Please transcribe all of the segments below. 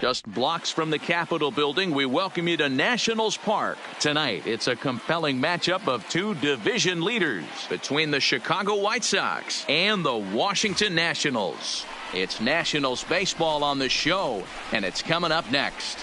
Just blocks from the Capitol building, we welcome you to Nationals Park. Tonight, it's a compelling matchup of two division leaders between the Chicago White Sox and the Washington Nationals. It's Nationals baseball on the show, and it's coming up next.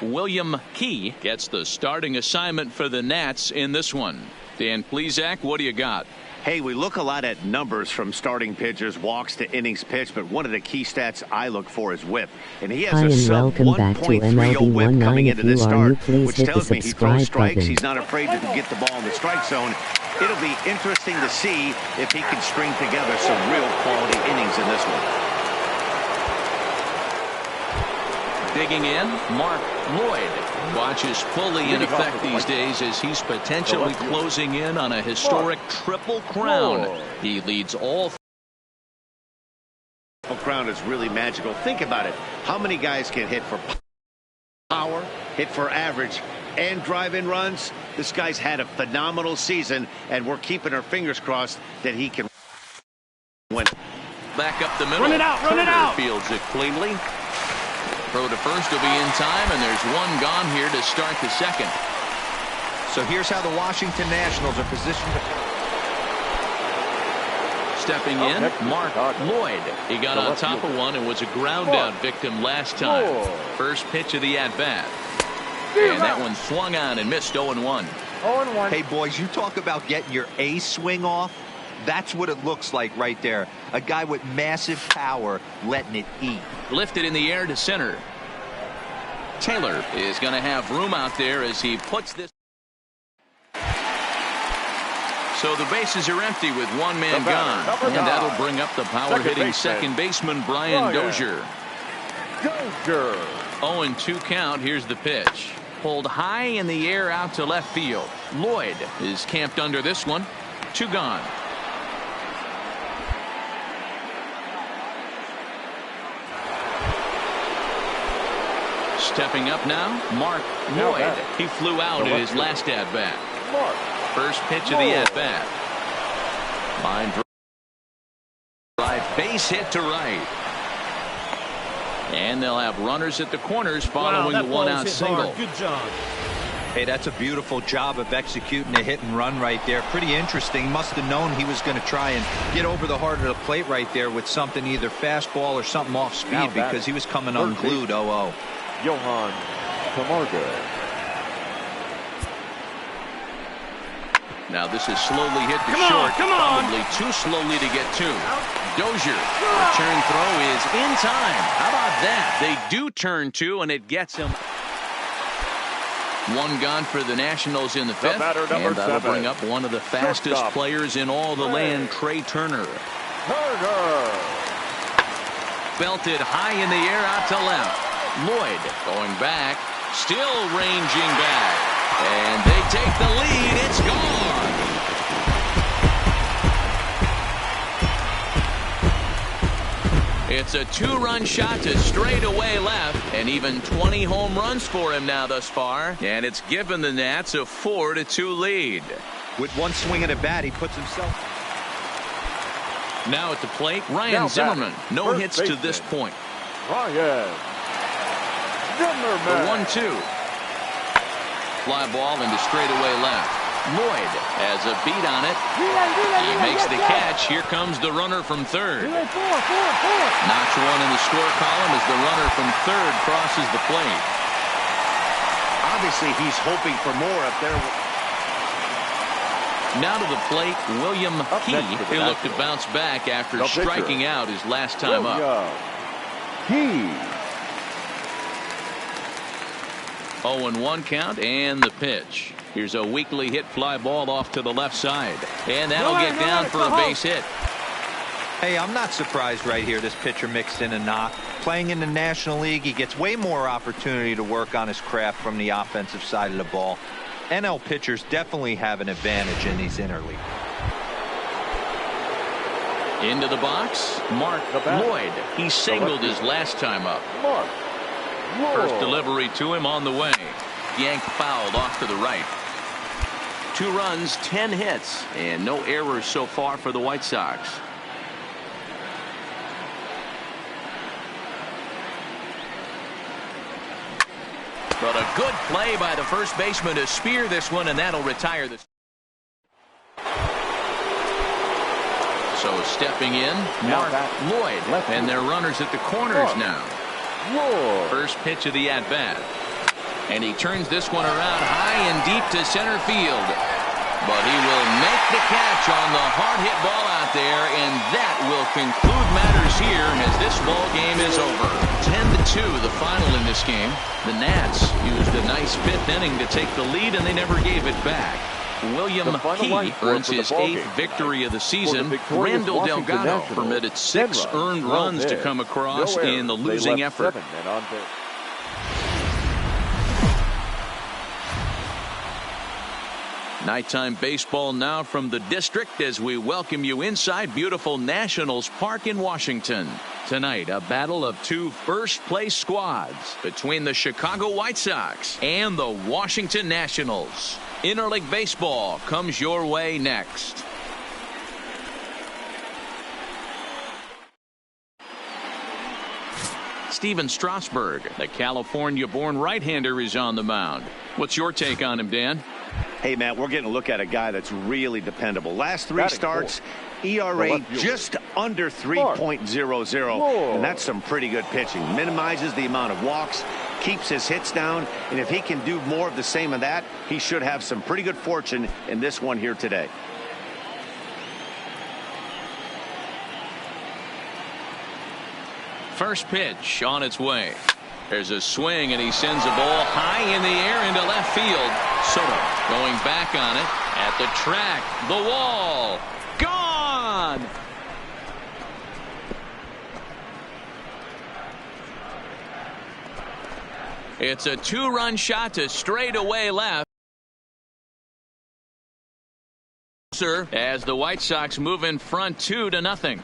William Key gets the starting assignment for the Nats in this one. Dan Plesac, what do you got? Hey, we look a lot at numbers from starting pitchers, walks to innings pitched, but one of the key stats I look for is whip. And he has a sub 1.30 whip coming into this start, which tells me he throws strikes. He's not afraid to get the ball in the strike zone. It'll be interesting to see if he can string together some real quality innings in this one. Digging in, Mark Lloyd watches fully in effect these days as he's potentially closing in on a historic triple crown. He leads all. Triple crown is really magical. Think about it. How many guys can hit for power, hit for average, and drive in runs? This guy's had a phenomenal season, and we're keeping our fingers crossed that he can win. Back up the middle. Run it out, run it out. Fields it cleanly. Throw to first will be in time, and there's one gone here to start the second. So here's how the Washington Nationals are positioned. Stepping in, Mark Lloyd. He got on top of one and was a ground out victim last time. First pitch of the at-bat. And that one swung on and missed 0-1. 0-1. Hey, boys, you talk about getting your A swing off. That's what it looks like right there. A guy with massive power letting it eat. Lifted in the air to center. Taylor is going to have room out there as he puts this. So the bases are empty with one man gone. And that'll bring up the power-hitting second baseman Brian Dozier. 0-2 count. Here's the pitch. Pulled high in the air out to left field. Lloyd is camped under this one. 2 gone. Stepping up now, Mark Lloyd. He flew out in his last at-bat. First pitch of the at-bat. Line drive, base hit to right. And they'll have runners at the corners following the one-out single. Good job. Hey, that's a beautiful job of executing a hit and run right there. Pretty interesting. Must have known he was going to try and get over the heart of the plate right there with something, either fastball or something off speed, because he was coming unglued. 0-0. Johan Camargo. Now this is slowly hit to short. Probably too slowly to get to. Dozier. Return throw is in time. How about that? They do turn 2, and it gets him. One gone for the Nationals in the 5th. And that'll bring up one of the fastest players in all the land, Trey Turner. Belted high in the air out to left. Lloyd going back, still ranging back, and they take the lead. It's a two-run shot to straightaway left, and even 20 home runs for him now thus far, and it's given the Nats a 4-2 lead. With one swing at a bat, he puts himself. Now at the plate, Ryan Zimmerman. No hits to this point. Ryan Zimmerman. The 1-2. Fly ball into straightaway left. Lloyd has a beat on it. He makes the catch. Here comes the runner from third. Notch one in the score column as the runner from third crosses the plate. Obviously, he's hoping for more up there. Now to the plate, William Key. He'll look to bounce back after striking out his last time up. Key. 0-1 count and the pitch. Here's a weakly hit fly ball off to the left side. And that'll get down for a base hit. Hey, I'm not surprised right here this pitcher mixed in a knock. Playing in the National League, he gets way more opportunity to work on his craft from the offensive side of the ball. NL pitchers definitely have an advantage in these interleagues. Into the box, Mark Lloyd. He singled his last time up. First delivery to him on the way. Yanked fouled off to the right. 2 runs, 10 hits, and no errors so far for the White Sox. But a good play by the first baseman to spear this one, and that'll retire this. So stepping in, Mark Lloyd, and their runners at the corners now. First pitch of the at-bat. And he turns this one around high and deep to center field. But he will make the catch on the hard hit ball out there, and that will conclude matters here as this ball game is over. 10-2 the final in this game. The Nats used a nice 5th inning to take the lead, and they never gave it back. William Key earns his 8th victory of the season. Randall Delgado permitted 6 earned runs to come across in the losing effort. Nighttime baseball now from the district as we welcome you inside beautiful Nationals Park in Washington. Tonight, a battle of 2 first-place squads between the Chicago White Sox and the Washington Nationals. Interleague baseball comes your way next. Steven Strasburg, the California-born right-hander, is on the mound. What's your take on him, Dan? Hey, Matt, we're getting a look at a guy that's really dependable. Last 3 starts, ERA just under 3.00, and that's some pretty good pitching. Minimizes the amount of walks, keeps his hits down, and if he can do more of the same of that, he should have some pretty good fortune in this one here today. First pitch on its way. There's a swing, and he sends a ball high in the air into left field. Soto going back on it at the track. The wall. Gone. It's a 2-run shot to straightaway left. As the White Sox move in front 2-0.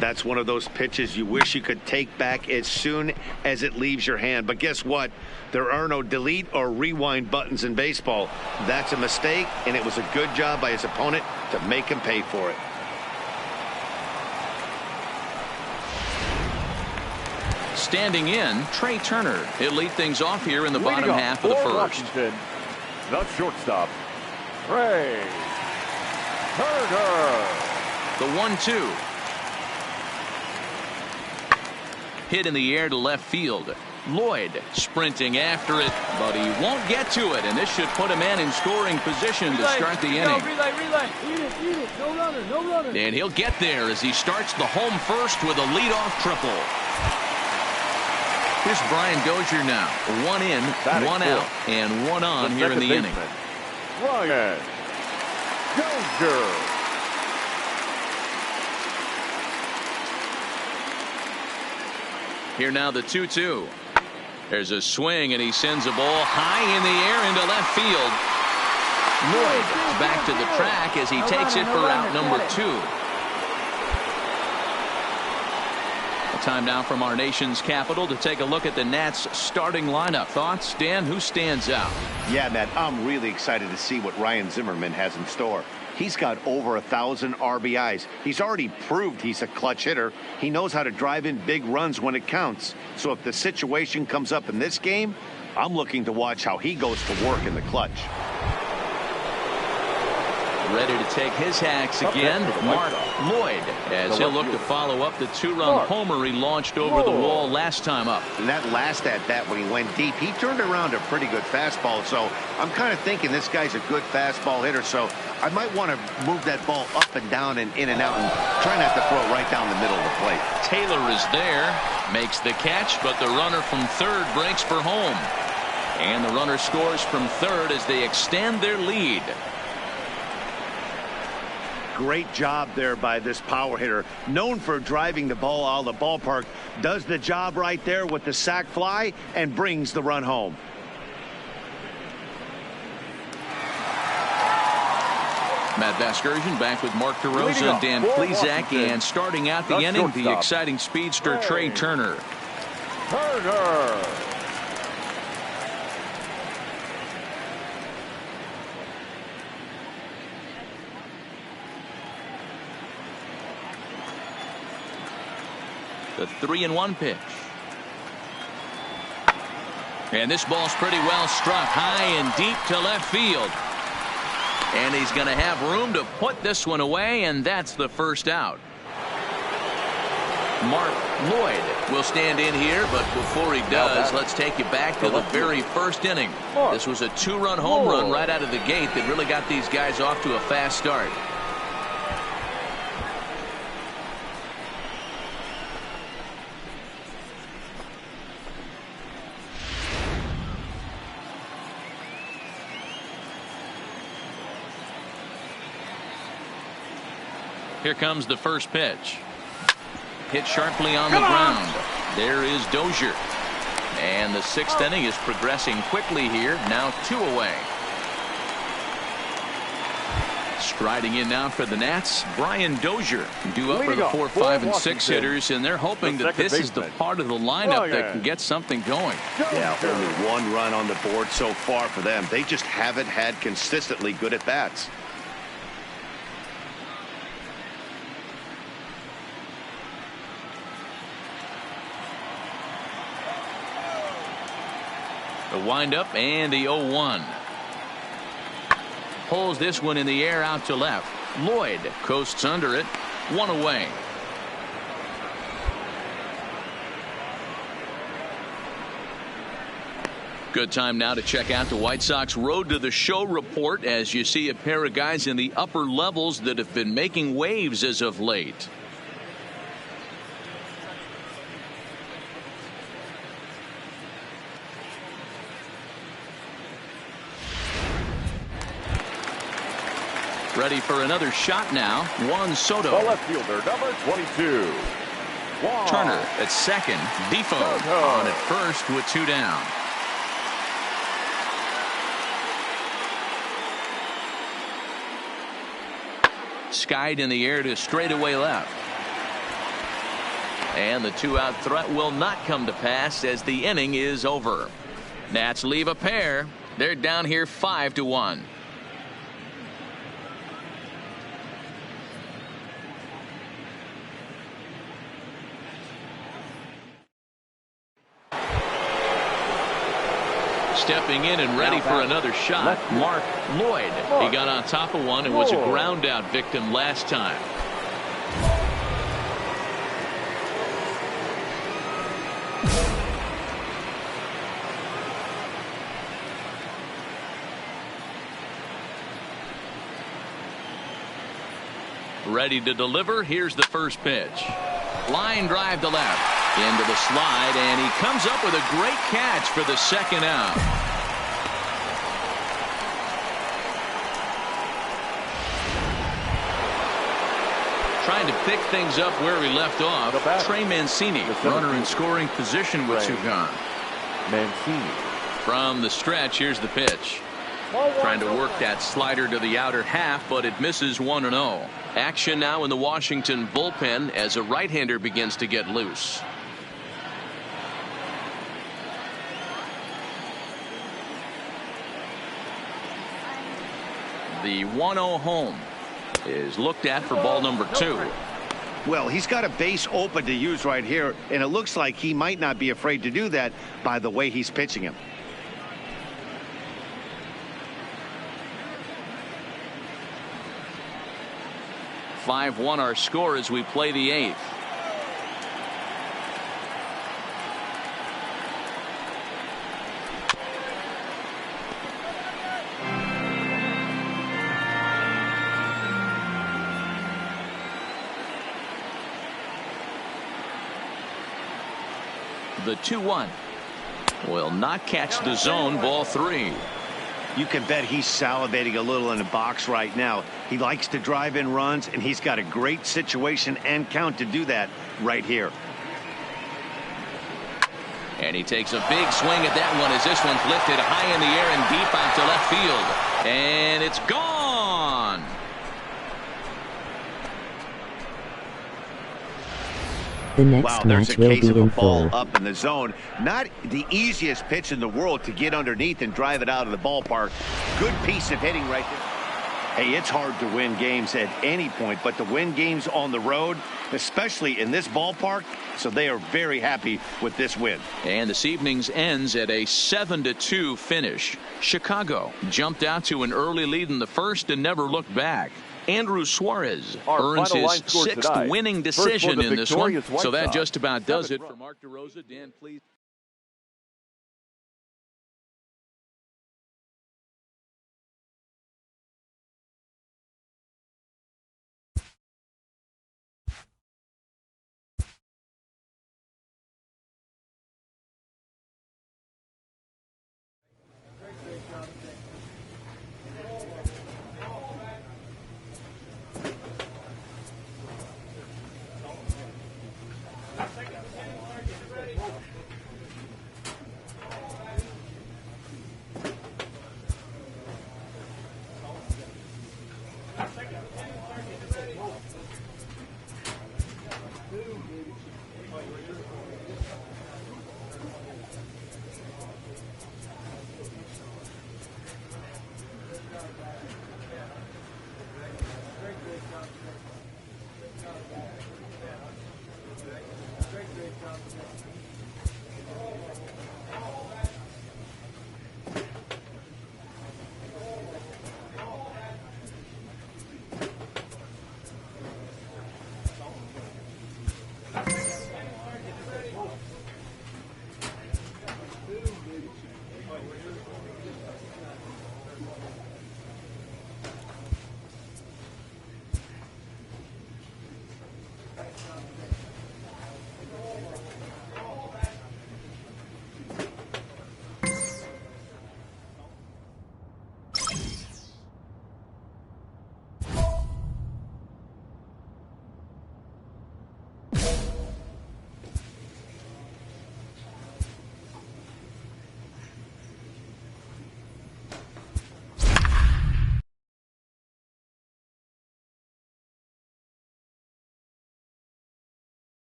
That's one of those pitches you wish you could take back as soon as it leaves your hand. But guess what? There are no delete or rewind buttons in baseball. That's a mistake, and it was a good job by his opponent to make him pay for it. Standing in, Trey Turner. He'll lead things off here in the bottom half of the first. Washington, the shortstop, Trey Turner. The 1-2. Hit in the air to left field. Lloyd sprinting after it, but he won't get to it, and this should put a man in scoring position to start the inning. Relay. Eat it. No runner. And he'll get there as he starts the home first with a leadoff triple. Here's Brian Dozier now. 1 in, 1 out, and 1 on here in the inning. Brian Dozier. Here now the 2-2. There's a swing, and he sends a ball high in the air into left field. Lloyd back to the track as he takes it for out number 2. Time now from our nation's capital to take a look at the Nats starting lineup. Thoughts, Dan? Who stands out? Yeah, Matt, I'm really excited to see what Ryan Zimmerman has in store. He's got over 1,000 RBIs. He's already proved he's a clutch hitter. He knows how to drive in big runs when it counts. So if the situation comes up in this game, I'm looking to watch how he goes to work in the clutch. Ready to take his hacks again, Mark Lloyd, as he'll look to follow up the 2-run homer he launched over the wall last time up. And that last at-bat when he went deep, he turned around a pretty good fastball. So I'm kind of thinking this guy's a good fastball hitter. So I might want to move that ball up and down and in and out and try not to throw it right down the middle of the plate. Taylor is there, makes the catch, but the runner from third breaks for home. And the runner scores from third as they extend their lead. Great job there by this power hitter, known for driving the ball out of the ballpark. Does the job right there with the sac fly and brings the run home. Matt Vasgersian back with Mark DeRosa and Dan Plesac, and starting out the inning, the exciting speedster Trey Turner. The 3-1 pitch. And this ball's pretty well struck high and deep to left field. And he's going to have room to put this one away, and that's the first out. Mark Lloyd will stand in here, but before he does, let's take you back to the very first inning. This was a 2-run home run right out of the gate that really got these guys off to a fast start. Here comes the first pitch. Hit sharply on the ground. There is Dozier. And the 6th inning is progressing quickly here. Now 2 away. Striding in now for the Nats, Brian Dozier. Due up for the 4, 5, and 6 hitters, and they're hoping that this is the part of the lineup that can get something going. Yeah, only 1 run on the board so far for them. They just haven't had consistently good at-bats. The windup and the 0-1. Pulls this one in the air out to left. Lloyd coasts under it. 1 away. Good time now to check out the White Sox Road to the Show report as you see a pair of guys in the upper levels that have been making waves as of late. Ready for another shot now. Juan Soto. The left fielder, number 22. Turner at second. Defoe on at first with 2 down. Skied in the air to straightaway left. And the 2-out threat will not come to pass as the inning is over. Nats leave a pair. They're down here 5-1. Stepping in and ready for another shot, Mark Lloyd. He got on top of one and was a ground out victim last time. Ready to deliver. Here's the first pitch. Line drive to left. Into the slide, and he comes up with a great catch for the 2nd out. Trying to pick things up where we left off. Trey Mancini, runner in scoring position with 2 gone. Mancini. From the stretch, here's the pitch. Trying to work that slider to the outer half, but it misses 1-0. Action now in the Washington bullpen as a right-hander begins to get loose. The 1-0 home is looked at for ball number 2. Well, he's got a base open to use right here, and it looks like he might not be afraid to do that by the way he's pitching him. (5-1) our score as we play the 8th. The 2-1 will not catch the zone. Ball 3. You can bet he's salivating a little in the box right now. He likes to drive in runs, and he's got a great situation and count to do that right here. And he takes a big swing at that one as this one's lifted high in the air and deep out to left field. And it's gone. The next match will be in full. Up in the zone. Not the easiest pitch in the world to get underneath and drive it out of the ballpark. Good piece of hitting right there. Hey, it's hard to win games at any point, but to win games on the road, especially in this ballpark, so they are very happy with this win. And this evening's ends at a 7-2 finish. Chicago jumped out to an early lead in the first and never looked back. Andrew Suarez earns his 6th winning decision in this one. So that just about does it for Mark DeRosa. Dan, please.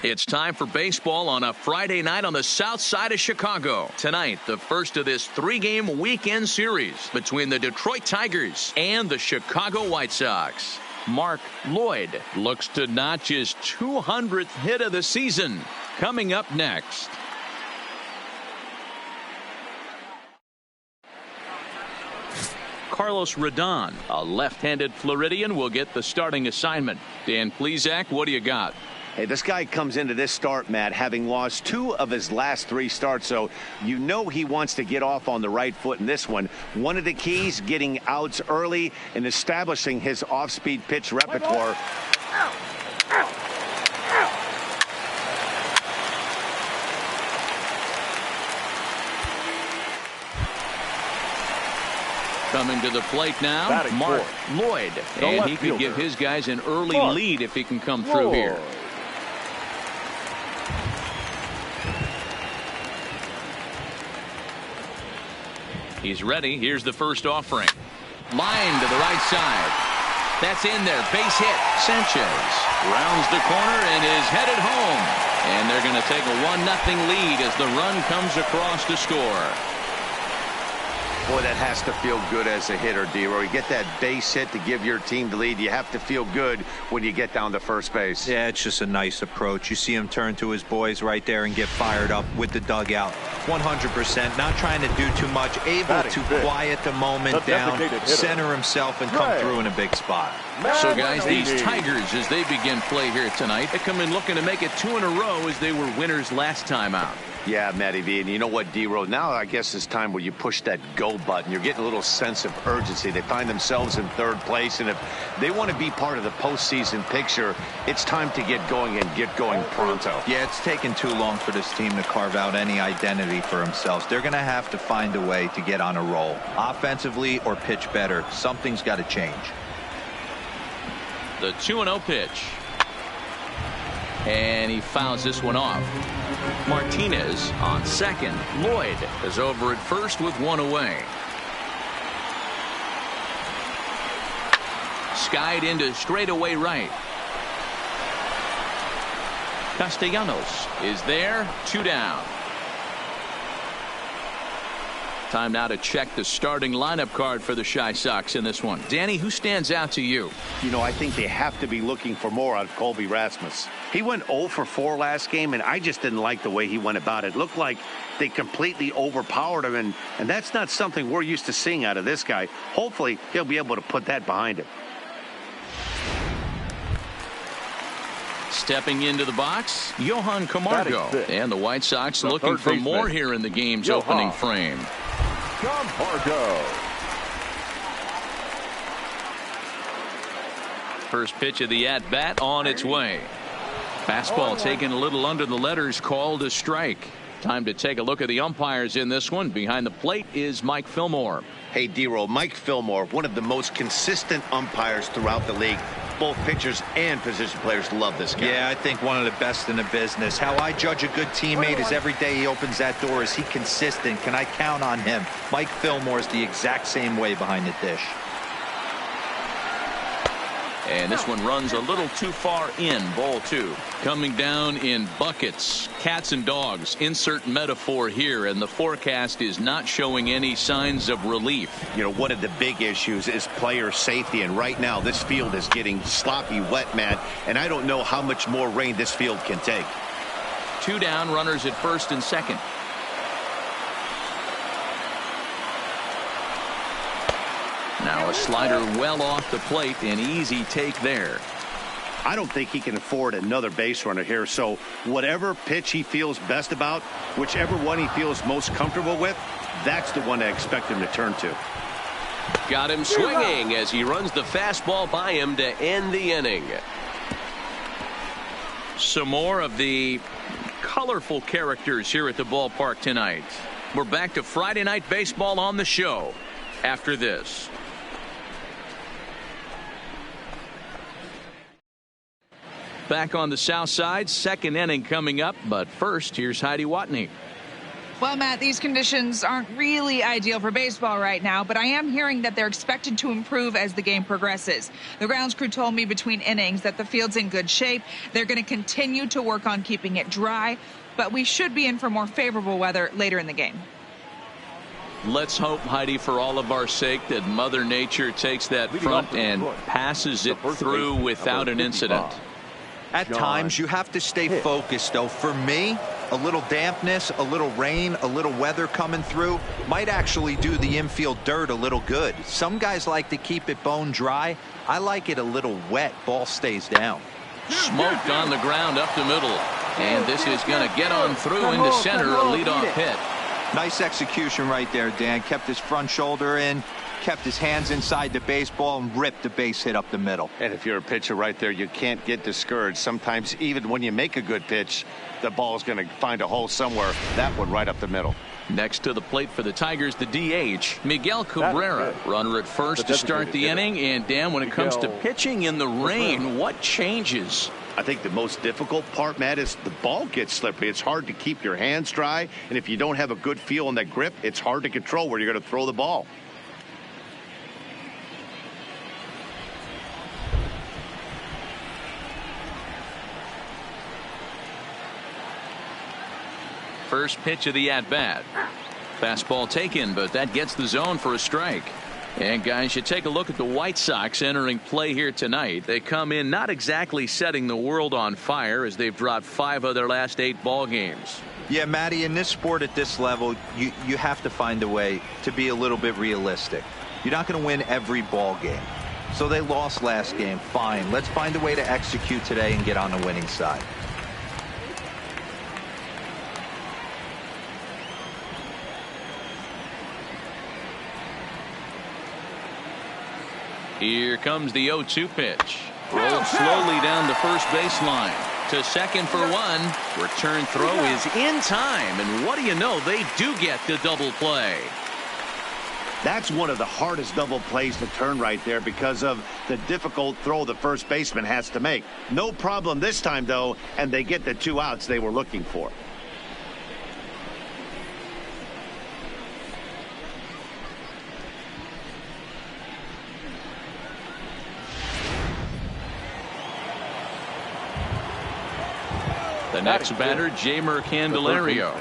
It's time for baseball on a Friday night on the south side of Chicago. Tonight, the first of this 3-game weekend series between the Detroit Tigers and the Chicago White Sox. Mark Lloyd looks to notch his 200th hit of the season. Coming up next. Carlos Rodon, a left-handed Floridian, will get the starting assignment. Dan Plesac, what do you got? Hey, this guy comes into this start, Matt, having lost 2 of his last 3 starts, so you know he wants to get off on the right foot in this one. One of the keys, getting outs early and establishing his off-speed pitch repertoire. Coming to the plate now, Batting Mark fourth. Lloyd. The And left he could give fielder. his guys an early Mark lead if he can come through here. Lloyd. He's ready. Here's the first offering. Line to the right side. That's in there. Base hit. Sanchez rounds the corner and is headed home. And they're going to take a 1-0 lead as the run comes across to score. Boy, that has to feel good as a hitter, D-Roy. You get that base hit to give your team the lead. You have to feel good when you get down to first base. Yeah, it's just a nice approach. You see him turn to his boys right there and get fired up with the dugout. 100%. Not trying to do too much. Able Batting to fifth. quiet the moment The down, designated hitter. center himself, and come Right. through in a big spot. So, guys, these Mancini. Tigers, as they begin play here tonight, they come in looking to make it 2 in a row as they were winners last time out. Yeah, Matty V. And you know what, D-Roy? Now I guess it's time where you push that go button. You're getting a little sense of urgency. They find themselves in third place, and if they want to be part of the postseason picture, it's time to get going and get going pronto. Yeah, it's taken too long for this team to carve out any identity for themselves. They're going to have to find a way to get on a roll, offensively or pitch better. Something's got to change. The 2-0 pitch. And he fouls this one off. Martinez on second. Lloyd is over at first with one away. Skied into straightaway right. Castellanos is there. 2 down. Time now to check the starting lineup card for the Chi Sox in this one. Danny, who stands out to you? You know, I think they have to be looking for more out of Colby Rasmus. He went 0 for 4 last game, and I just didn't like the way he went about it. It looked like they completely overpowered him, and that's not something we're used to seeing out of this guy. Hopefully, he'll be able to put that behind him. Stepping into the box, Johan Camargo. Batting fifth. And the White Sox The looking third for baseman, more here in the game's Johan opening frame. Camargo. First pitch of the at-bat on its way. Fastball taken a little under the letters, called a strike. Time to take a look at the umpires in this one. Behind the plate is Mike Fillmore. Hey, D-Roll, Mike Fillmore, one of the most consistent umpires throughout the league. Both pitchers and position players love this guy. Yeah, I think one of the best in the business. How I judge a good teammate is every day he opens that door. Is he consistent? Can I count on him? Mike Fillmore is the exact same way behind the dish. And this one runs a little too far in. Ball 2. Coming down in buckets. Cats and dogs. Insert metaphor here. And the forecast is not showing any signs of relief. You know, one of the big issues is player safety. And right now, this field is getting sloppy wet, man. And I don't know how much more rain this field can take. 2 down, runners at first and second. Now a slider well off the plate. An easy take there. I don't think he can afford another base runner here. So whatever pitch he feels best about, whichever one he feels most comfortable with, that's the one I expect him to turn to. Got him swinging as he runs the fastball by him to end the inning. Some more of the colorful characters here at the ballpark tonight. We're back to Friday Night Baseball on the show after this. Back on the south side, second inning coming up, but first, here's Heidi Watney. Well, Matt, these conditions aren't really ideal for baseball right now, but I am hearing that they're expected to improve as the game progresses. The grounds crew told me between innings that the field's in good shape. They're going to continue to work on keeping it dry, but we should be in for more favorable weather later in the game. Let's hope, Heidi, for all of our sake, that Mother Nature takes that front and passes it through without an incident. At times, you have to stay focused, though. For me, a little dampness, a little rain, a little weather coming through might actually do the infield dirt a little good. Some guys like to keep it bone dry. I like it a little wet. Ball stays down. Smoked on the ground up the middle. And this is going to get on through into center, a leadoff hit. Nice execution right there, Dan. Kept his front shoulder in, kept his hands inside the baseball, and ripped the base hit up the middle. And if you're a pitcher right there, you can't get discouraged. Sometimes even when you make a good pitch, the ball's going to find a hole somewhere. That one right up the middle. Next to the plate for the Tigers, the DH, Miguel Cabrera. Runner at first to start the inning. And, Dan, when it comes to pitching in the rain, what changes? I think the most difficult part, Matt, is the ball gets slippery. It's hard to keep your hands dry. And if you don't have a good feel on that grip, it's hard to control where you're going to throw the ball. First pitch of the at-bat. Fastball taken, but that gets the zone for a strike. And, guys, you take a look at the White Sox entering play here tonight. They come in not exactly setting the world on fire as they've dropped 5 of their last 8 ball games. Yeah, Matty, in this sport at this level, you have to find a way to be a little bit realistic. You're not going to win every ball game. So they lost last game. Fine. Let's find a way to execute today and get on the winning side. Here comes the 0-2 pitch. Rolled slowly down the first baseline. To second for 1. Return throw is in time. And what do you know? They do get the double play. That's one of the hardest double plays to turn right there because of the difficult throw the first baseman has to make. No problem this time, though, and they get the 2 outs they were looking for. The next batter, Jeimer Candelario.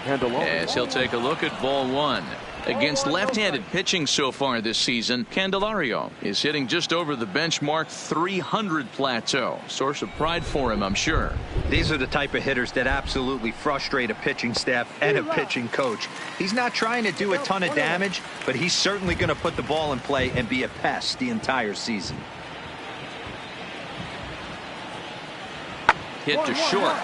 As he'll take a look at ball 1. Against left-handed pitching so far this season, Candelario is hitting just over the benchmark 300 plateau. Source of pride for him, I'm sure. These are the type of hitters that absolutely frustrate a pitching staff and a pitching coach. He's not trying to do a ton of damage, but he's certainly going to put the ball in play and be a pest the entire season. Hit to short.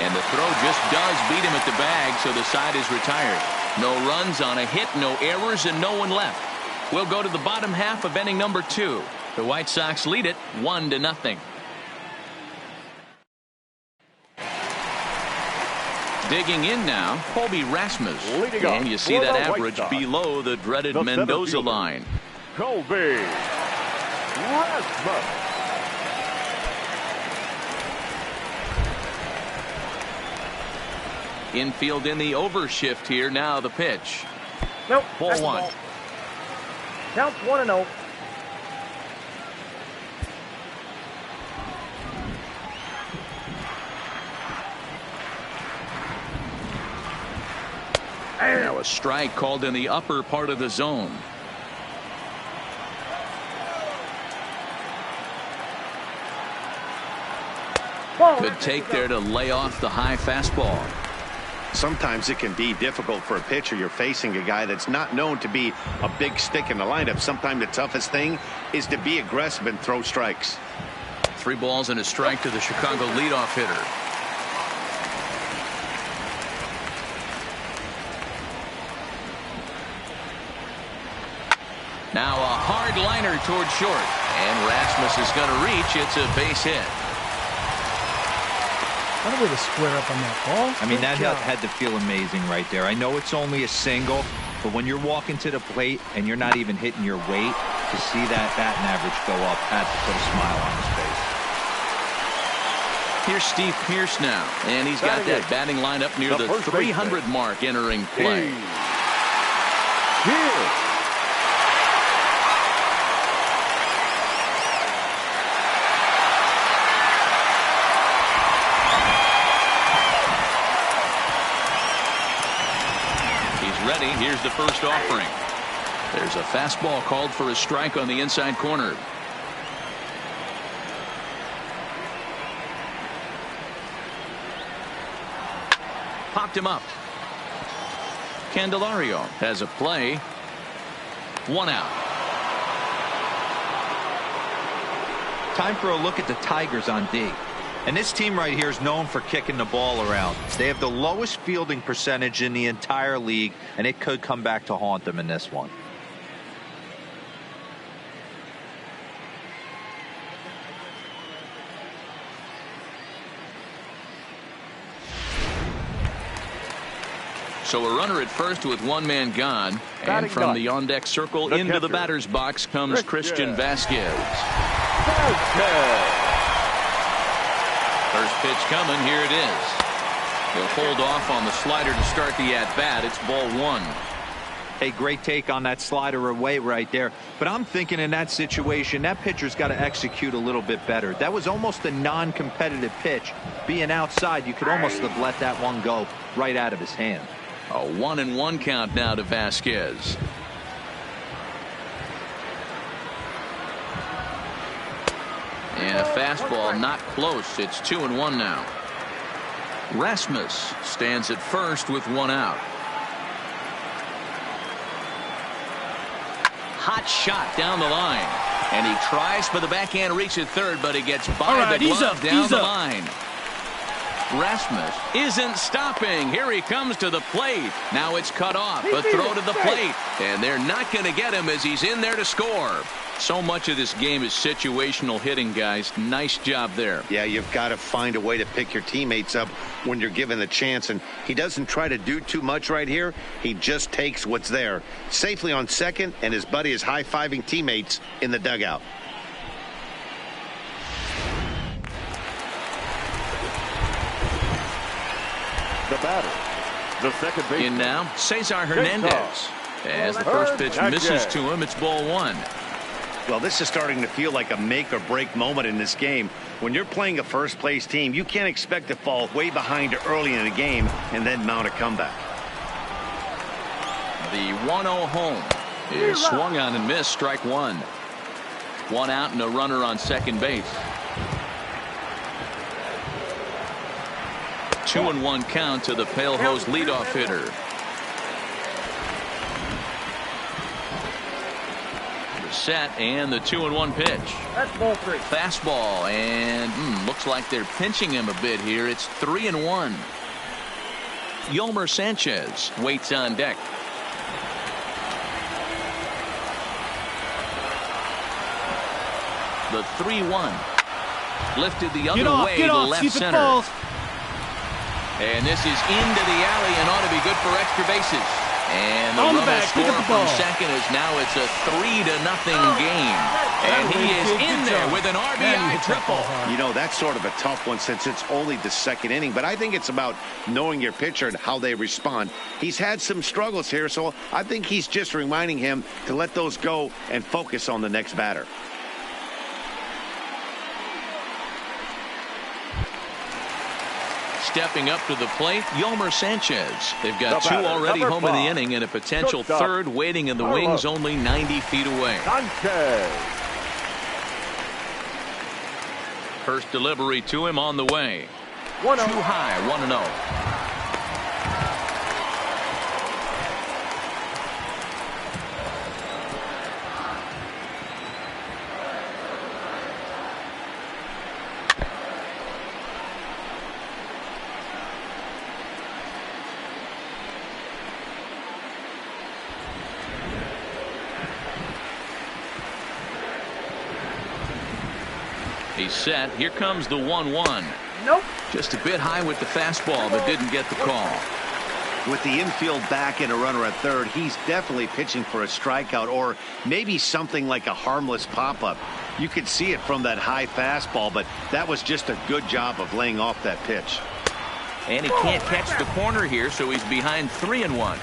And the throw just does beat him at the bag, so the side is retired. No runs on a hit, no errors, and no one left. We'll go to the bottom half of inning number 2. The White Sox lead it 1-0. Digging in now, Colby Rasmus. And you see that average below the dreaded Mendoza line. Colby Rasmus. Infield in the overshift here. Now the pitch. Nope. Ball 1. Count 1-0. Now a strike called in the upper part of the zone. Good take there to lay off the high fastball. Sometimes it can be difficult for a pitcher. You're facing a guy that's not known to be a big stick in the lineup. Sometimes the toughest thing is to be aggressive and throw strikes. 3 balls and a strike to the Chicago leadoff hitter. Now a hard liner toward short. And Rasmus is going to reach. It's a base hit. What a way to square up on that ball. I mean, that had to feel amazing right there. I know it's only a single, but when you're walking to the plate and you're not even hitting your weight, to see that batting average go up had to put a smile on his face. Here's Steve Pearce now, and he's got that batting lineup near the 300 mark entering play. Ready. Here's the first offering. There's a fastball called for a strike on the inside corner. Popped him up. Candelario has a play. 1 out. Time for a look at the Tigers on D. And this team right here is known for kicking the ball around. They have the lowest fielding percentage in the entire league, and it could come back to haunt them in this one. So a runner at first with one man gone. And from the on-deck circle into the batter's box comes Christian Vasquez. First pitch coming. Here it is. He'll hold off on the slider to start the at-bat. It's ball one. A great take on that slider away right there. But I'm thinking in that situation, that pitcher's got to execute a little bit better. That was almost a non-competitive pitch. Being outside, you could almost have let that one go right out of his hand. A 1-1 count now to Vasquez. And a fastball not close. It's 2-1 now. Rasmus stands at first with one out. Hot shot down the line. And he tries for the backhand reach at third, but he gets by the glove down the line. Rasmus isn't stopping. Here he comes to the plate. Now it's cut off. A throw to the plate. And they're not going to get him as he's in there to score. So much of this game is situational hitting, guys. Nice job there. Yeah, you've got to find a way to pick your teammates up when you're given the chance. And he doesn't try to do too much right here. He just takes what's there. Safely on second, and his buddy is high-fiving teammates in the dugout. The batter, the second baseman. In now, Cesar Hernandez. As the first pitch misses to him, it's ball one. Well, this is starting to feel like a make-or-break moment in this game. When you're playing a first-place team, you can't expect to fall way behind early in the game and then mount a comeback. The 1-0 home is swung on and missed. Strike one. One out and a runner on second base. 2-1 count to the Pale Hose leadoff hitter. The set and the 2-1 pitch. That's ball three. Fastball, and looks like they're pinching him a bit here. It's 3-1. Yolmer Sanchez waits on deck. The 3-1 lifted the other way to left center. And this is into the alley and ought to be good for extra bases. And the runner score from second is now it's a 3-0 game. And he is in there with an RBI triple. You know, that's sort of a tough one since it's only the second inning. But I think it's about knowing your pitcher and how they respond. He's had some struggles here, so I think he's just reminding him to let those go and focus on the next batter. Stepping up to the plate, Yolmer Sanchez. They've got two already home in the inning and a potential third waiting in the wings only 90 feet away. Sanchez. First delivery to him on the way. 1-0. Too high, 1-0. He's set. Here comes the 1-1. Nope. Just a bit high with the fastball, but didn't get the call. With the infield back and a runner at third, he's definitely pitching for a strikeout or maybe something like a harmless pop-up. You could see it from that high fastball, but that was just a good job of laying off that pitch. And he can't catch the corner here, so he's behind 3-1.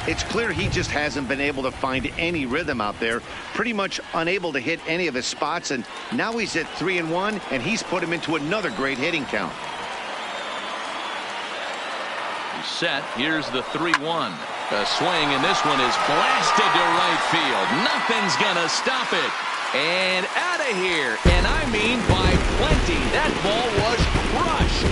It's clear he just hasn't been able to find any rhythm out there, pretty much unable to hit any of his spots, and now he's at 3-1, and he's put him into another great hitting count. He's set. Here's the 3-1. A swing, and this one is blasted to right field. Nothing's gonna stop it. And out of here, and I mean by plenty. That ball was crushed.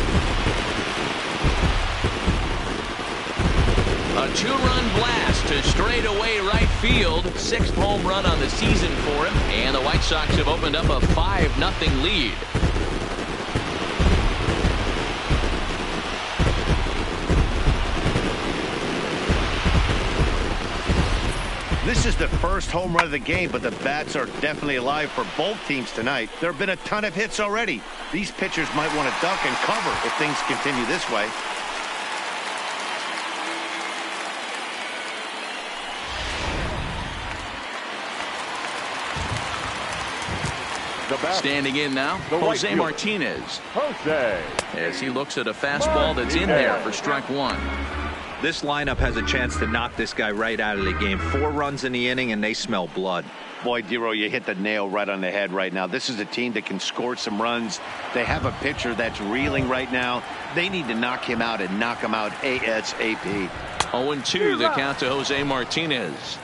A two-run blast to straightaway right field. Sixth home run on the season for him. And the White Sox have opened up a 5-0 lead. is the first home run of the game, but the bats are definitely alive for both teams tonight. There have been a ton of hits already. These pitchers might want to duck and cover if things continue this way. Standing in now, Jose Martinez. Jose. As he looks at a fastball that's in there for strike one. This lineup has a chance to knock this guy right out of the game. 4 runs in the inning, and they smell blood. Boy, Dero, you hit the nail right on the head right now. This is a team that can score some runs. They have a pitcher that's reeling right now. They need to knock him out and knock him out ASAP. 0-2 the count to Jose Martinez.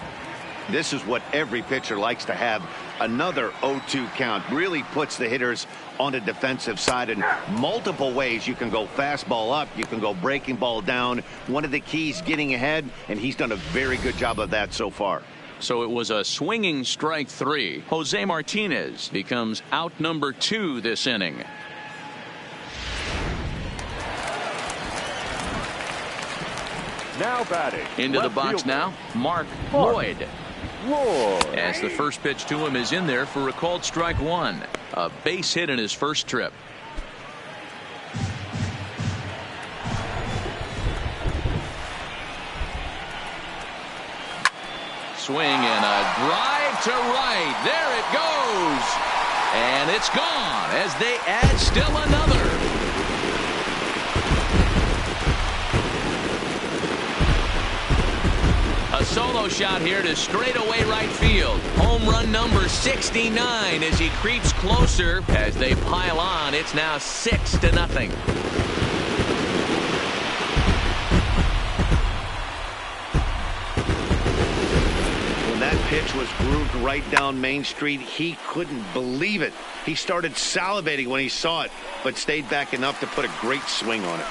This is what every pitcher likes to have. Another 0-2 count really puts the hitters on the defensive side in multiple ways. You can go fastball up. You can go breaking ball down. One of the keys, getting ahead, and he's done a very good job of that so far. So it was a swinging strike 3. Jose Martinez becomes out number 2 this inning. Now batting. Into the box now, Mark Lloyd. As the first pitch to him is in there for a called strike 1. A base hit in his first trip. Swing and a drive to right. There it goes. And it's gone as they add still another. A solo shot here to straightaway right field. Home run number 69 as he creeps closer. As they pile on, it's now 6-0. When that pitch was grooved right down Main Street, he couldn't believe it. He started salivating when he saw it, but stayed back enough to put a great swing on it.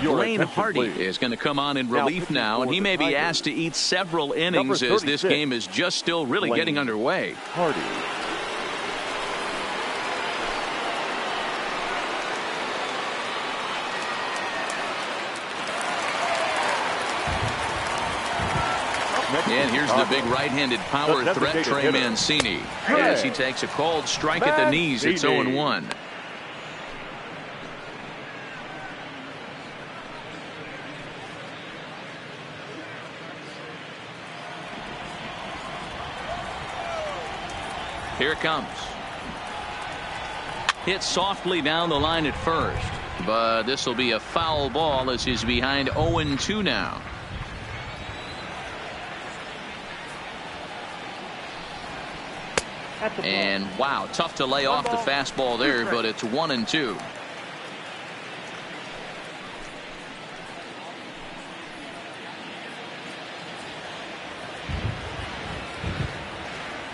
Blaine Hardy is going to come on in relief now, and he may be asked to eat several innings as this game is just still really getting underway. Hardy. And here's the big right-handed power threat, Trey Mancini. As he takes a called strike at the knees, it's 0-1. Here it comes. Hit softly down the line at first, but this will be a foul ball as he's behind 0-2 now. And wow, tough to lay off the fastball there, but it's 1-2.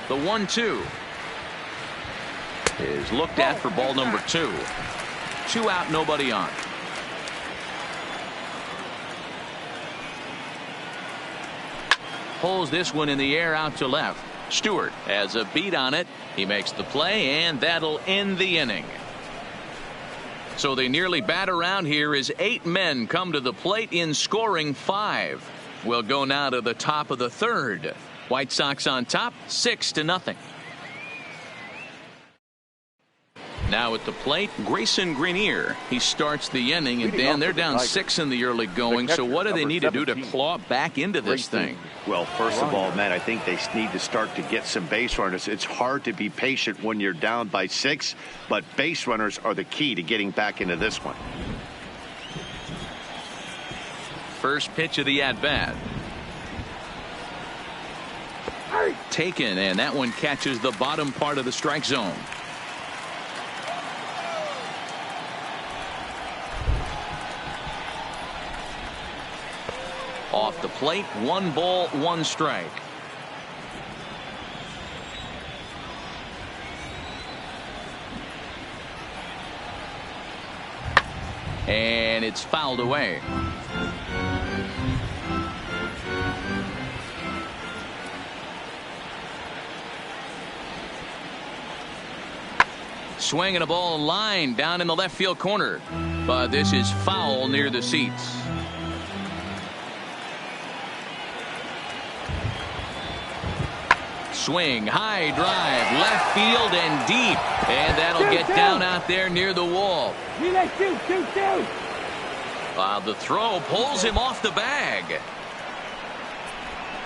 The 1-2 is looked at for ball number 2. 2 out, nobody on. Pulls this one in the air out to left. Stewart has a beat on it. He makes the play, and that'll end the inning. So they nearly bat around here as 8 men come to the plate in scoring 5. We'll go now to the top of the 3rd. White Sox on top, 6-0. Now at the plate, Grayson Greenier. He starts the inning, and Dan, they're down 6 in the early going. So what do they need to do to claw back into this thing? Well, first of all, Matt, I think they need to start to get some base runners. It's hard to be patient when you're down by 6, but base runners are the key to getting back into this one. First pitch of the at-bat. Taken, and that one catches the bottom part of the strike zone. Off the plate, 1 ball, 1 strike. And it's fouled away. Swinging a ball line down in the left field corner. But this is foul near the seats. Swing, high drive, left field and deep. And that'll get down out there near the wall. The throw pulls him off the bag.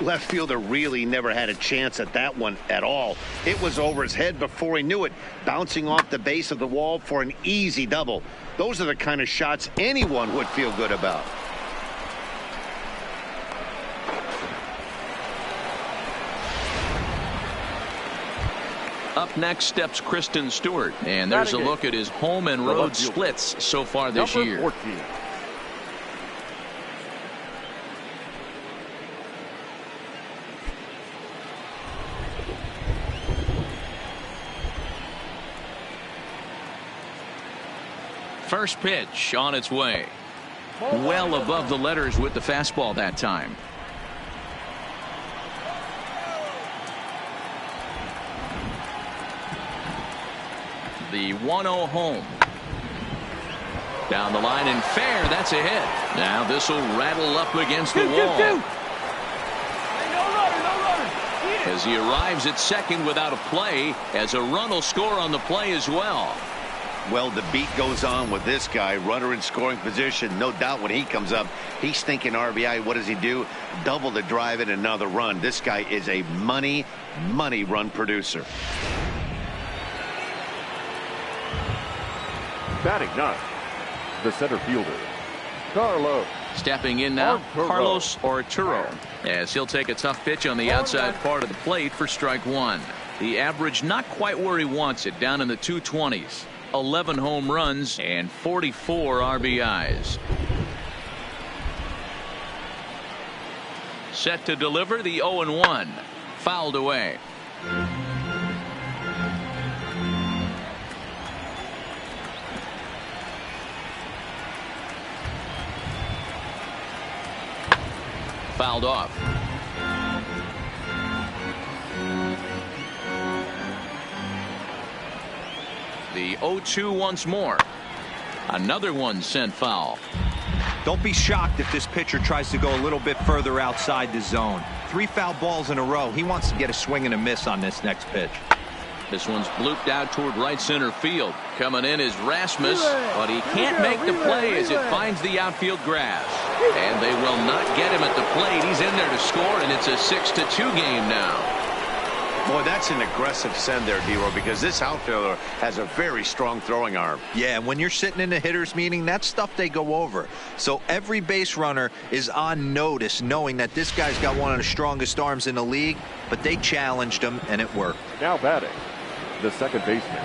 Left fielder really never had a chance at that one at all. It was over his head before he knew it, bouncing off the base of the wall for an easy double. Those are the kind of shots anyone would feel good about. Up next steps Kristen Stewart, and there's a look at his home and road splits so far this year. 14. First pitch on its way. Well above the letters with the fastball that time. The 1-0 home. Down the line and fair. That's a hit. Now this will rattle up against the wall. As he arrives at second without a play, as a run will score on the play as well. Well, the beat goes on with this guy. Runner in scoring position. No doubt when he comes up, he's thinking RBI. What does he do? Double the drive and another run. This guy is a money run producer. Batting ninth, the center fielder, Carlos. Stepping in now, Carlos Arturo, as he'll take a tough pitch on the outside part of the plate for strike one. The average not quite where he wants it, down in the 220s. 11 home runs and 44 RBIs. Set to deliver the 0-1. Fouled away. Fouled off. The 0-2 once more. Another one sent foul. Don't be shocked if this pitcher tries to go a little bit further outside the zone. 3 foul balls in a row. He wants to get a swing and a miss on this next pitch. This one's blooped out toward right center field. Coming in is Rasmus, but he can't make the play as it finds the outfield grass. And they will not get him at the plate. He's in there to score, and it's a 6-2 game now. Boy, that's an aggressive send there, D-Roy, because this outfielder has a very strong throwing arm. Yeah, and when you're sitting in a hitter's meeting, that's stuff they go over. So every base runner is on notice, knowing that this guy's got one of the strongest arms in the league, but they challenged him, and it worked. Now batting, the second baseman,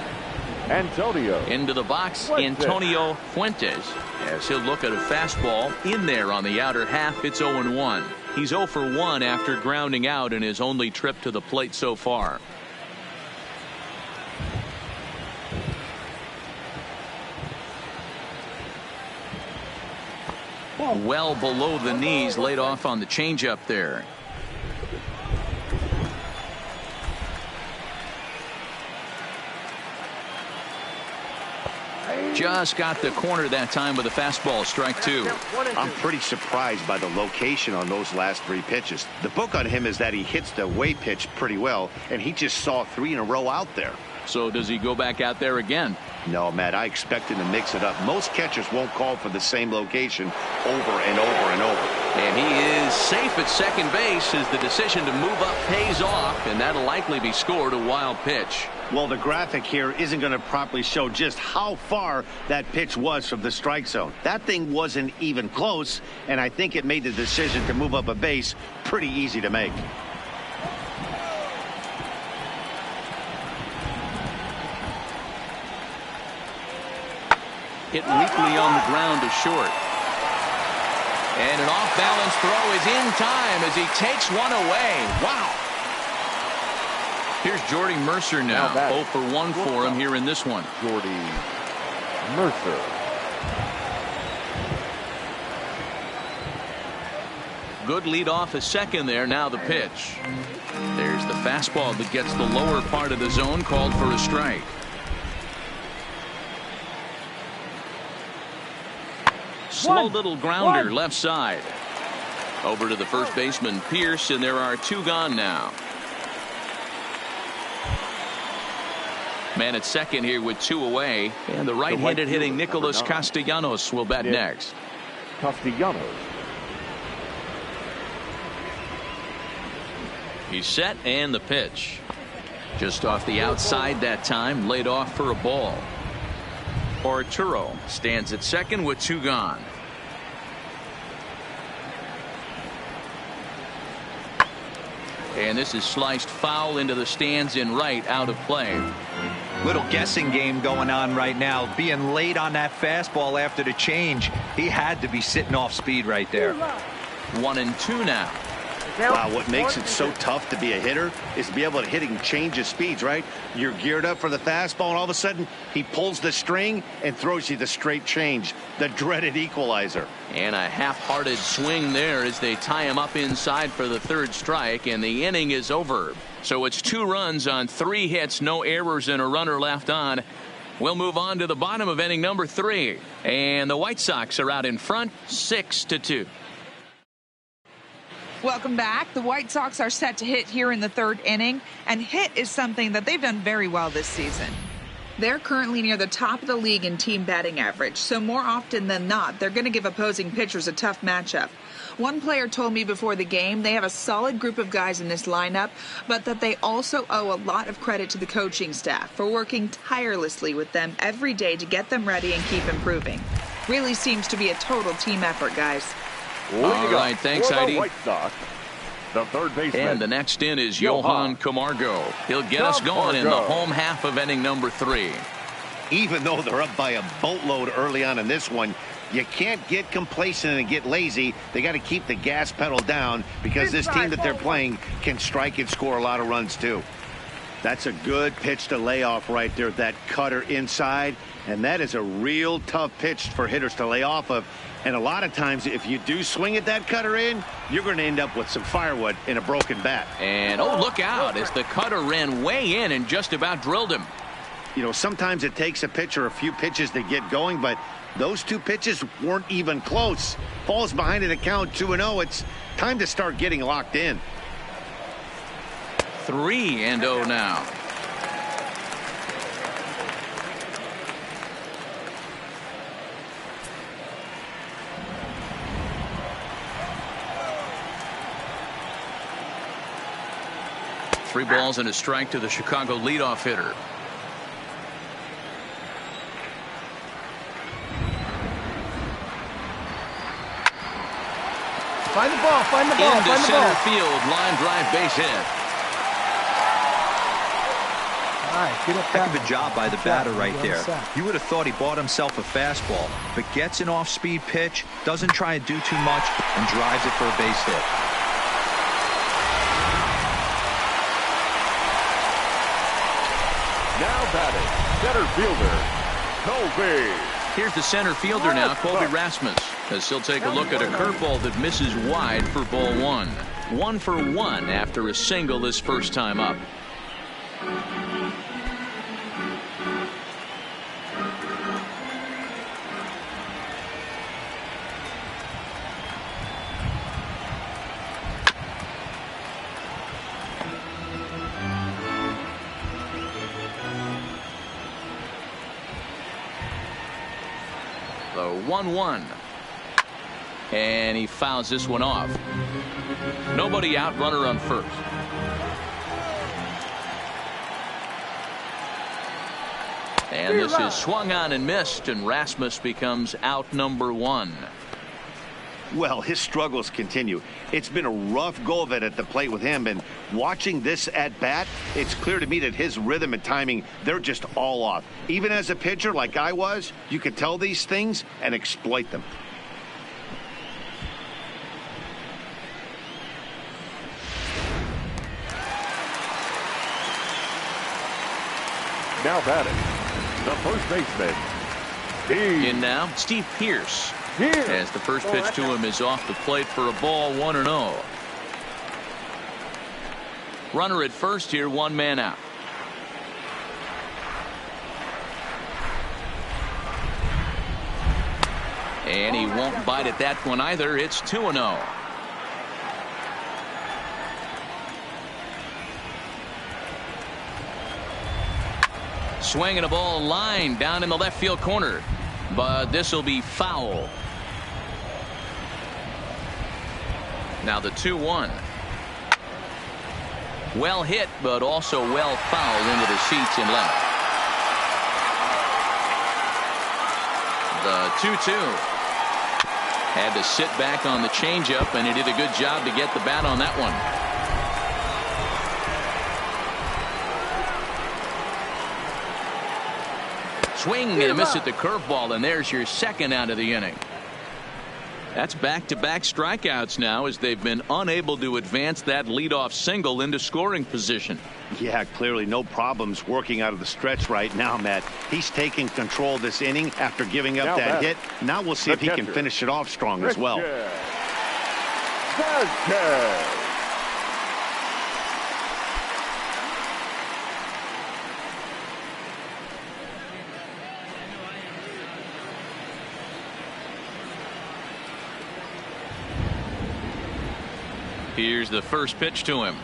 Antonio. Into the box, Antonio Fuentes, as he'll look at a fastball in there on the outer half. It's 0-1. He's 0 for 1 after grounding out in his only trip to the plate so far. Well below the knees, laid off on the changeup there. Just got the corner that time with a fastball, strike 2. I'm pretty surprised by the location on those last 3 pitches. The book on him is that he hits the away pitch pretty well, and he just saw 3 in a row out there. So does he go back out there again? No, Matt, I expect him to mix it up. Most catchers won't call for the same location over and over and over. And he is safe at second base as the decision to move up pays off, and that'll likely be scored a wild pitch. Well, the graphic here isn't going to properly show just how far that pitch was from the strike zone. That thing wasn't even close, and I think it made the decision to move up a base pretty easy to make. Hit weakly on the ground to short. And an off-balance throw is in time as he takes one away. Wow. Here's Jordy Mercer now. 0 for 1 for him here in this one. Jordy Mercer. Good lead off a second there. Now the pitch. There's the fastball that gets the lower part of the zone, called for a strike. slow little grounder left side. Over to the first baseman, Pierce, and there are 2 gone now. Man at second here with 2 away, and the right-handed hitting Nicholas Castellanos will bat next. Castellanos. He's set, and the pitch. Just off the outside that time, laid off for a ball. Arturo stands at second with 2 gone. And this is sliced foul into the stands in right, out of play. Little guessing game going on right now. Being late on that fastball after the change. He had to be sitting off speed right there. 1-2 now. Wow, what makes it so tough to be a hitter is to be able to hit and change his speeds, right? You're geared up for the fastball, and all of a sudden, he pulls the string and throws you the straight change, the dreaded equalizer. And a half-hearted swing there as they tie him up inside for the 3rd strike, and the inning is over. So it's 2 runs on 3 hits, no errors, and a runner left on. We'll move on to the bottom of inning number 3, and the White Sox are out in front, 6-2. Welcome back. The White Sox are set to hit here in the 3rd inning, and hit is something that they've done very well this season. They're currently near the top of the league in team batting average, so more often than not, they're going to give opposing pitchers a tough matchup. One player told me before the game they have a solid group of guys in this lineup, but that they also owe a lot of credit to the coaching staff for working tirelessly with them every day to get them ready and keep improving. Really seems to be a total team effort, guys. All right, thanks, Heidi. White Sox, the 3rd baseman. And the next in is Johan Camargo. He'll get us going in the home half of inning number 3. Even though they're up by a boatload early on in this one, you can't get complacent and get lazy. They got to keep the gas pedal down because this team that they're playing can strike and score a lot of runs too. That's a good pitch to lay off right there, that cutter inside, and that is a real tough pitch for hitters to lay off of. And a lot of times, if you do swing at that cutter in, you're going to end up with some firewood in a broken bat. And, oh, look out as the cutter ran way in and just about drilled him. You know, sometimes it takes a pitcher a few pitches to get going, but those 2 pitches weren't even close. Falls behind in a count 2-0. It's time to start getting locked in. 3-0 now. Three balls and a strike to the Chicago leadoff hitter. Find the ball, find the ball, Into find the center ball. field, line drive, base hit. All right, get up. Heck of a job by the batter right there. You would have thought he bought himself a fastball, but gets an off-speed pitch, doesn't try and do too much, and drives it for a base hit. Now batting, center fielder, Colby. Here's the center fielder now, Colby Rasmus, as he'll take a look at a curveball that misses wide for ball 1. 1 for 1 after a single this first time up. The 1-1. And he fouls this one off. Nobody out, runner on first. And this is swung on and missed, and Rasmus becomes out number 1. Well, his struggles continue. It's been a rough go of it at the plate with him, and watching this at bat, it's clear to me that his rhythm and timing, they're just all off. Even as a pitcher like I was, you could tell these things and exploit them. Now batting, the first baseman, Steve. In now, Steve Pierce. Here. As the first pitch to him is off the plate for a ball, 1-0. Runner at first here, 1 man out. And he won't bite at that one either. It's 2-0. Swinging a ball line down in the left field corner, but this will be foul. Now the 2-1. Well hit, but also well fouled into the seats in left. The 2-2. Had to sit back on the changeup, and he did a good job to get the bat on that one. Swing and a miss at the curveball, and there's your second out of the inning. That's back-to-back strikeouts now, as they've been unable to advance that leadoff single into scoring position. Yeah, clearly no problems working out of the stretch right now, Matt. He's taking control of this inning after giving up that hit. Now we'll see if he can finish it off strong as well. Here's the first pitch to him.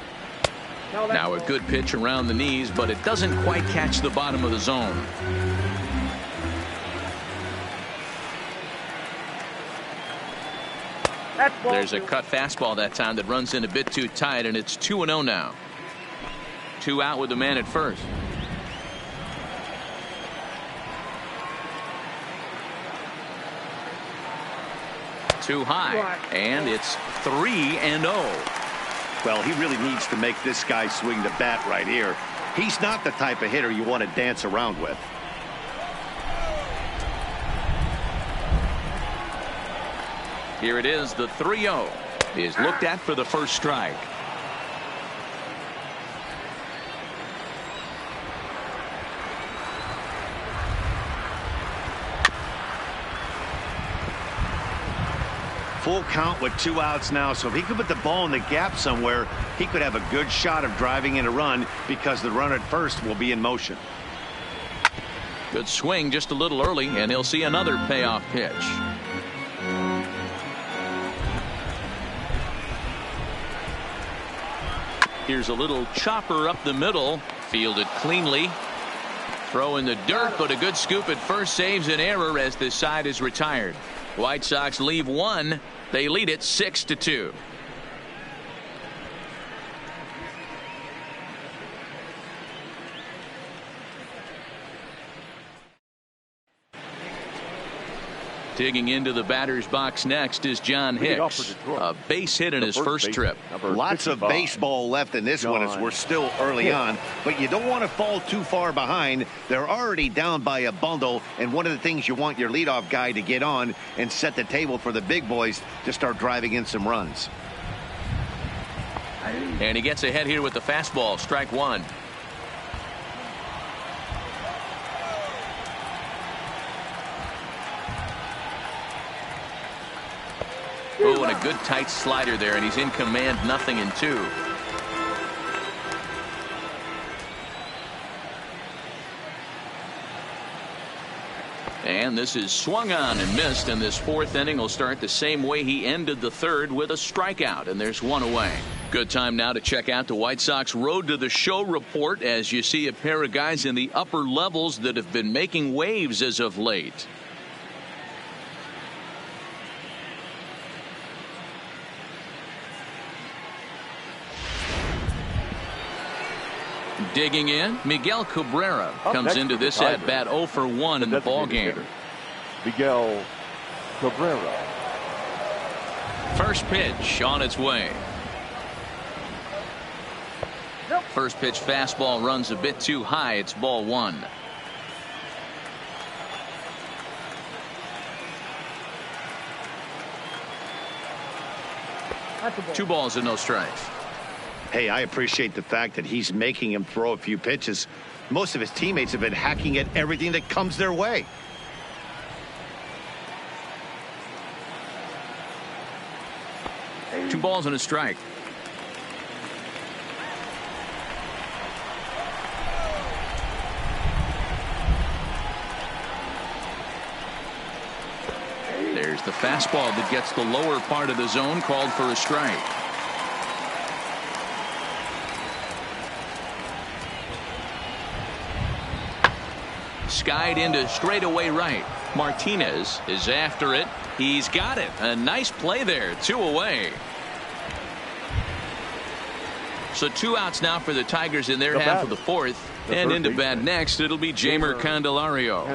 Now a good pitch around the knees, but it doesn't quite catch the bottom of the zone. There's a cut fastball that time that runs in a bit too tight, and it's 2-0 now. 2 out with the man at first. Too high, and it's 3-0. Well, he really needs to make this guy swing the bat right here. He's not the type of hitter you want to dance around with. Here it is, the 3-0 is looked at for the first strike. Full count with 2 outs now, so if he could put the ball in the gap somewhere, he could have a good shot of driving in a run because the runner at first will be in motion. Good swing just a little early, and he'll see another payoff pitch. Here's a little chopper up the middle, fielded cleanly. Throw in the dirt, but a good scoop at first saves an error as this side is retired. White Sox leave 1. They lead it 6-2. Digging into the batter's box next is John Hicks. A base hit in his first trip. Lots of baseball left in this one as we're still early on, but you don't want to fall too far behind. They're already down by a bundle, and one of the things you want your leadoff guy to get on and set the table for the big boys to start driving in some runs. And he gets ahead here with the fastball, strike 1. Oh, and a good tight slider there, and he's in command, 0-2. And this is swung on and missed, and this fourth inning will start the same way he ended the third, with a strikeout, and there's 1 away. Good time now to check out the White Sox Road to the Show report, as you see a pair of guys in the upper levels that have been making waves as of late. Digging in, Miguel Cabrera comes into this at bat 0 for 1 in the ball game. Miguel Cabrera. First pitch on its way. First pitch fastball runs a bit too high. It's ball 1. Two balls and no strikes. Hey, I appreciate the fact that he's making him throw a few pitches. Most of his teammates have been hacking at everything that comes their way. Two balls and a strike. There's The fastball that gets the lower part of the zone called for a strike. Skied into straightaway right. Martinez is after it. He's got it. A nice play there. 2 away. So 2 outs now for the Tigers in their half of the fourth. And into bat next, it'll be Jeimer Candelario.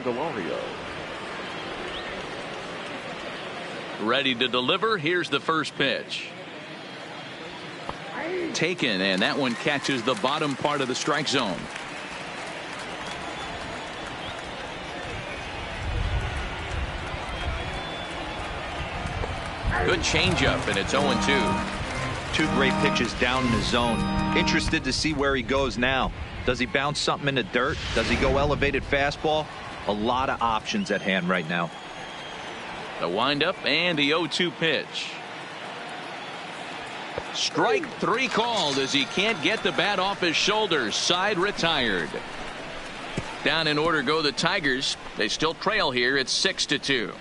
Ready to deliver. Here's the first pitch. Taken, and that one catches the bottom part of the strike zone. Good changeup, and it's 0-2. 2 great pitches down in the zone. Interested to see where he goes now. Does he bounce something in the dirt? Does he go elevated fastball? A lot of options at hand right now. The windup and the 0-2 pitch. Strike 3 called as he can't get the bat off his shoulders. Side retired. Down in order go the Tigers. They still trail here. It's 6-2.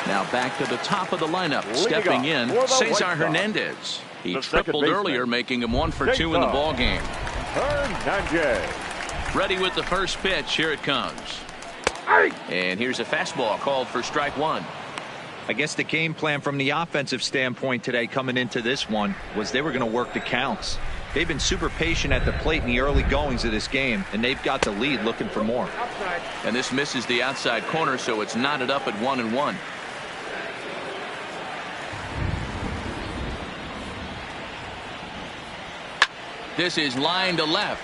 Now back to the top of the lineup. Stepping in, Cesar Hernandez. He tripled earlier, making him 1 for 2 in the ball game. Ready with the first pitch. Here it comes. And here's a fastball called for strike 1. I guess the game plan from the offensive standpoint today coming into this one was they were going to work the counts. They've been super patient at the plate in the early goings of this game, and they've got the lead looking for more. And this misses the outside corner, so it's knotted up at 1-1. This is line to left.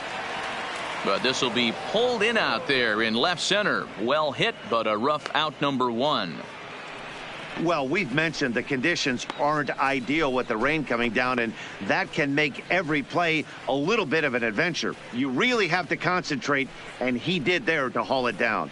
But this will be pulled in out there in left center. Well hit, but a rough out number 1. Well, we've mentioned the conditions aren't ideal with the rain coming down, and that can make every play a little bit of an adventure. You really have to concentrate, and he did there to haul it down.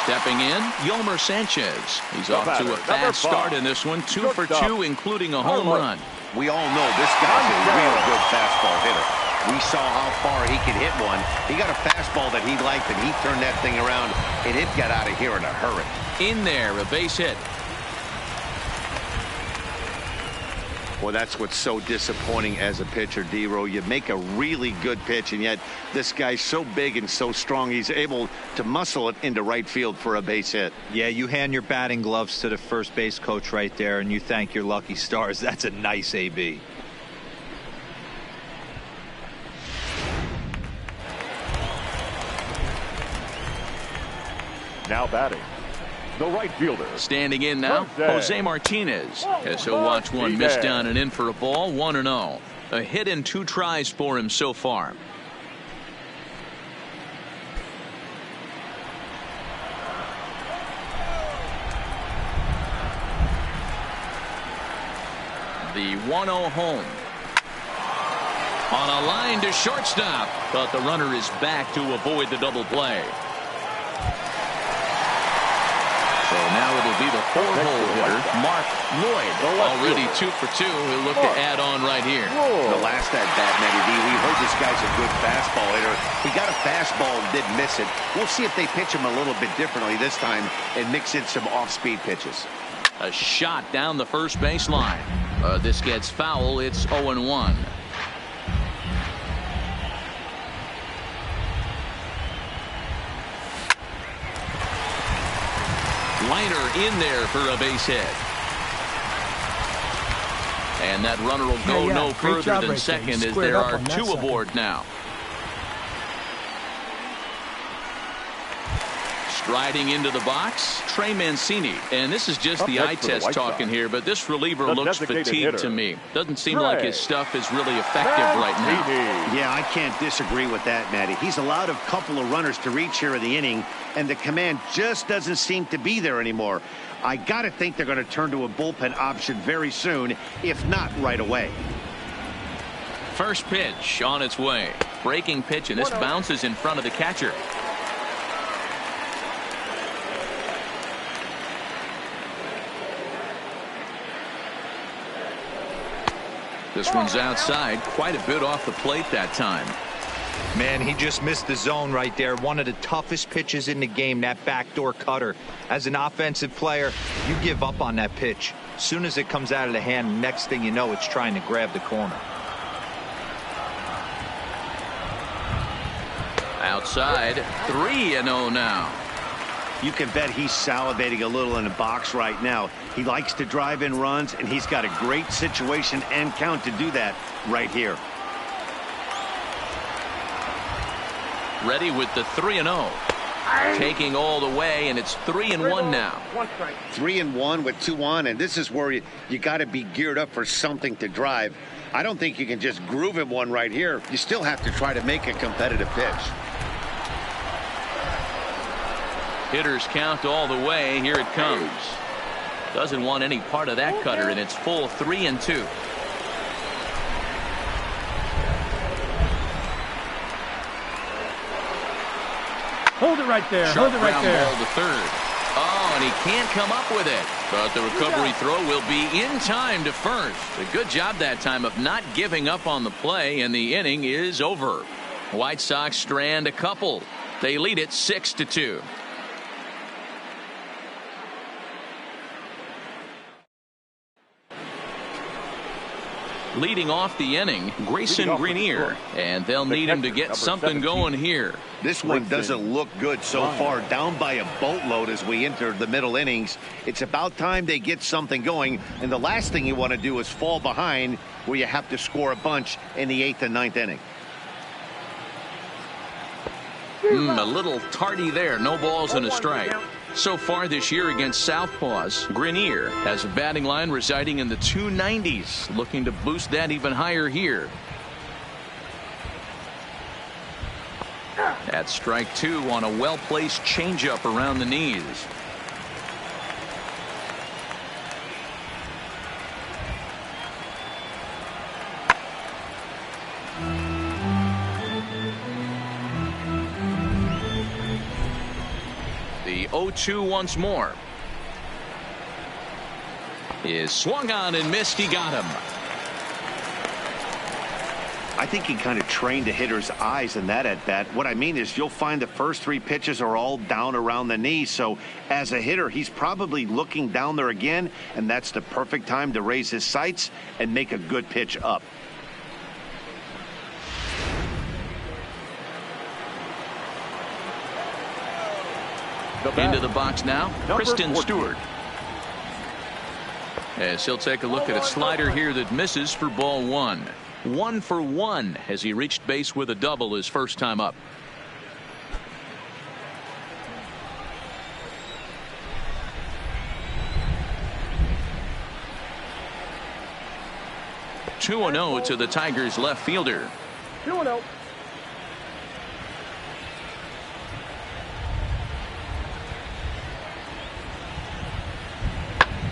Stepping in, Yolmer Sanchez. He's off to a fast start in this one. 2 for 2, including a home run. We all know this guy's a real good fastball hitter. We saw how far he could hit one. He got a fastball that he liked, and he turned that thing around, and it got out of here in a hurry. In there, a base hit. Well, that's what's so disappointing as a pitcher, D-Row. You make a really good pitch, and yet this guy's so big and so strong, he's able to muscle it into right field for a base hit. Yeah, you hand your batting gloves to the first base coach right there, and you thank your lucky stars. That's a nice AB. Now batting, the right fielder. Standing in now, Jose Martinez. As he'll watch one miss down and in for a ball. 1-0. A hit in 2 tries for him so far. The 1-0 home. On a line to shortstop, but the runner is back to avoid the double play. So now it'll be the 4-hole hitter, Mark Lloyd. Already 2 for 2. He'll look to add on right here. The last at bat, Matty D, we heard this guy's a good fastball hitter. He got a fastball and did miss it. We'll see if they pitch him a little bit differently this time and mix in some off-speed pitches. A shot down the first baseline. This gets foul. It's 0-1. Liner in there for a base hit. And that runner will go no further than second as there are 2 aboard now. Striding into the box, Trey Mancini. And this is just the eye test talking here, but this reliever looks fatigued to me. Doesn't seem like his stuff is really effective right now. Yeah, I can't disagree with that, Matty. He's allowed a couple of runners to reach here in the inning, and the command just doesn't seem to be there anymore. I got to think they're going to turn to a bullpen option very soon, if not right away. First pitch on its way. Breaking pitch, and this bounces in front of the catcher. This one's outside, quite a bit off the plate that time. Man, he just missed the zone right there. One of the toughest pitches in the game, that backdoor cutter. As an offensive player, you give up on that pitch. As soon as it comes out of the hand, next thing you know, it's trying to grab the corner. Outside, 3-0 now. You can bet he's salivating a little in the box right now. He likes to drive in runs, and he's got a great situation and count to do that right here. Ready with the 3-0. Taking all the way, and it's 3-1 now. 3-1 with 2 on, and this is where you got to be geared up for something to drive. I don't think you can just groove him one right here. You still have to try to make a competitive pitch. Hitters count all the way. Here it comes. Doesn't want any part of that cutter, and it's full 3-2. Hold it right there. Sharp Hold it right ground there. ball to third. Oh, and he can't come up with it. But the recovery throw will be in time to first. A good job that time of not giving up on the play, and the inning is over. White Sox strand a couple. They lead it 6-2. Leading off the inning, Grayson Greenier, and they'll need him to get something going here. This one doesn't look good so far, down by a boatload as we enter the middle innings. It's about time they get something going, and the last thing you want to do is fall behind where you have to score a bunch in the 8th and 9th inning. A little tardy there. No balls and a strike. So far this year against Southpaws, Greenier has a batting line residing in the 290s, looking to boost that even higher here. That's strike 2 on a well-placed changeup around the knees. The 0-2 once more. Is swung on and missed. He got him. I think he kind of trained the hitter's eyes in that at bat. What I mean is you'll find the first 3 pitches are all down around the knee. So as a hitter, he's probably looking down there again, and that's the perfect time to raise his sights and make a good pitch up. Into the box now, Kristen 14. Stewart. As he'll take a look at a slider here that misses for ball 1. 1 for 1 as he reached base with a double his first time up. Two and 0 to the Tigers left fielder. 2-0.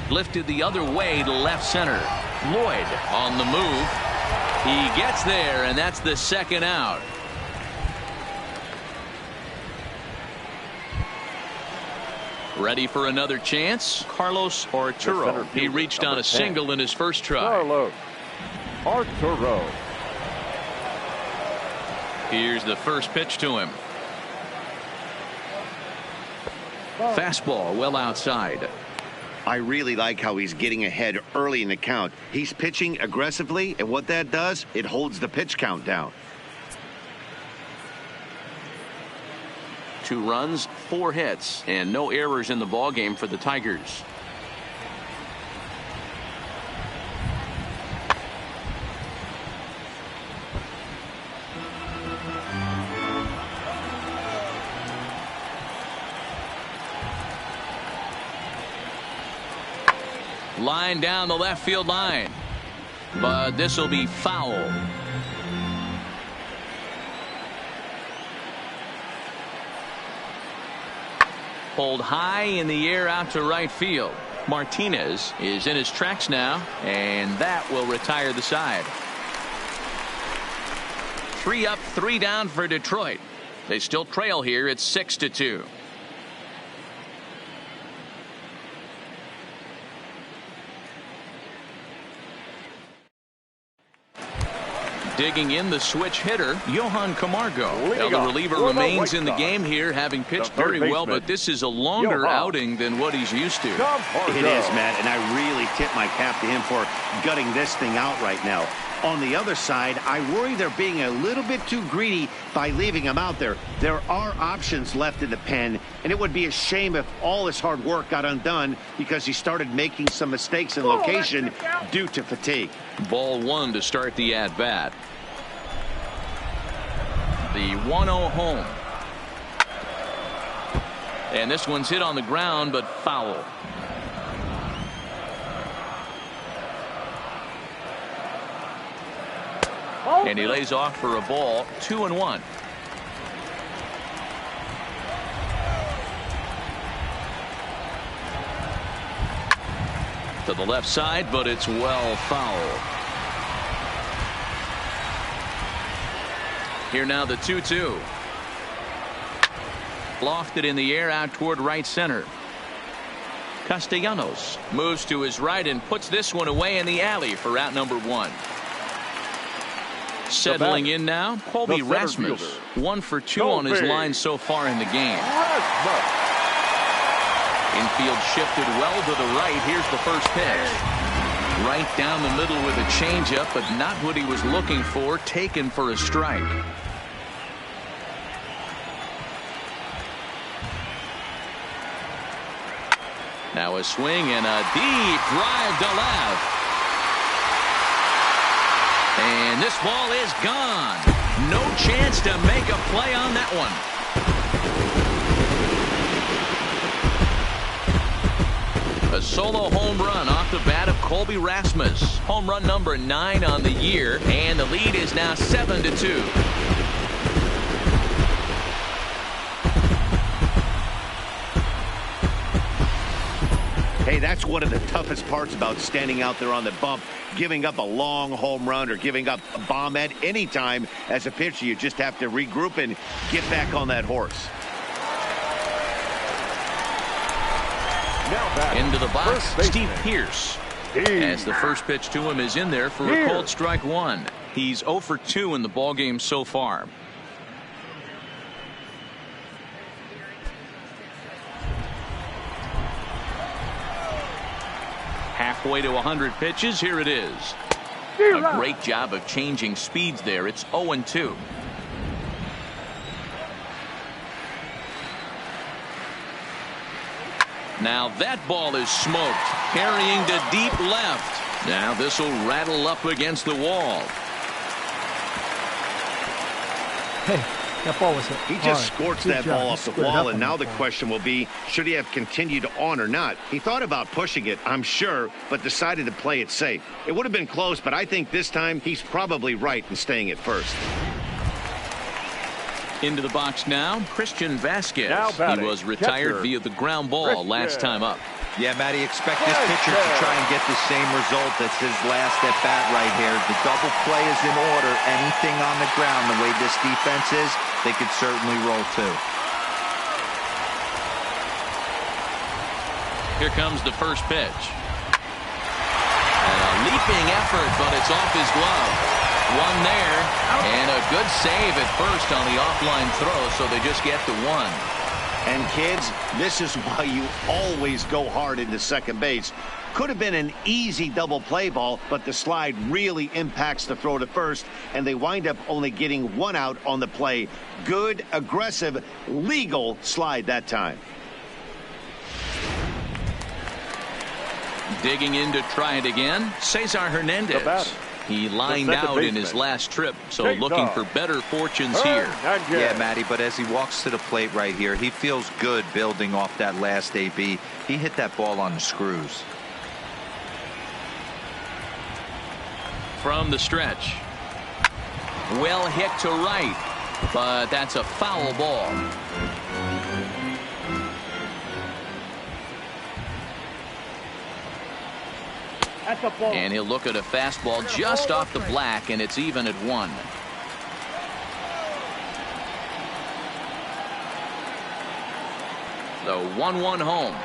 Lifted the other way to left center. Lloyd on the move. He gets there, and that's the second out. Ready for another chance? Carlos Arturo. He reached on a single in his first try. Carlos Arturo. Here's the first pitch to him. Fastball well outside. I really like how he's getting ahead early in the count. He's pitching aggressively, and what that does, it holds the pitch count down. 2 runs, 4 hits, and no errors in the ballgame for the Tigers. Line down the left field line, but this will be foul. Pulled high in the air out to right field. Martinez is in his tracks now, and that will retire the side. 3 up, 3 down for Detroit. They still trail here at 6-2. Digging in the switch hitter, Johan Camargo. Now the reliever remains in the game here, having pitched very well, but this is a longer outing than what he's used to. It is, Matt, and I really tip my cap to him for gutting this thing out right now. On the other side, I worry they're being a little bit too greedy by leaving him out there. There are options left in the pen, and it would be a shame if all his hard work got undone because he started making some mistakes in location due to fatigue. Ball one to start the at-bat. The 1-0 home. And this one's hit on the ground, but foul. And he lays off for a ball. 2-1. To the left side, but it's well foul. Here now the 2-2. Lofted in the air out toward right center. Castellanos moves to his right and puts this one away in the alley for out number one. Settling in now, Colby Rasmus. 1 for 2 on his line so far in the game. Infield shifted well to the right. Here's the first pitch. Right down the middle with a changeup, but not what he was looking for. Taken for a strike. Now a swing and a deep drive to left. And this ball is gone. No chance to make a play on that one. A solo home run off the bat of Colby Rasmus. Home run number 9 on the year, and the lead is now 7-2. Hey, that's one of the toughest parts about standing out there on the bump. Giving up a long home run or giving up a bomb at any time as a pitcher. You just have to regroup and get back on that horse. Into the box, Steve Pearce. As the first pitch to him is in there for a called strike one. He's 0 for 2 in the ballgame so far. Halfway to 100 pitches. Here it is. A great job of changing speeds there. It's 0-2. Now that ball is smoked. Carrying to deep left. Now this will rattle up against the wall. Hey, that ball was hit. He just scorched that ball off the wall, and now the question will be, should he have continued on or not? He thought about pushing it, I'm sure, but decided to play it safe. It would have been close, but I think this time he's probably right in staying at first. Into the box now, Christian Vasquez. He was retired via the ground ball last time up. Yeah, Matty, expect this pitcher to try and get the same result. That's his last at bat right here. The double play is in order. Anything on the ground, the way this defense is, they could certainly roll too. Here comes the first pitch. And a leaping effort, but it's off his glove. One there, and a good save at first on the offline throw, so they just get the one. And kids, this is why you always go hard into second base. Could have been an easy double play ball, but the slide really impacts the throw to first, and they wind up only getting one out on the play. Good, aggressive, legal slide that time. Digging in to try it again, Cesar Hernandez. He lined out in his last trip, so looking for better fortunes here. Yeah, Matty, but as he walks to the plate right here, he feels good building off that last AB. He hit that ball on the screws. From the stretch. Well hit to right, but that's a foul ball. And he'll look at a fastball just off the black, and it's even at 1. The 1-1 home.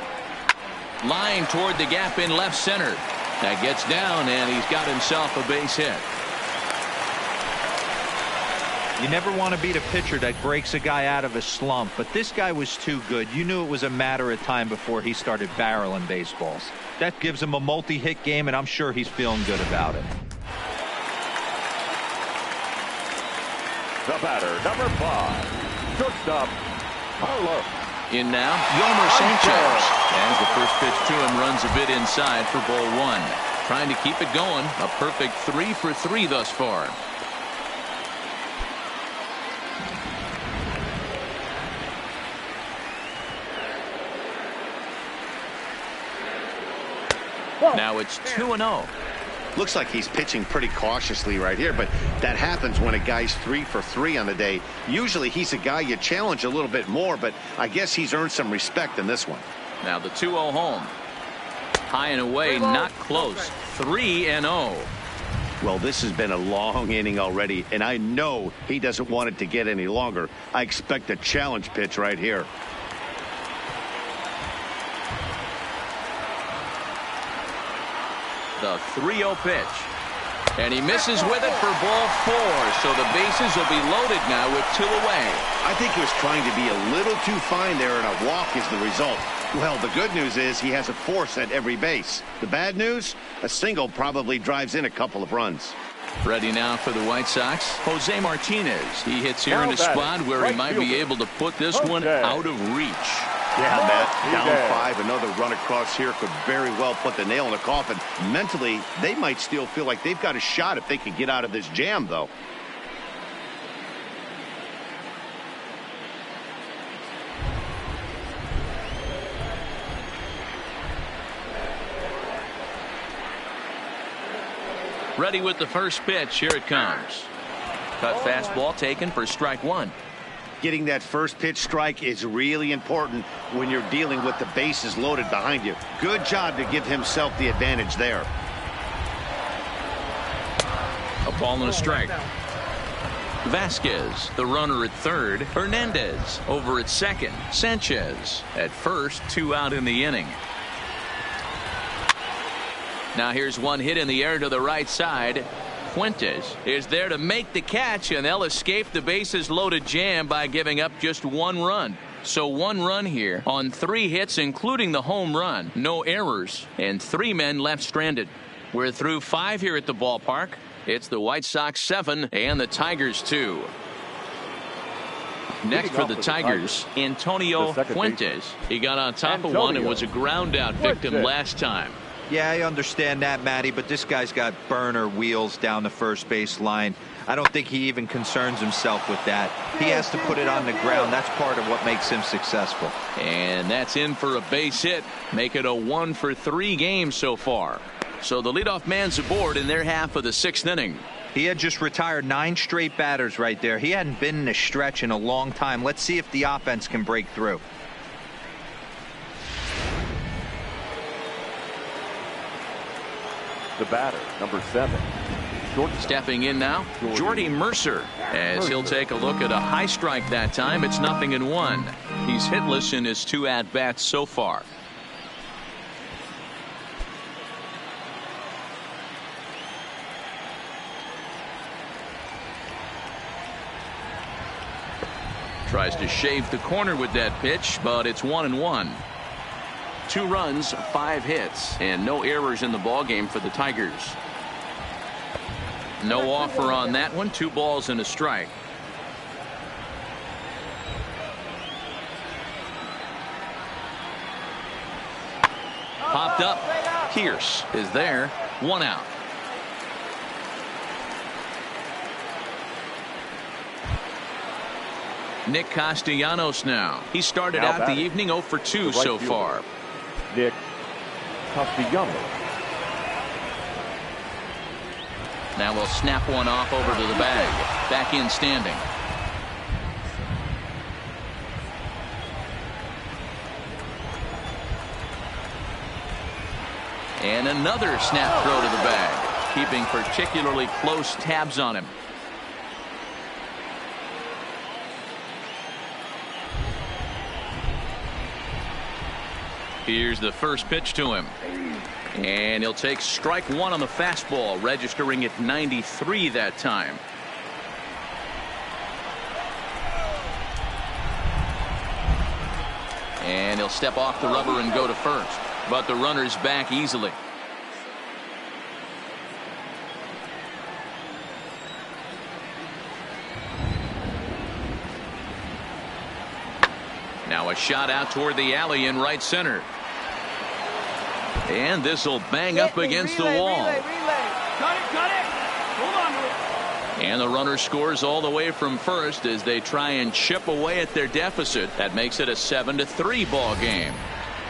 Line toward the gap in left center. That gets down, and he's got himself a base hit. You never want to beat a pitcher that breaks a guy out of a slump, but this guy was too good. You knew it was a matter of time before he started barreling baseballs. That gives him a multi-hit game, and I'm sure he's feeling good about it. The batter, number 5, shortstop, Carlos. In now, Yomer Sanchez. As the first pitch to him runs a bit inside for ball 1. Trying to keep it going. A perfect 3 for 3 thus far. Now it's 2-0. Looks like he's pitching pretty cautiously right here, but that happens when a guy's 3 for 3 on the day. Usually he's a guy you challenge a little bit more, but I guess he's earned some respect in this one. Now the 2-0 home. High and away, not close. 3-0. Well, this has been a long inning already, and I know he doesn't want it to get any longer. I expect a challenge pitch right here. The 3-0 pitch. And he misses with it for ball 4. So the bases will be loaded now with 2 away. I think he was trying to be a little too fine there, and a walk is the result. Well, the good news is he has a force at every base. The bad news? A single probably drives in a couple of runs. Ready now for the White Sox, Jose Martinez. He hits here in a spot where he might be able to put this one out of reach. Yeah, Matt, down 5, another run across here could very well put the nail in the coffin. Mentally, they might still feel like they've got a shot if they could get out of this jam, though. Ready with the first pitch. Here it comes. Cut fastball taken for strike 1. Getting that first pitch strike is really important when you're dealing with the bases loaded behind you. Good job to give himself the advantage there. A ball and a strike. Vasquez, the runner at third. Hernandez over at second. Sanchez at first. 2 out in the inning. Now here's one hit in the air to the right side. Fuentes is there to make the catch, and they'll escape the bases loaded jam by giving up just 1 run. So 1 run here on 3 hits, including the home run. No errors, and 3 men left stranded. We're through 5 here at the ballpark. It's the White Sox 7 and the Tigers 2. Next for the Tigers, Antonio Fuentes. He got on top of one and was a ground out victim last time. Yeah, I understand that, Matty, but this guy's got burner wheels down the first base line. I don't think he even concerns himself with that. He has to put it on the ground. That's part of what makes him successful. And that's in for a base hit. Make it a 1 for 3 game so far. So the leadoff man's aboard in their half of the 6th inning. He had just retired 9 straight batters right there. He hadn't been in a stretch in a long time. Let's see if the offense can break through. The batter, number 7. Stepping in now, Jordy Mercer, as he'll take a look at a high strike that time. It's 0-1. He's hitless in his 2 at-bats so far. Tries to shave the corner with that pitch, but it's 1-1. 2 runs, 5 hits, and no errors in the ballgame for the Tigers. No offer on that one. 2 balls and a strike. Popped up. Pierce is there. 1 out. Nick Castellanos now. He started out the evening 0 for 2 so far. Nick Castellanos. Now we'll snap one off over to the bag. Back in standing. And another snap throw to the bag, keeping particularly close tabs on him. Here's the first pitch to him. And he'll take strike 1 on the fastball, registering at 93 that time. And he'll step off the rubber and go to first. But the runner's back easily. Now a shot out toward the alley in right center. And this will bang up against the wall. Cut it. Hold on to it. And the runner scores all the way from first as they try and chip away at their deficit. That makes it a 7-3 ball game.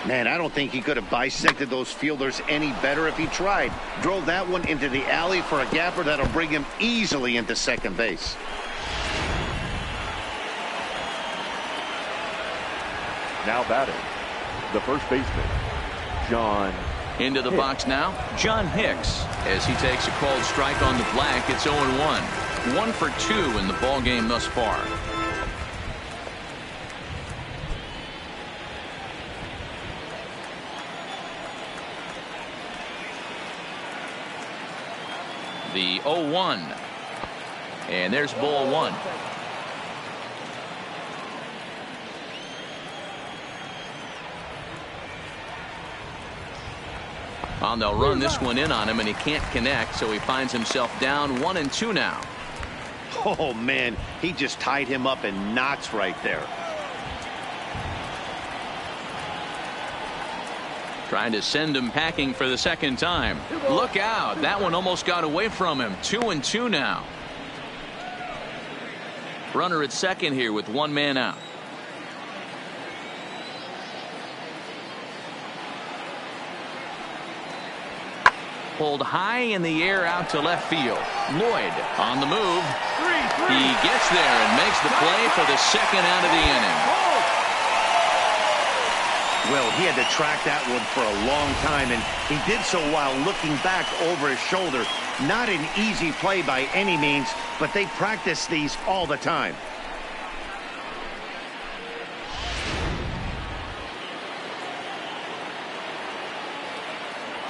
Man, I don't think he could have bisected those fielders any better if he tried. Drove that one into the alley for a gapper that'll bring him easily into second base. Now batting, the first baseman, John. Into the box now, John Hicks, as he takes a called strike on the black. It's 0-1. 1 for 2 in the ball game thus far. The 0-1. And there's ball 1. Well, they'll run this one in on him, and he can't connect, so he finds himself down 1-2 now. Oh, man, he just tied him up in knots right there. Trying to send him packing for the second time. Look out. That one almost got away from him. 2-2 now. Runner at second here with one man out. Pulled high in the air out to left field. Lloyd on the move. He gets there and makes the play for the second out of the inning. Well, he had to track that one for a long time, and he did so while looking back over his shoulder. Not an easy play by any means, but they practice these all the time.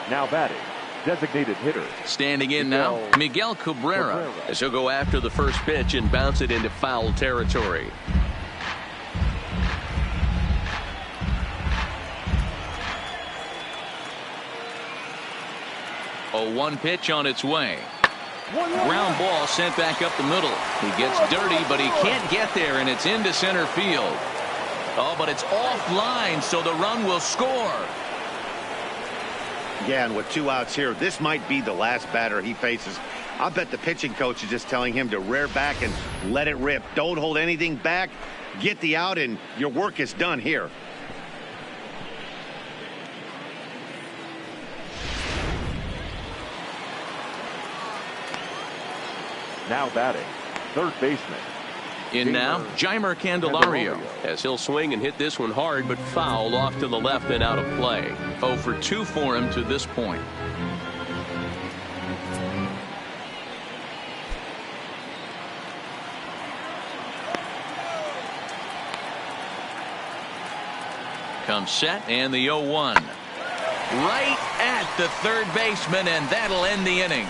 Now batting, designated hitter. Standing in now, Miguel Cabrera, as he'll go after the first pitch and bounce it into foul territory. A 1 pitch on its way. Ground ball sent back up the middle. He gets dirty, but he can't get there, and it's into center field. Oh, but it's offline, so the run will score. Yeah, and with 2 outs here, this might be the last batter he faces. I bet the pitching coach is just telling him to rear back and let it rip. Don't hold anything back. Get the out, and your work is done here. Now batting, third baseman. In now, Jeimer Candelario, as he'll swing and hit this one hard, but foul off to the left and out of play. 0 for 2 for him to this point. Comes set, and the 0-1. Right at the third baseman, and that'll end the inning.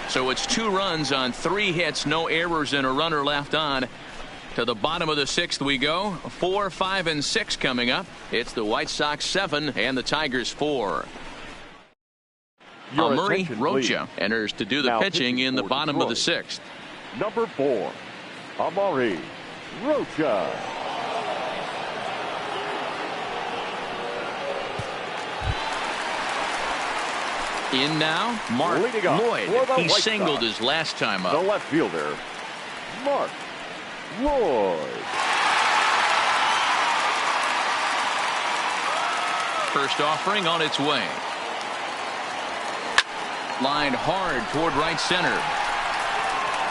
So it's 2 runs on 3 hits, no errors, and a runner left on. To the bottom of the 6th we go. 4, 5, and 6 coming up. It's the White Sox 7 and the Tigers 4. Murray Rocha enters to do the now pitching in the bottom of the 6th. Number 4, Amari Rocha. In now, Mark Lloyd. He singled his last time up. The left fielder, Mark Lloyd. First offering on its way. Lined hard toward right center.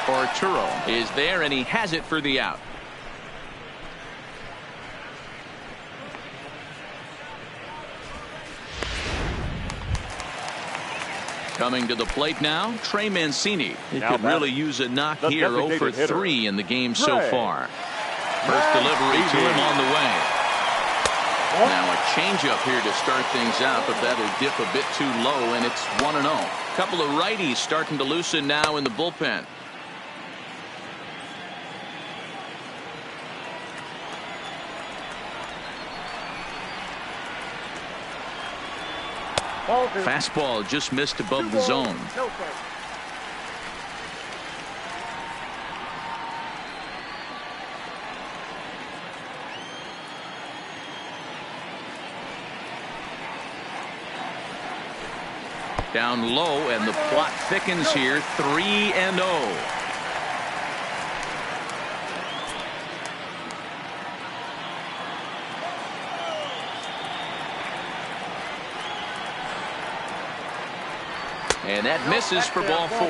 Arturo is there, and he has it for the out. Coming to the plate now, Trey Mancini. He could really use a knock here. 0 for 3 in the game so far. First delivery to him on the way. Now a changeup here to start things out, but that'll dip a bit too low, and it's 1-0. Couple of righties starting to loosen now in the bullpen. Fastball just missed above the zone. Down low, and the plot thickens here. 3-0. And that misses for ball 4.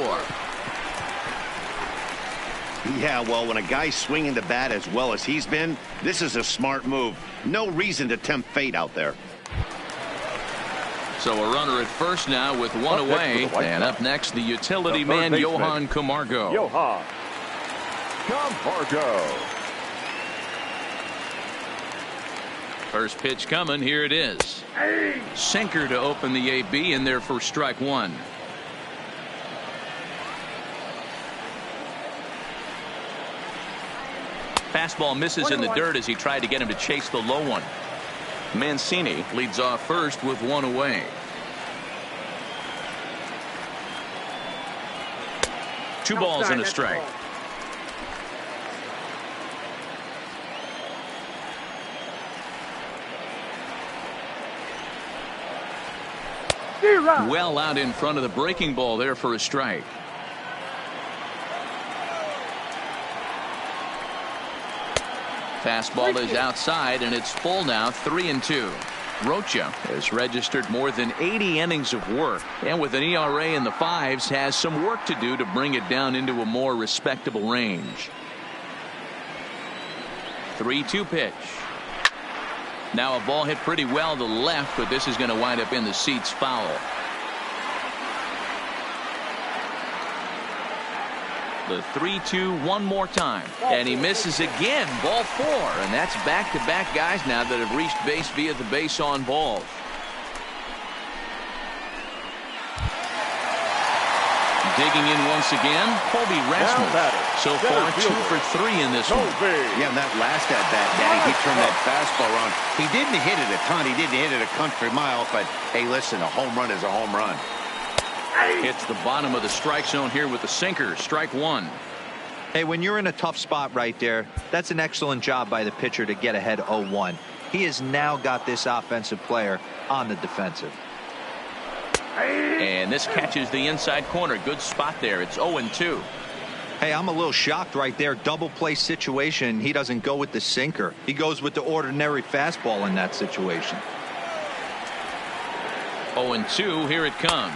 Yeah, well, when a guy's swinging the bat as well as he's been, this is a smart move. No reason to tempt fate out there. So a runner at first now with one away. And up next, the utility man, Johan Camargo. Johan Camargo. First pitch coming. Here it is. Sinker to open the AB, and there for strike 1. Fastball misses in the dirt as he tried to get him to chase the low one. Mancini leads off first with one away. Two balls and a strike. Well out in front of the breaking ball there for a strike. Fastball is outside, and it's full now. 3-2. Rocha has registered more than 80 innings of work, and with an ERA in the 5s has some work to do to bring it down into a more respectable range. 3-2 pitch. Now a ball hit pretty well to the left, but this is going to wind up in the seats foul. The 3-2 one more time, and he misses again. Ball 4, and that's back-to-back guys now that have reached base via the base on balls. Digging in once again, Colby Rasmus. So far 2 for 3 in this one. Yeah, and that last at bat, Daddy, he turned that fastball around. He didn't hit it a ton. He didn't hit it a country mile, but hey, listen, a home run is a home run. Hits the bottom of the strike zone here with the sinker. Strike 1. Hey, when you're in a tough spot right there, that's an excellent job by the pitcher to get ahead 0-1. He has now got this offensive player on the defensive. And this catches the inside corner. Good spot there. It's 0-2. Hey, I'm a little shocked right there. Double play situation. He doesn't go with the sinker. He goes with the ordinary fastball in that situation. 0-2. Here it comes.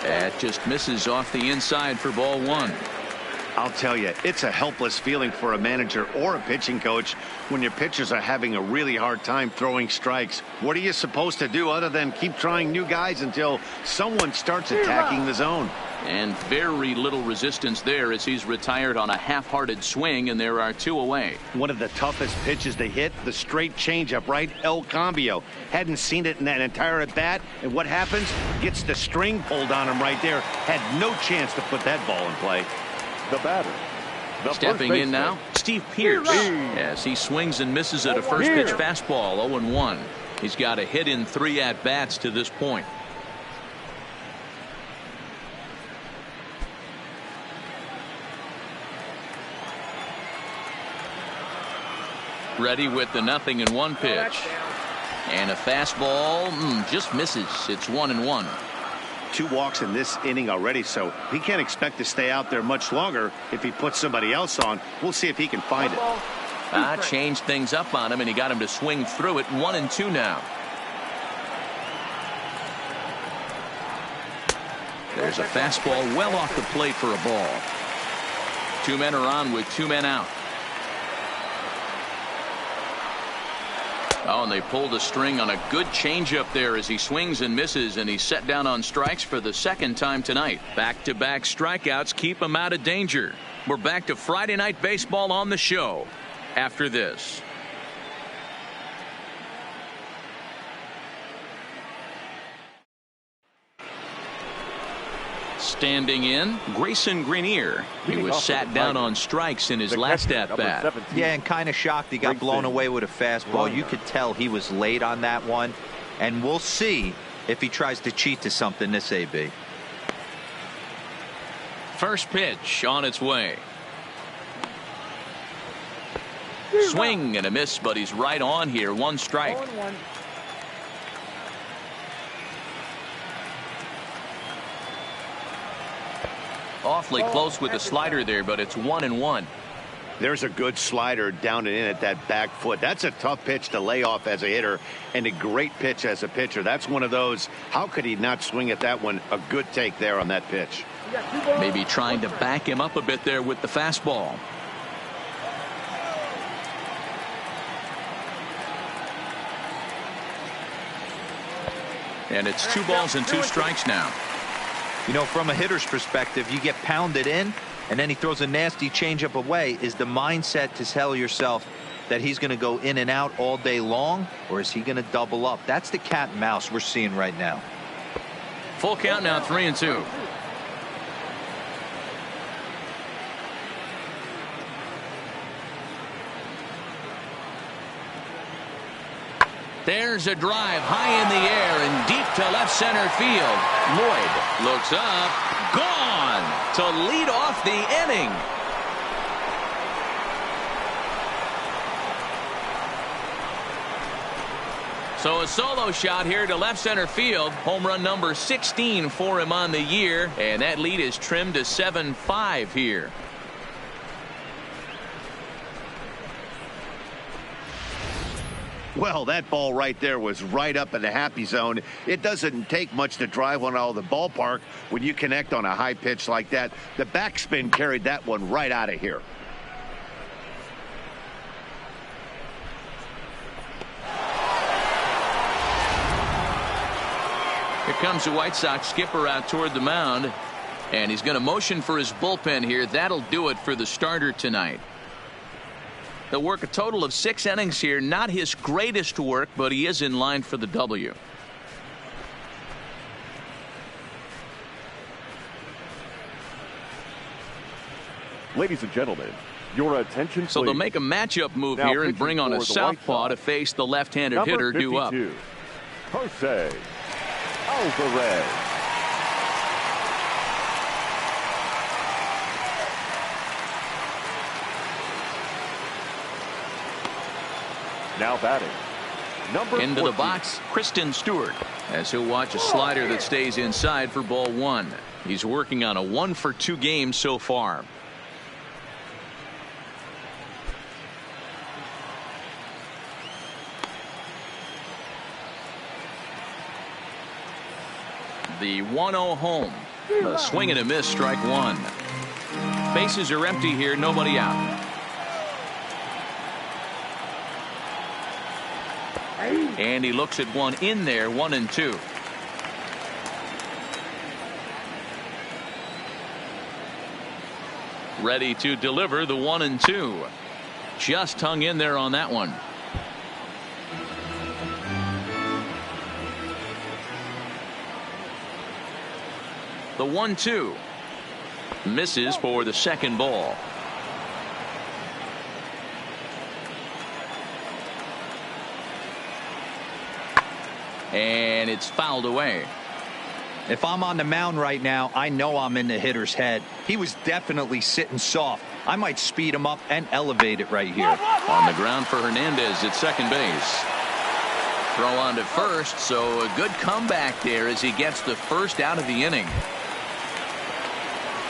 That just misses off the inside for ball 1. I'll tell you, it's a helpless feeling for a manager or a pitching coach when your pitchers are having a really hard time throwing strikes. What are you supposed to do other than keep trying new guys until someone starts attacking the zone? And very little resistance there as he's retired on a half-hearted swing, and there are 2 away. One of the toughest pitches to hit, the straight changeup, right? El Cambio. Hadn't seen it in that entire at-bat, and what happens? Gets the string pulled on him right there. Had no chance to put that ball in play. The batter. Stepping in now, Steve Pearce. As he swings and misses at a first-pitch fastball, 0-1. He's got a hit in 3 at-bats to this point. Ready with the 0-1 pitch. And a fastball just misses. It's 1-1. 2 walks in this inning already, so he can't expect to stay out there much longer if he puts somebody else on. We'll see if he can find it. Changed things up on him, and he got him to swing through it. 1-2 now. There's a fastball well off the plate for a ball. 2 men are on with 2 men out. Oh, and they pulled a string on a good changeup there as he swings and misses, and he's set down on strikes for the second time tonight. Back-to-back strikeouts keep him out of danger. We're back to Friday Night Baseball on the show after this. Standing in, Grayson Greenier. He was sat down on strikes in his last at-bat. Yeah, and kind of shocked he got blown away with a fastball. You could tell he was late on that one. And we'll see if he tries to cheat to something this AB. First pitch on its way. Swing and a miss, but he's right on here. One strike. Awfully close with the slider there, but it's 1-1. There's a good slider down and in at that back foot. That's a tough pitch to lay off as a hitter and a great pitch as a pitcher. That's one of those. How could he not swing at that one? A good take there on that pitch. Maybe trying to back him up a bit there with the fastball. And it's 2 balls and 2 strikes now. You know, from a hitter's perspective, you get pounded in and then he throws a nasty changeup away. Is the mindset to tell yourself that he's going to go in and out all day long, or is he going to double up? That's the cat and mouse we're seeing right now. Full count now, 3-2. There's a drive high in the air and deep to left center field. Lloyd looks up, gone to lead off the inning. So a solo shot here to left center field. Home run number 16 for him on the year, and that lead is trimmed to 7-5 here. Well, that ball right there was right up in the happy zone. It doesn't take much to drive one out of the ballpark when you connect on a high pitch like that. The backspin carried that one right out of here. Here comes the White Sox skipper out toward the mound, and he's going to motion for his bullpen here. That'll do it for the starter tonight. They'll work a total of 6 innings here. Not his greatest work, but he is in line for the W. Ladies and gentlemen, your attention, please. So they'll make a matchup move now here and bring on a southpaw to face the left-handed hitter due up. Jose Alvarez. Now batting, number into 14. the box, Kristen Stewart, as he'll watch a slider that stays inside for ball 1. He's working on a 1-for-2 game so far. The 1-0 home. The swing and a miss, strike 1. Bases are empty here, nobody out. And he looks at one in there, 1-2. Ready to deliver the 1-2. Just hung in there on that one. The 1-2 misses for the second ball. And it's fouled away. If I'm on the mound right now, I know I'm in the hitter's head. He was definitely sitting soft. I might speed him up and elevate it right here. On the ground for Hernandez at second base. Throw on to first, so a good comeback there as he gets the first out of the inning.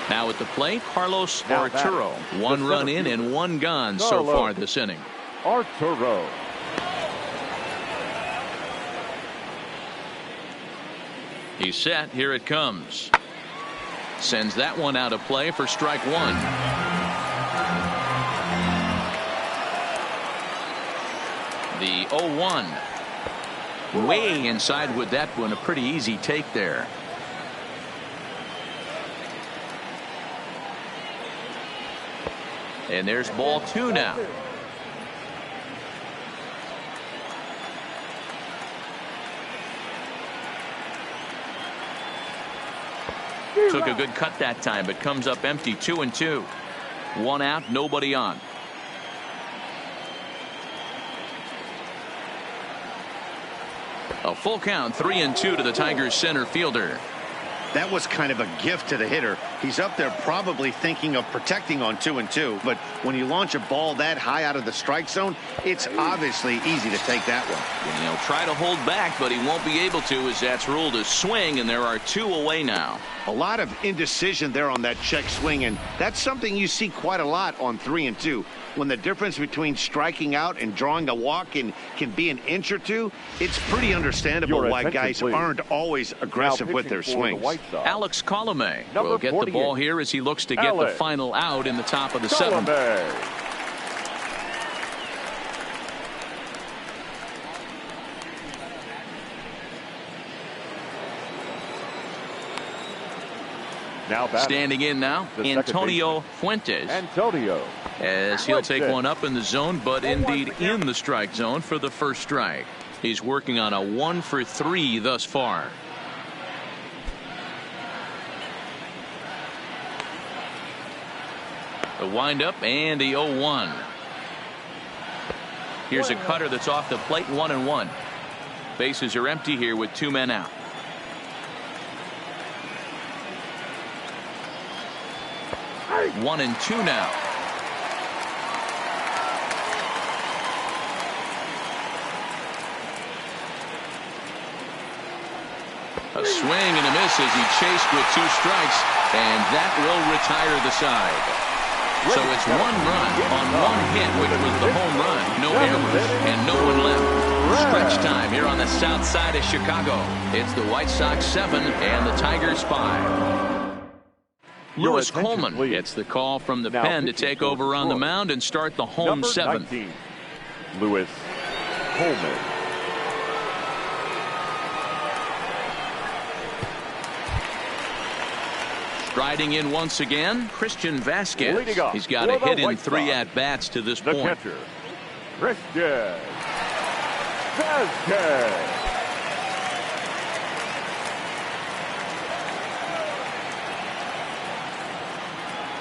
Now at the plate, Carlos Arturo. 1 run in and 1 gone so far this inning. Arturo. He's set. Here it comes. Sends that one out of play for strike 1. The 0-1. Way inside with that one. A pretty easy take there. And there's ball 2 now. Took a good cut that time, but comes up empty. 2-2. 1 out, nobody on. A full count, 3-2 to the Tigers center fielder. That was kind of a gift to the hitter. He's up there probably thinking of protecting on 2-2, but when you launch a ball that high out of the strike zone, it's obviously easy to take that one. And he'll try to hold back, but he won't be able to, as that's ruled a swing, and there are 2 away now. A lot of indecision there on that check swing, and that's something you see quite a lot on 3-2. When the difference between striking out and drawing a walk can be an inch or two, it's pretty understandable why guys aren't always aggressive with their swings. Alex Colomé will get the ball here as he looks to get the final out in the top of the 7th. Standing in now, Antonio Fuentes. As he'll take one up in the zone, but indeed in the strike zone for the first strike. He's working on a 1-for-3 thus far. The windup and the 0-1. Here's a cutter that's off the plate, 1-1. Bases are empty here with 2 men out. One and 2 now. A swing and a miss as he chased with 2 strikes, and that will retire the side. So it's 1 run on 1 hit, which was the home run. No errors and no one left. Stretch time here on the south side of Chicago. It's the White Sox 7 and the Tigers 5. Lewis Coleman gets the call from the pen to take over on the mound and start the home 7th. Lewis Coleman. Striding in once again, Christian Vasquez. He's got a hit in 3 at-bats to this point. Catcher, Christian Vasquez.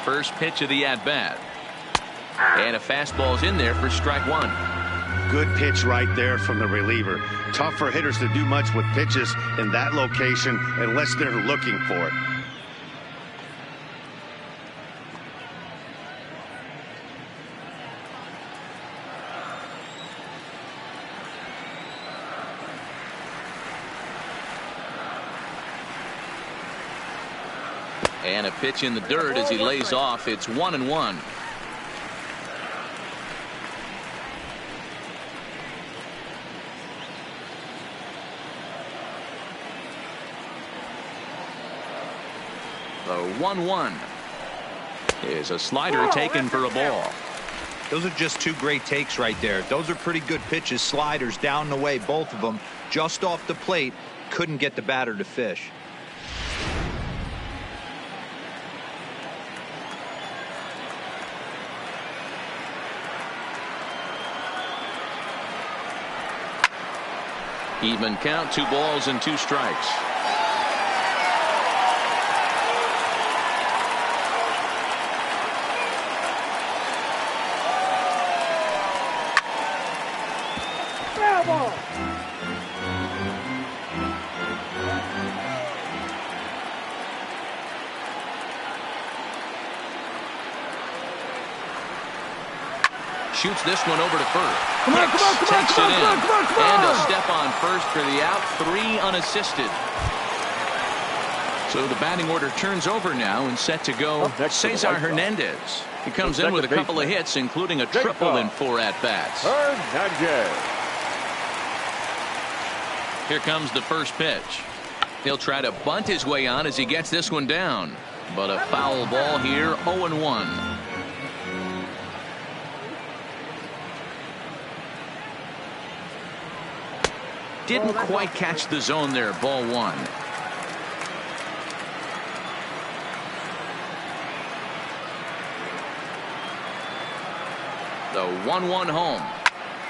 First pitch of the at-bat. And a fastball's in there for strike 1. Good pitch right there from the reliever. Tough for hitters to do much with pitches in that location unless they're looking for it. And a pitch in the dirt as he lays off. It's 1-1. The 1-1 is a slider taken for a ball. Those are just 2 great takes right there. Those are pretty good pitches. Sliders down the way, both of them just off the plate. Couldn't get the batter to fish. Even count, 2 balls and 2 strikes. Ball. Shoots this one over to first. Takes it in. And a step on first for the out. 3 unassisted. So the batting order turns over now and set to go Cesar Hernandez. He comes in with a couple of hits, including a triple in 4 at-bats. Here comes the first pitch. He'll try to bunt his way on as he gets this one down. But a foul ball here, 0-1. Didn't quite catch the zone there, ball 1. The 1-1 home.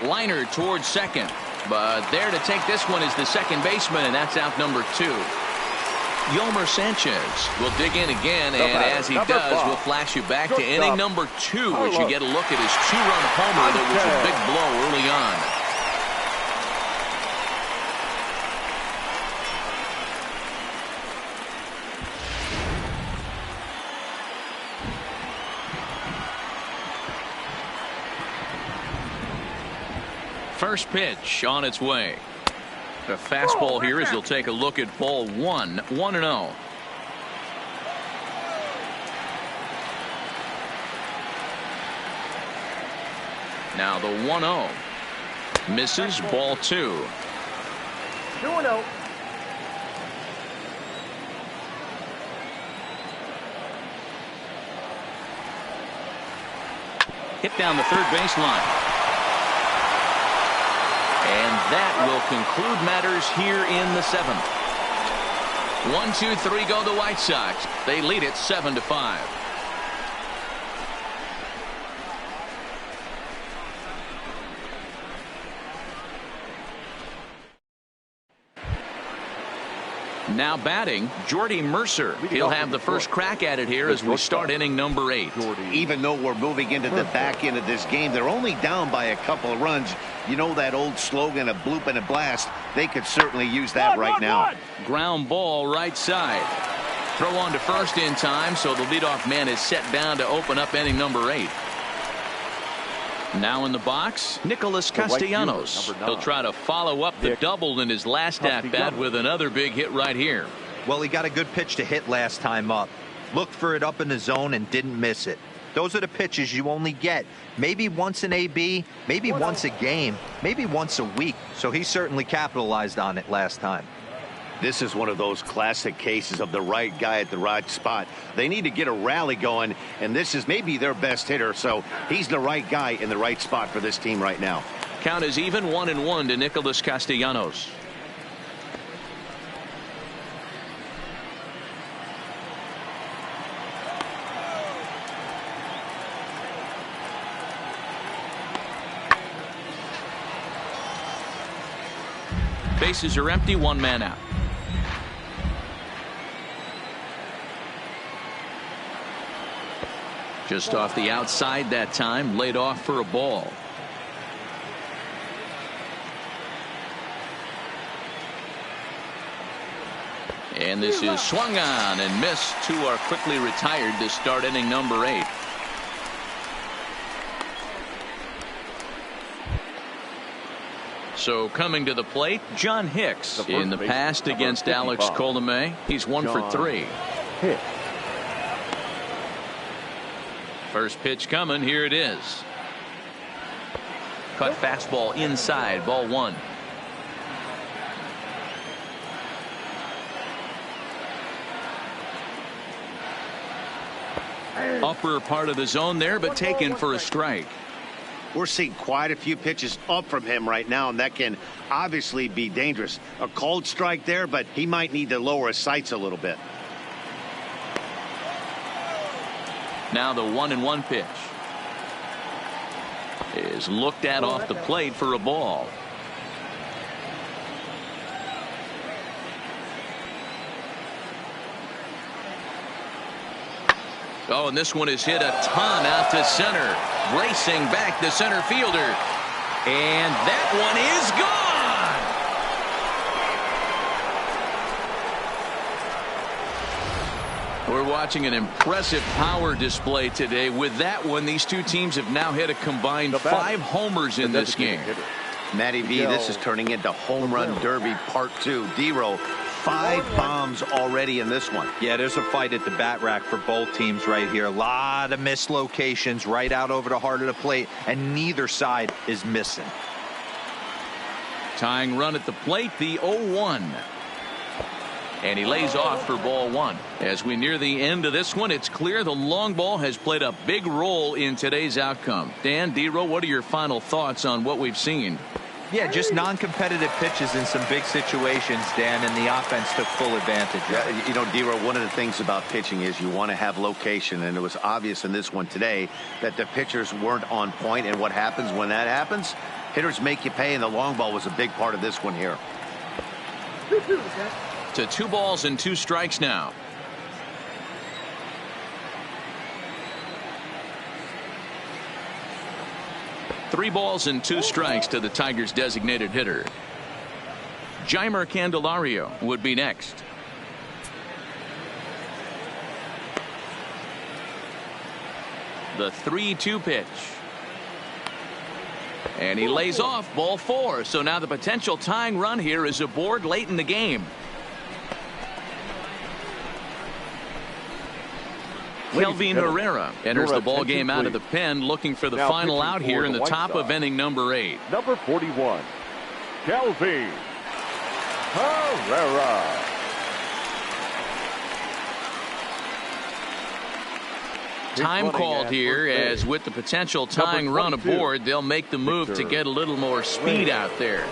Liner towards second. But there to take this one is the second baseman, and that's out number 2. Yolmer Sanchez will dig in again, and as he does, we'll flash you back to inning number 2, which you get a look at his 2-run homer that was a big blow early on. First pitch on its way. The fastball here as you'll take a look at ball 1, 1-0. Now the 1-0. Misses, ball 2. 2-0. Hit down the third baseline. And that will conclude matters here in the 7th. 1-2-3 go the White Sox. They lead it 7-5. Now batting, Jordy Mercer. He'll have the first crack at it here as we start inning number 8. Even though we're moving into the back end of this game, they're only down by a couple of runs. You know that old slogan, a bloop and a blast. They could certainly use that right now. Ground ball right side. Throw on to first in time, so the leadoff man is set down to open up inning number 8. Now in the box, Nicholas Castellanos. He'll try to follow up the double in his last at-bat with another big hit right here. Well, he got a good pitch to hit last time up. Looked for it up in the zone and didn't miss it. Those are the pitches you only get maybe once in AB, maybe once a game, maybe once a week. So he certainly capitalized on it last time. This is one of those classic cases of the right guy at the right spot. They need to get a rally going, and this is maybe their best hitter, so he's the right guy in the right spot for this team right now. Count is even 1-1 to Nicholas Castellanos. Bases are empty, one man out. Just off the outside that time, laid off for a ball. And this is swung on and missed. 2 are quickly retired to start inning number 8. So coming to the plate, John Hicks. In the past against Alex Colomé, he's 1 for 3. Hicks. First pitch coming. Here it is. Cut fastball inside, ball 1. Upper part of the zone there, but taken for a strike. We're seeing quite a few pitches up from him right now, and that can obviously be dangerous. A called strike there, but he might need to lower his sights a little bit. Now the 1-1 pitch is looked at off the plate for a ball. Oh, and this one is hit a ton out to center. Racing back the center fielder. And that one is gone. We're watching an impressive power display today. With that one, these two teams have now hit a combined 5 homers in this game. Matty V, this is turning into home run derby part 2. D-Row, 5 bombs already in this one. Yeah, there's a fight at the bat rack for both teams right here. A lot of missed locations right out over the heart of the plate, and neither side is missing. Tying run at the plate, the 0-1. And he lays off for ball 1. As we near the end of this one, it's clear the long ball has played a big role in today's outcome. Dan, D-Row, what are your final thoughts on what we've seen? Yeah, just non-competitive pitches in some big situations, Dan, and the offense took full advantage. Yeah, you know, D-Row, one of the things about pitching is you want to have location, and it was obvious in this one today that the pitchers weren't on point, and what happens when that happens? Hitters make you pay, and the long ball was a big part of this one here. To 2 balls and 2 strikes now. Three balls and 2 strikes to the Tigers' designated hitter. Jeimer Candelario would be next. The 3-2 pitch. And he lays off ball 4. So now the potential tying run here is aboard late in the game. Kelvin Herrera enters the ball game out of the pen, looking for the final out here in the top of inning number 8. Number 41, Kelvin Herrera. Time called here, as with the potential tying run aboard, they'll make the move to get a little more speed out there.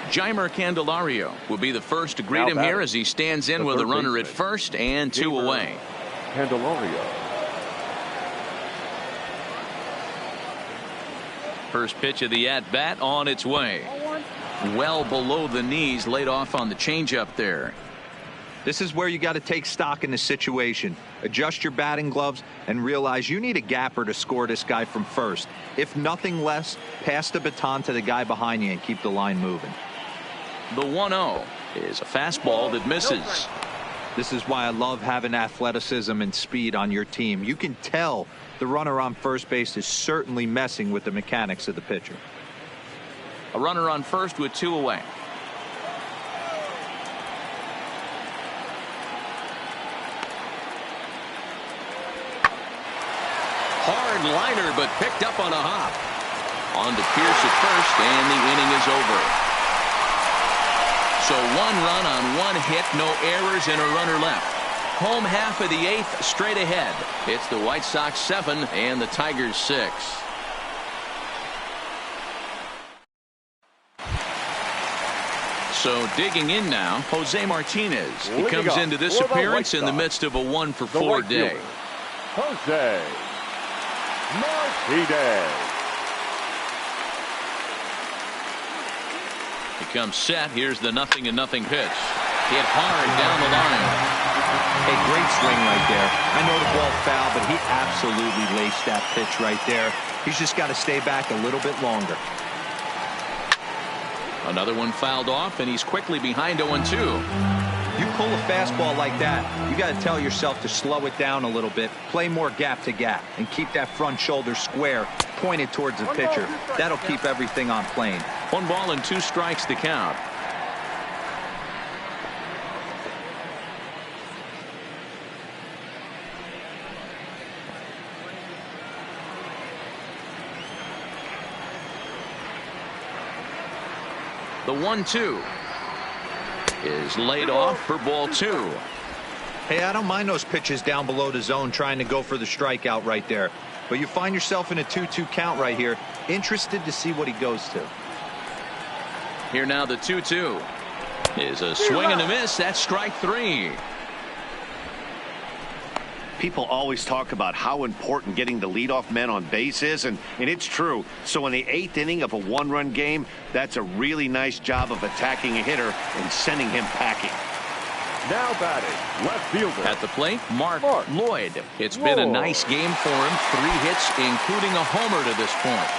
Jeimer Candelario will be the first to greet him here as he stands in with a runner at first and 2 away. Candelario. First pitch of the at-bat on its way. Well below the knees, laid off on the changeup there. This is where you got to take stock in the situation. Adjust your batting gloves and realize you need a gapper to score this guy from first. If nothing less, pass the baton to the guy behind you and keep the line moving. The 1-0 is a fastball that misses. This is why I love having athleticism and speed on your team. You can tell the runner on first base is certainly messing with the mechanics of the pitcher. A runner on first with 2 away. Hard liner, but picked up on a hop. On to Pierce at first, and the inning is over. So 1 run on 1 hit, no errors, and a runner left. Home half of the 8th, straight ahead. It's the White Sox 7 and the Tigers 6. So digging in now, Jose Martinez. He comes into this appearance in the midst of a 1-for-4 day. Jose Martinez. He comes set. Here's the 0-0 pitch. Hit hard down the line. A great swing right there. I know the ball foul, but he absolutely laced that pitch right there. He's just got to stay back a little bit longer. Another one fouled off, and he's quickly behind 0-2. You pull a fastball like that, you got to tell yourself to slow it down a little bit, play more gap to gap, and keep that front shoulder square, pointed towards the pitcher. That'll keep everything on plane. 1 ball and 2 strikes to count. The 1-2 is laid off for ball 2. Hey, I don't mind those pitches down below the zone trying to go for the strikeout right there. But you find yourself in a 2-2 count right here. Interested to see what he goes to. Here now the 2-2 is a swing and a miss. That's strike 3. People always talk about how important getting the leadoff man on base is, and it's true. So in the 8th inning of a 1-run game, that's a really nice job of attacking a hitter and sending him packing. Now batting, left fielder. At the plate, Mark Lloyd. It's been a nice game for him. 3 hits, including a homer to this point.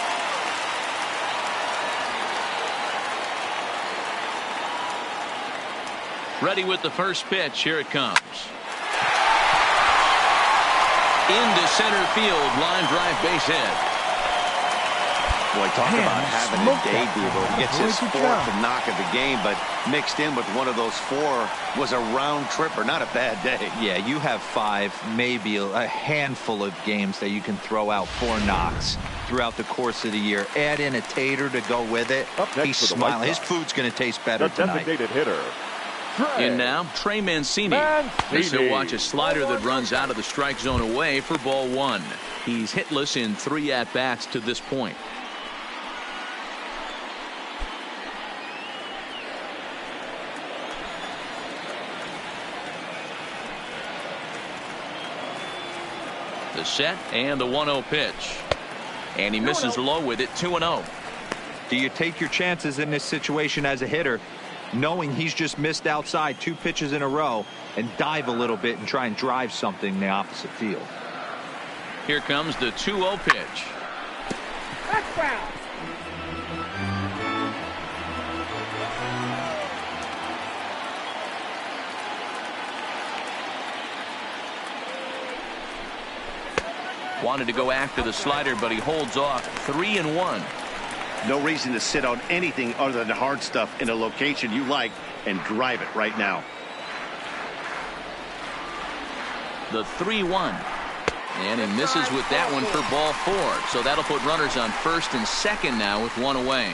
Ready with the first pitch. Here it comes. Into center field, line drive, base hit. Boy, talk about having a debut. He gets his 4th knock of the game, but mixed in with one of those 4 was a round tripper. Not a bad day. Yeah, you have 5, maybe a handful of games that you can throw out 4 knocks throughout the course of the year. Add in a tater to go with it. He's smiling. His food's going to taste better tonight. The designated hitter. In now, Trey Mancini. This will watch a slider that runs out of the strike zone away for ball 1. He's hitless in 3 at-bats to this point. The set and the 1-0 pitch. And he misses low with it. 2-0. Do you take your chances in this situation as a hitter, knowing he's just missed outside 2 pitches in a row, and dive a little bit and try and drive something in the opposite field? Here comes the 2-0 pitch. That's foul. Wanted to go after the slider, but he holds off. 3-1. No reason to sit on anything other than hard stuff in a location you like and drive it right now. The 3-1. And he misses with that one for ball 4. So that'll put runners on first and second now with one away.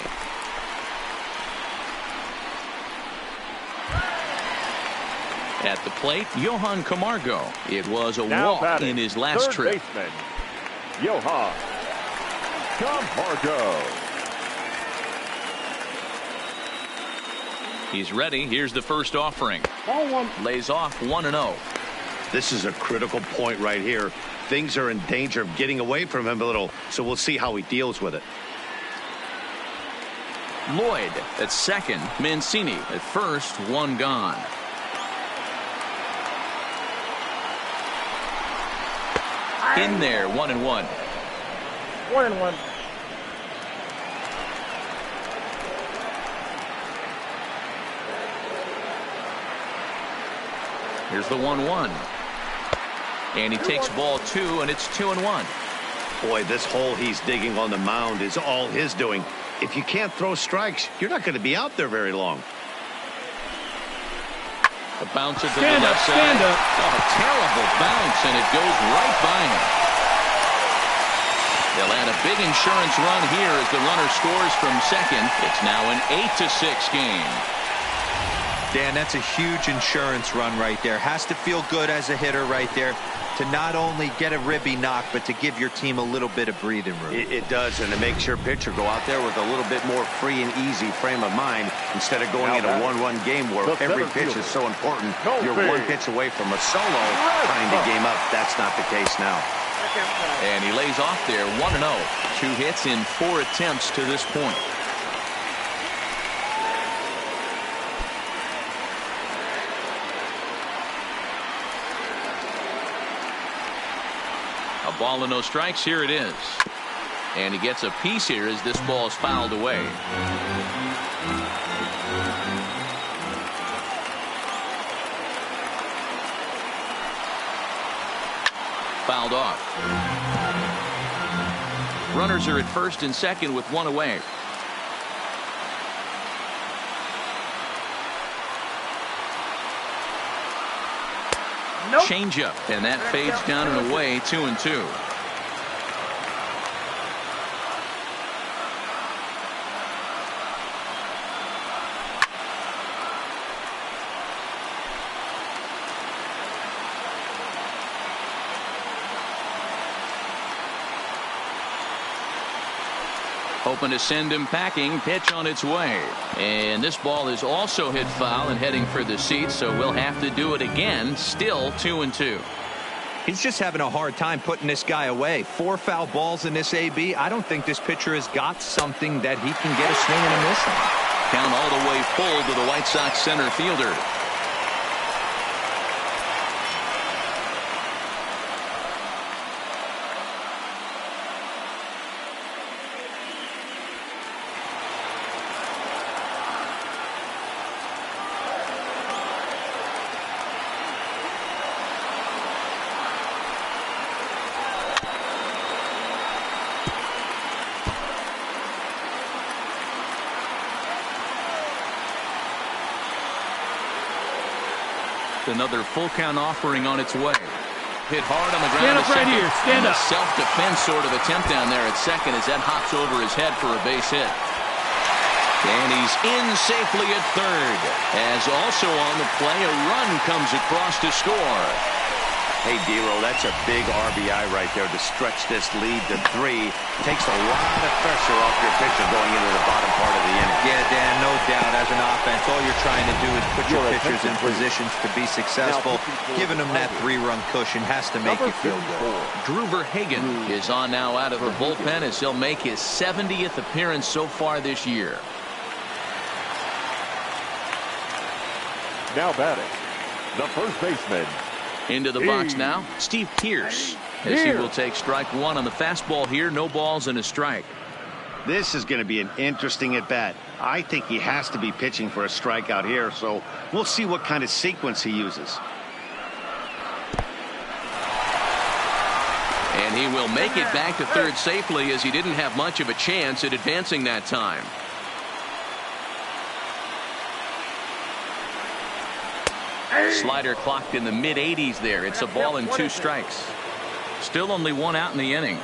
At the plate, Johan Camargo. It was a walk in his last trip. Baseman, Johan Camargo. He's ready. Here's the first offering. Lays off 1-0. This is a critical point right here. Things are in danger of getting away from him a little, so we'll see how he deals with it. Lloyd at second. Mancini at first. One gone. In there, 1-1. 1-1. Here's the 1-1. And he takes ball 2, and it's 2-1. Boy, this hole he's digging on the mound is all his doing. If you can't throw strikes, you're not going to be out there very long. A bounce to the left side. Stand up. Oh, a terrible bounce, and it goes right by him. They'll add a big insurance run here as the runner scores from second. It's now an 8-6 game. Dan, that's a huge insurance run right there. Has to feel good as a hitter right there to not only get a ribby knock, but to give your team a little bit of breathing room. It does, and it makes your pitcher go out there with a little bit more free and easy frame of mind instead of going in a one-run game where every pitch is so important. You're one pitch away from a solo tying the game up. That's not the case now. And he lays off there 1-0. 2 hits in 4 attempts to this point. A ball and no strikes. Here it is. And he gets a piece here as this ball is fouled away. Fouled off. Runners are at first and second with one away. Nope. Changeup, and that fades down and away. 2-2. Hoping to send him packing. Pitch on its way. And this ball is also hit foul and heading for the seats, so we'll have to do it again. Still 2-2. He's just having a hard time putting this guy away. 4 foul balls in this AB. I don't think this pitcher has got something that he can get a swing and a miss on. Count all the way full to the White Sox center fielder. Another full count offering on its way. Hit hard on the ground. Stand up right here. Stand up. Self-defense sort of attempt down there at second as that hops over his head for a base hit. And he's in safely at third. As also on the play, a run comes across to score. Hey, D-Roll, that's a big RBI right there to stretch this lead to 3. Takes a lot of pressure off your pitcher going into the bottom part of the inning. Yeah, Dan, no doubt. As an offense, all you're trying to do is put your pitchers in positions to be successful. Giving them that 3-run cushion has to make you feel good. Gruber Hagen is on now out of the bullpen as he'll make his 70th appearance so far this year. Now batting, the first baseman. Into the box now, Steve Pierce, as he will take strike 1 on the fastball here. No balls and a strike. This is going to be an interesting at-bat. I think he has to be pitching for a strikeout here, so we'll see what kind of sequence he uses. And And he will make it back to third safely, as he didn't have much of a chance at advancing that time. Slider clocked in the mid-80s there. It's a ball and 2 strikes. Still only 1 out in the inning.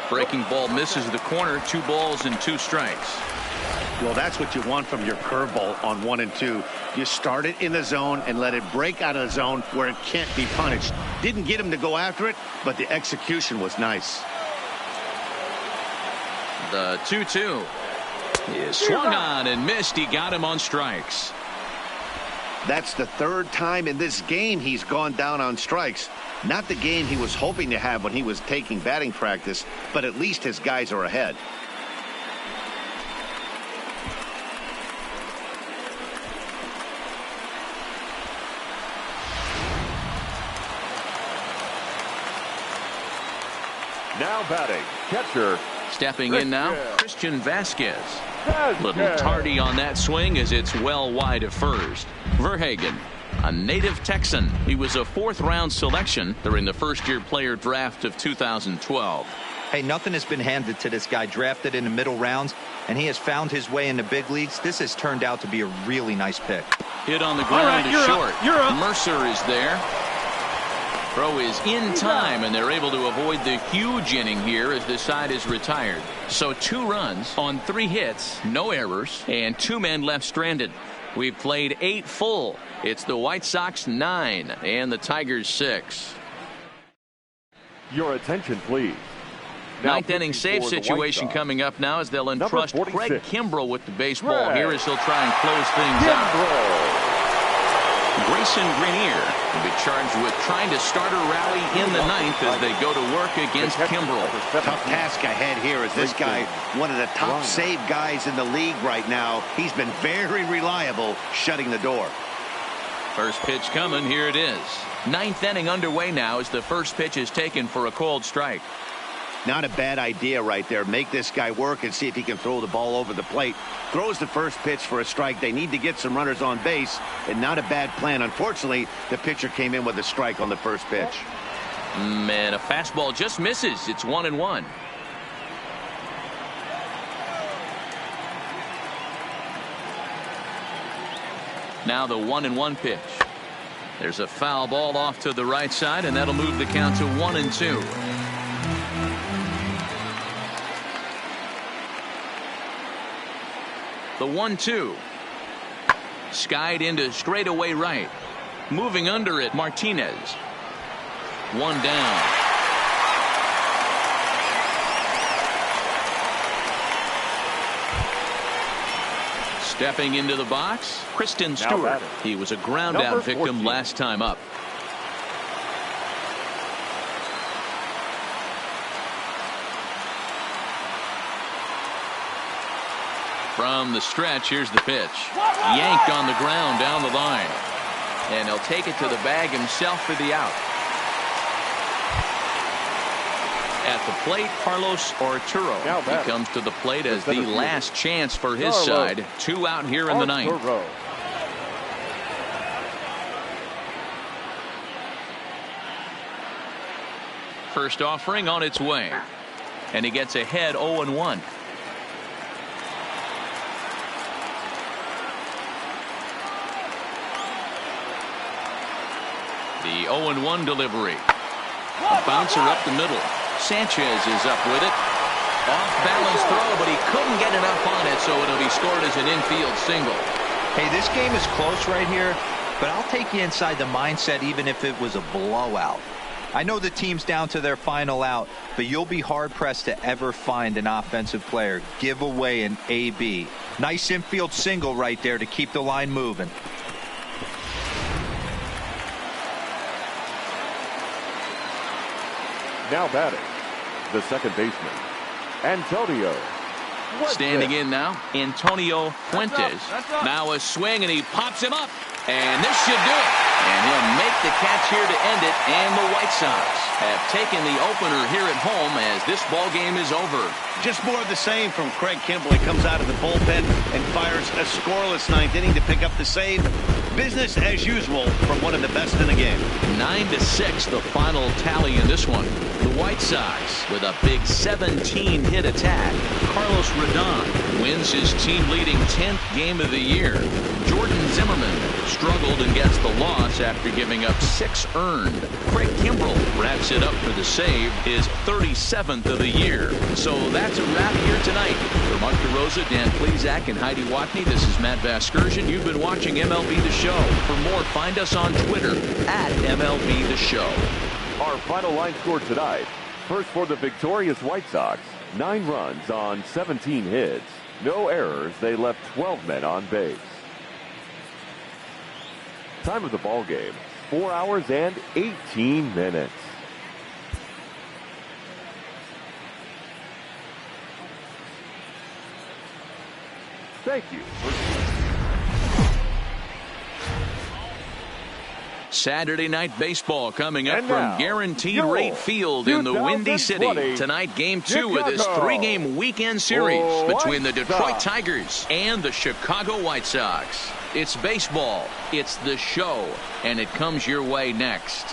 Breaking ball misses the corner. 2 balls and 2 strikes. Well, that's what you want from your curveball on 1 and 2. You start it in the zone and let it break out of the zone where it can't be punished. Didn't get him to go after it, but the execution was nice. The 2-2 is swung on and missed. He got him on strikes. That's the 3rd time in this game he's gone down on strikes. Not the game he was hoping to have when he was taking batting practice, but at least his guys are ahead. Now batting, catcher. Stepping in now, Christian Vasquez. Little tardy on that swing as it's well wide of first. Verhagen, a native Texan. He was a 4th-round selection during the first-year player draft of 2012. Hey, nothing has been handed to this guy. Drafted in the middle rounds, and he has found his way in the big leagues. This has turned out to be a really nice pick. Hit on the ground to short. Mercer is there. Throw is in time, and they're able to avoid the huge inning here as this side is retired. So 2 runs on 3 hits, no errors, and 2 men left stranded. We've played 8 full. It's the White Sox 9 and the Tigers 6. Your attention, please. Ninth inning save situation coming up now as they'll entrust Craig Kimbrell with the baseball here as he'll try and close things out. Grayson Grenier will be charged with trying to start a rally in the 9th as they go to work against Kimbrell. Tough task ahead here as this guy, one of the top save guys in the league right now. He's been very reliable shutting the door. First pitch coming. Here it is. 9th inning underway now as the first pitch is taken for a called strike. Not a bad idea right there. Make this guy work and see if he can throw the ball over the plate. Throws the first pitch for a strike. They need to get some runners on base, and not a bad plan. Unfortunately, the pitcher came in with a strike on the first pitch. Man, a fastball just misses. It's 1-1. Now the 1-1 pitch. There's a foul ball off to the right side, and that'll move the count to 1-2. The 1-2. Skied into straightaway right. Moving under it, Martinez. 1 down. Stepping into the box, Kristen Stewart. He was a ground out victim last time up. From the stretch, here's the pitch. Yanked on the ground down the line. And he'll take it to the bag himself for the out. At the plate, Carlos Arturo. He comes to the plate as the last chance for his side. 2 out here in the 9th. First offering on its way. And he gets ahead 0-1. The 0-1 delivery. A bouncer up the middle. Sanchez is up with it. Off balance throw, but he couldn't get enough on it, so it'll be scored as an infield single. Hey, this game is close right here, but I'll take you inside the mindset even if it was a blowout. I know the team's down to their final out, but you'll be hard-pressed to ever find an offensive player give away an AB. Nice infield single right there to keep the line moving. Now batting, the second baseman, Antonio. Standing in now, Antonio Fuentes. Now a swing, and he pops him up. And this should do it. And he'll make the catch here to end it. And the White Sox have taken the opener here at home as this ball game is over. Just more of the same from Craig Kimbrell. He comes out of the bullpen and fires a scoreless 9th inning to pick up the save. business as usual from one of the best in the game. 9-6 the final tally in this one. The White Sox with a big 17-hit attack. Carlos Rodon wins his team-leading 10th game of the year. Jordan Zimmerman struggled and gets the loss after giving up 6 earned. Craig Kimbrell wraps it up for the save, his 37th of the year. So that's a wrap here tonight. For Mark DeRosa, Dan Plesac, and Heidi Watney, this is Matt Vasgersian. You've been watching MLB The Show. For more, find us on Twitter at MLB The Show. Our final line score tonight. First for the victorious White Sox, 9 runs on 17 hits. No errors. They left 12 men on base. Time of the ball game, 4 hours and 18 minutes. Thank you. Saturday night baseball coming up And now, from Guaranteed your Rate Field in the Windy City. 2020 Tonight, Game 2 of this 3-game weekend series between the Detroit Tigers and the Chicago White Sox. It's baseball, it's the show, and it comes your way next.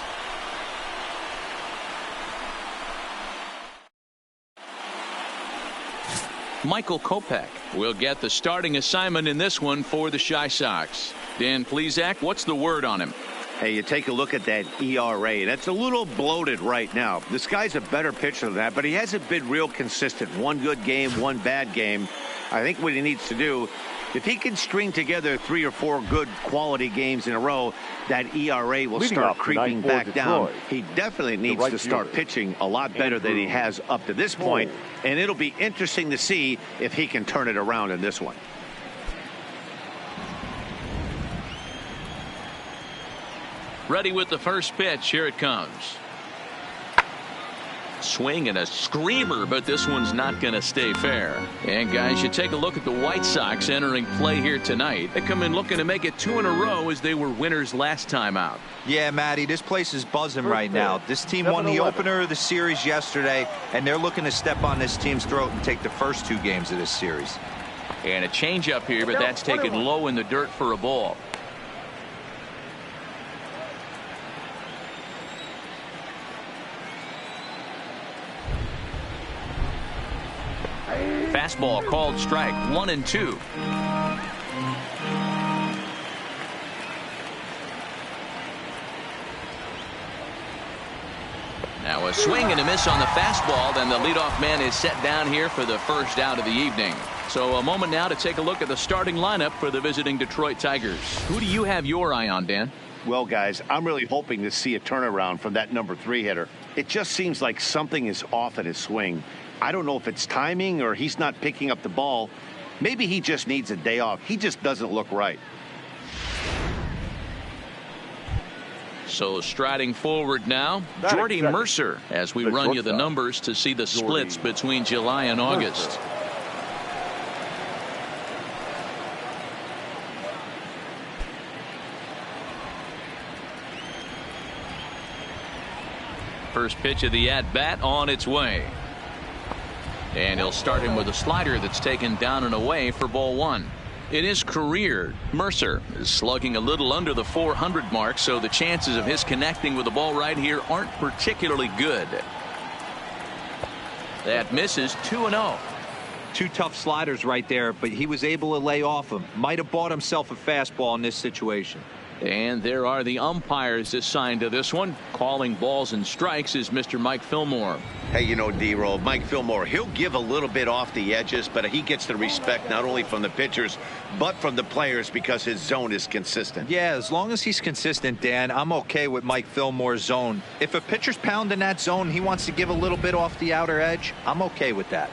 Michael Kopech will get the starting assignment in this one for the Chi Sox. Dan Plesac, what's the word on him? Hey, you take a look at that ERA. That's a little bloated right now. This guy's a better pitcher than that, but he hasn't been real consistent. One good game, one bad game. I think what he needs to do, if he can string together 3 or 4 good quality games in a row, that ERA will start creeping back down. He definitely needs to start pitching a lot better than he has up to this point, and it'll be interesting to see if he can turn it around in this one. Ready with the first pitch. Here it comes. Swing and a screamer, but this one's not going to stay fair. And guys, you take a look at the White Sox entering play here tonight. They come in looking to make it 2 in a row as they were winners last time out. Yeah, Matty, this place is buzzing right now. This team won the opener of the series yesterday, and they're looking to step on this team's throat and take the first 2 games of this series. And a changeup here, but that's taken low in the dirt for a ball. Fastball called strike, 1-2. Now a swing and a miss on the fastball. Then the leadoff man is set down here for the first out of the evening. So a moment now to take a look at the starting lineup for the visiting Detroit Tigers. Who do you have your eye on, Dan? Well, guys, I'm really hoping to see a turnaround from that number 3 hitter. It just seems like something is off at his swing. I don't know if it's timing or he's not picking up the ball. Maybe he just needs a day off. He just doesn't look right. So striding forward now, Jordy Mercer, as we run you the numbers to see the splits between July and August. First pitch of the at-bat on its way. And he'll start him with a slider that's taken down and away for ball 1. In his career, Mercer is slugging a little under the 400 mark, so the chances of his connecting with the ball right here aren't particularly good. That misses 2-0. 2 tough sliders right there, but he was able to lay off them. Might have bought himself a fastball in this situation. And there are the umpires assigned to this one. Calling balls and strikes is Mr. Mike Fillmore. Hey, you know, D-Roll, Mike Fillmore, he'll give a little bit off the edges, but he gets the respect not only from the pitchers, but from the players because his zone is consistent. Yeah, as long as he's consistent, Dan, I'm okay with Mike Fillmore's zone. If a pitcher's pounding that zone, he wants to give a little bit off the outer edge, I'm okay with that.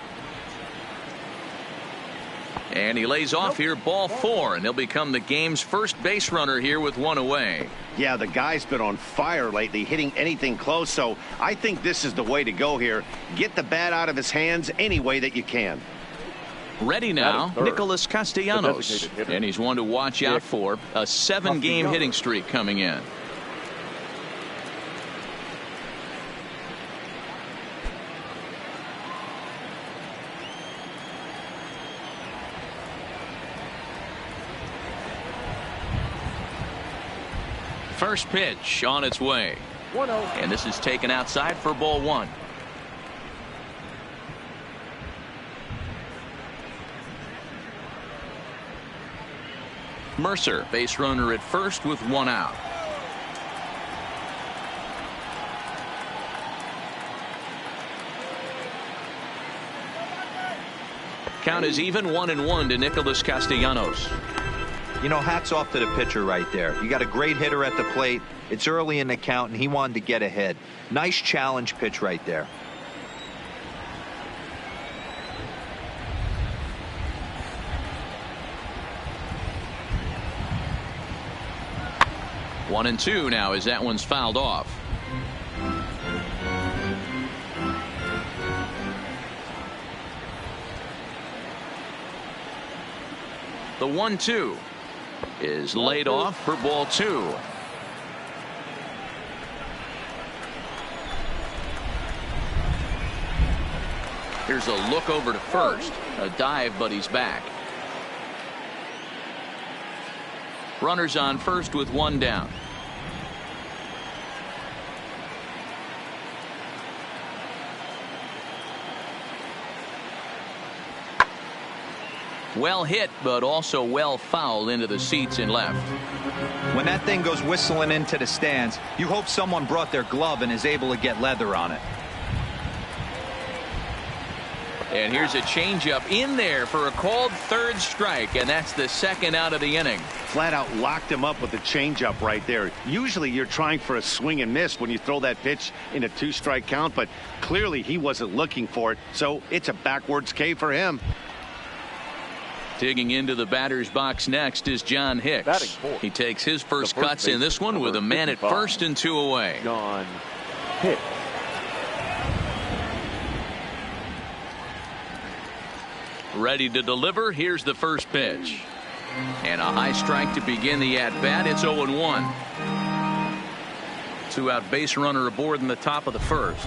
And he lays off here, ball 4, and he'll become the game's first base runner here with 1 away. Yeah, the guy's been on fire lately, hitting anything close, so I think this is the way to go here. Get the bat out of his hands any way that you can. Ready now, Nicholas Castellanos, and he's one to watch out for. A 7-game hitting streak coming in. First pitch on its way. 1-0. And this is taken outside for ball one. Mercer, base runner at first with one out. Count is even 1-1 to Nicholas Castellanos. You know, hats off to the pitcher right there. You got a great hitter at the plate. It's early in the count, and he wanted to get ahead. Nice challenge pitch right there. One and two now as that one's fouled off. The 1-2 is laid off for ball two. Here's a look over to first. A dive, but he's back. Runners on first with one down. Well hit, but also well fouled into the seats in left. When that thing goes whistling into the stands, you hope someone brought their glove and is able to get leather on it. And here's a changeup in there for a called third strike, and that's the second out of the inning. Flat out locked him up with the changeup right there. Usually you're trying for a swing and miss when you throw that pitch in a 2-strike count, but clearly he wasn't looking for it, so it's a backwards K for him. Digging into the batter's box next is John Hicks. He takes his first cuts in this one with a man at first and two away. John Hicks. Ready to deliver. Here's the first pitch. And a high strike to begin the at-bat. It's 0-1. Two-out base runner aboard in the top of the first.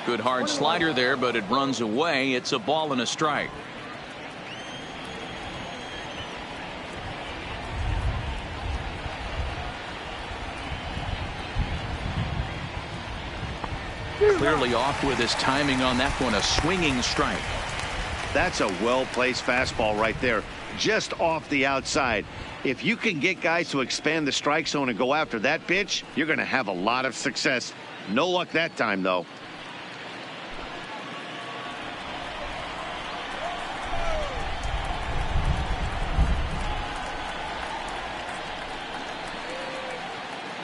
Good hard slider there, but it runs away. It's a ball and a strike. Clearly off with his timing on that one. A swinging strike. That's a well-placed fastball right there, just off the outside. If you can get guys to expand the strike zone and go after that pitch, you're going to have a lot of success. No luck that time, though.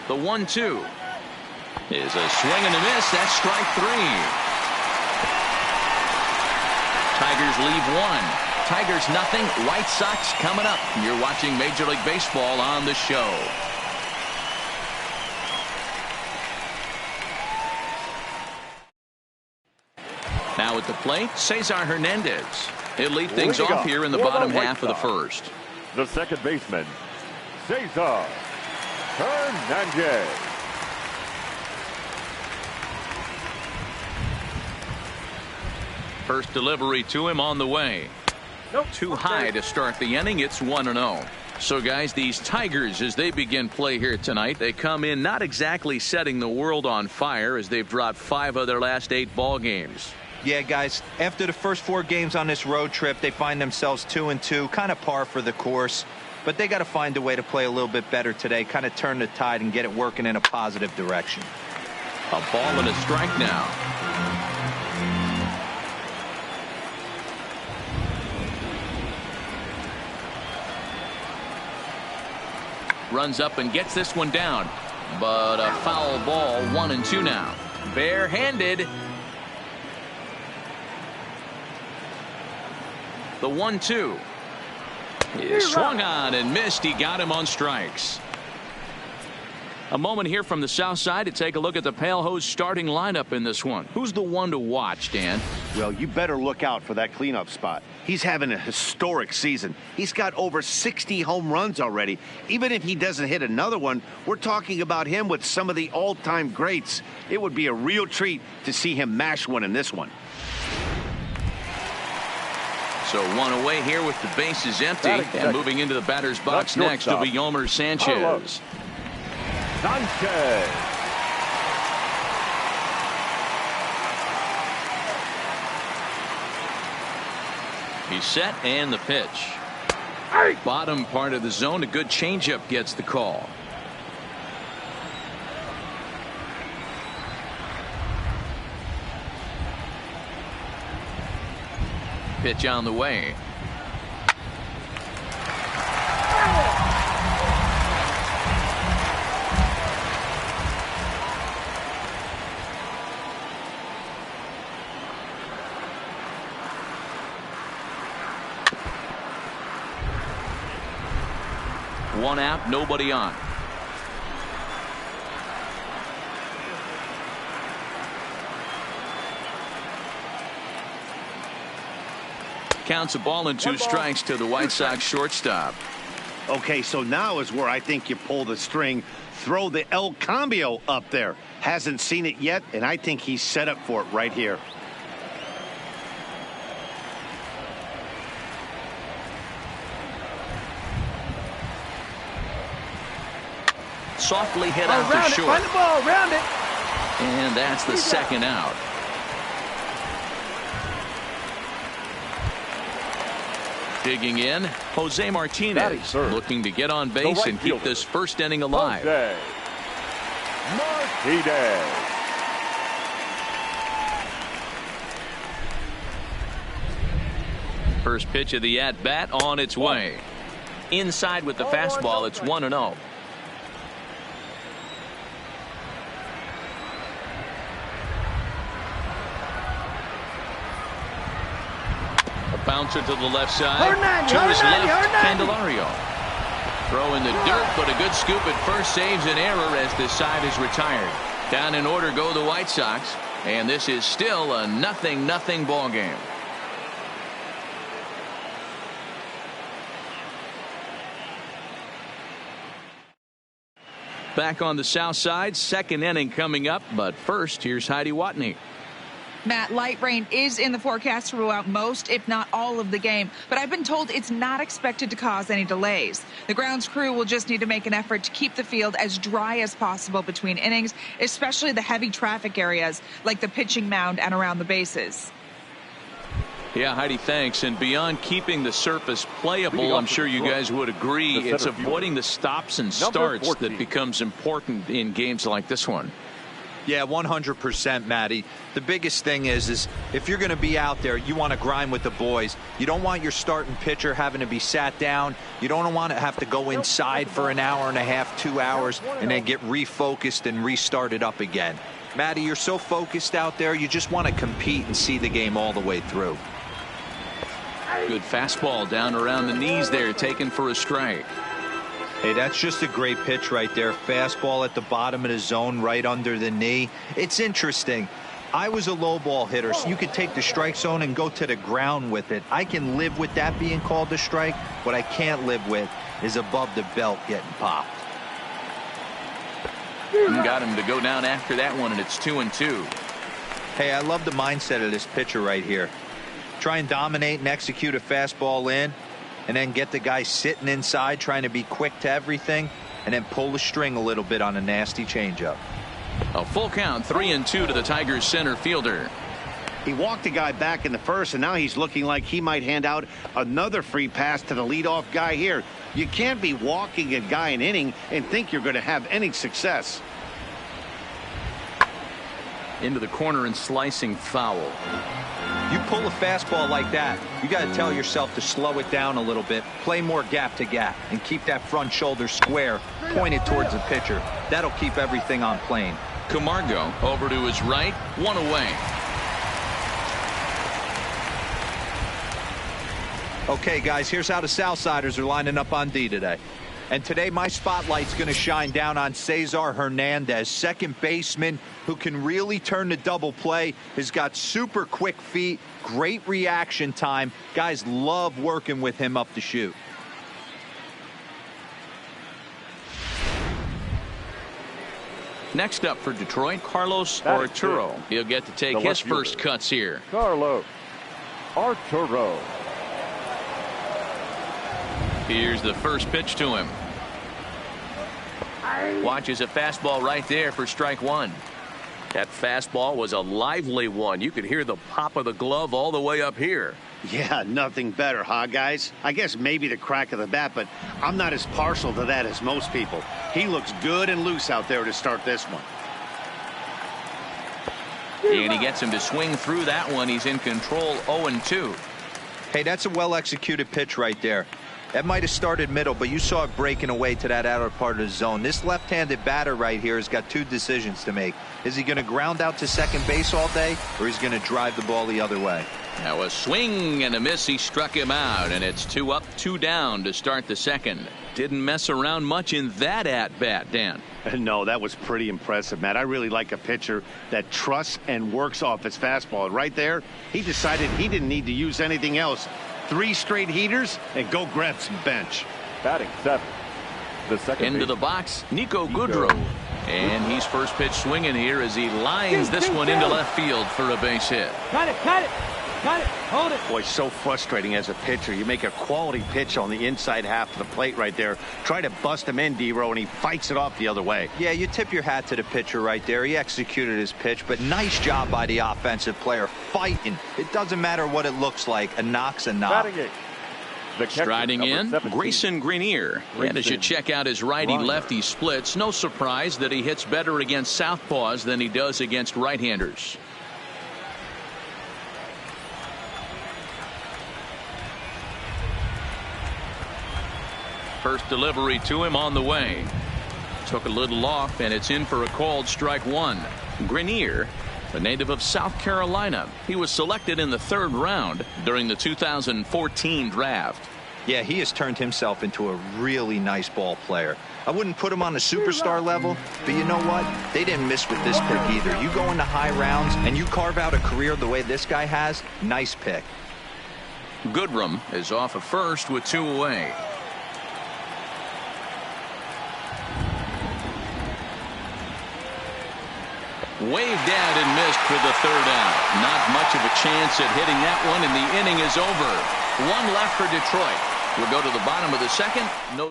The 1-2 is a swing and a miss. That's strike three. Tigers leave one. Tigers nothing. White Sox coming up. You're watching Major League Baseball on the show. Now at the plate, Cesar Hernandez. He'll lead things off here in the bottom half of the first. The second baseman, Cesar Hernandez. First delivery to him on the way. Too high to start the inning. It's 1-0. So guys, these Tigers, as they begin play here tonight, they come in not exactly setting the world on fire, as they've dropped 5 of their last 8 ball games. Yeah, guys, after the first 4 games on this road trip, they find themselves 2-2, kind of par for the course. But they got to find a way to play a little bit better today, kind of turn the tide and get it working in a positive direction. A ball and a strike now. Runs up and gets this one down, but a foul ball. 1-2 now. Barehanded. The 1-2 is swung on and missed. He got him on strikes. A moment here from the south side to take a look at the Pale Hose starting lineup in this one. Who's the one to watch, Dan? Well, you better look out for that cleanup spot. He's having a historic season. He's got over 60 home runs already. Even if he doesn't hit another one, we're talking about him with some of the all-time greats. It would be a real treat to see him mash one in this one. So one away here with the bases empty. And moving into the batter's box next will be Yolmer Sanchez. Sanchez. He's set and the pitch. Bottom part of the zone. A good changeup gets the call. Pitch on the way. One out, nobody on. Counts a ball and 2 strikes to the White Sox shortstop. Okay, so now is where I think you pull the string. Throw the El Cambio up there. Hasn't seen it yet, and I think he's set up for it right here. Softly hit out to short. Find the ball, round it. And that's the second out. Digging in, Jose Martinez looking to get on base and keep this first inning alive. Jose Martinez. First pitch of the at-bat on its way. Inside with the fastball, it's 1-0. Bouncer to the left side. To his left, Candelario. Throw in the dirt, but a good scoop at first saves an error as this side is retired. Down in order go the White Sox, and this is still a 0-0 ball game. Back on the south side, second inning coming up, but first, here's Heidi Watney. Matt, light rain is in the forecast throughout most, if not all, of the game, but I've been told it's not expected to cause any delays. The grounds crew will just need to make an effort to keep the field as dry as possible between innings, especially the heavy traffic areas like the pitching mound and around the bases. Yeah, Heidi, thanks. And beyond keeping the surface playable, I'm sure you guys would agree, it's avoiding the stops and starts that becomes important in games like this one. Yeah, 100%, Matty. The biggest thing is if you're going to be out there, you want to grind with the boys. You don't want your starting pitcher having to be sat down. You don't want to have to go inside for an hour and a half, 2 hours, and then get refocused and restarted up again. Matty, you're so focused out there, you just want to compete and see the game all the way through. Good fastball down around the knees there, taken for a strike. Hey, that's just a great pitch right there. Fastball at the bottom of the zone, right under the knee. It's interesting. I was a low ball hitter, so you could take the strike zone and go to the ground with it. I can live with that being called a strike. What I can't live with is above the belt getting popped. Got him to go down after that one, and it's 2-2. Hey, I love the mindset of this pitcher right here. Try and dominate and execute a fastball in, and then get the guy sitting inside trying to be quick to everything, and then pull the string a little bit on a nasty changeup. A full count, 3-2 to the Tigers center fielder. He walked a guy back in the first, and now he's looking like he might hand out another free pass to the leadoff guy here. You can't be walking a guy an inning and think you're going to have any success. Into the corner and slicing foul. You pull a fastball like that, you got to tell yourself to slow it down a little bit, play more gap to gap, and keep that front shoulder square, pointed towards the pitcher. That'll keep everything on plane. Camargo over to his right, one away. Okay, guys, here's how the Southsiders are lining up on D today. And today my spotlight's going to shine down on Cesar Hernandez, second baseman who can really turn the double play, has got super quick feet, great reaction time. Guys love working with him up the chute. Next up for Detroit, Carlos Arturo. He'll get to take his first cuts here. Carlos Arturo. Here's the first pitch to him. Watches a fastball right there for strike one. That fastball was a lively one. You could hear the pop of the glove all the way up here. Yeah, nothing better, huh, guys? I guess maybe the crack of the bat, but I'm not as partial to that as most people. He looks good and loose out there to start this one. And he gets him to swing through that one. He's in control, 0-2. Hey, that's a well-executed pitch right there. That might have started middle, but you saw it breaking away to that outer part of the zone. This left-handed batter right here has got two decisions to make. Is he going to ground out to second base all day, or is he going to drive the ball the other way? Now a swing and a miss. He struck him out, and it's 2 up, 2 down to start the second. Didn't mess around much in that at-bat, Dan. No, that was pretty impressive, Matt. I really like a pitcher that trusts and works off his fastball. Right there, he decided he didn't need to use anything else. 3 straight heaters and go grab some bench. Batting 7. The second into the box, Nico Goodrow. And he's first pitch swinging here as he lines this one into left field for a base hit. Cut it, cut it, cut it, hold it. Boy, so frustrating as a pitcher. You make a quality pitch on the inside half of the plate right there. Try to bust him in, D-Row, and he fights it off the other way. Yeah, you tip your hat to the pitcher right there. He executed his pitch, but nice job by the offensive player fighting. It doesn't matter what it looks like. A knock's a knock. Striding in, Grayson Greenier. And as you check out his righty-lefty splits, no surprise that he hits better against southpaws than he does against right-handers. First delivery to him on the way. Took a little off, and it's in for a called strike one. Greenier, a native of South Carolina. He was selected in the 3rd round during the 2014 draft. Yeah, he has turned himself into a really nice ball player. I wouldn't put him on the superstar level, but you know what? They didn't miss with this pick either. You go into high rounds and you carve out a career the way this guy has, nice pick. Goodrum is off of first with 2 away. Waved out and missed for the 3rd out. Not much of a chance at hitting that one, and the inning is over. 1 left for Detroit. We'll go to the bottom of the 2nd. No.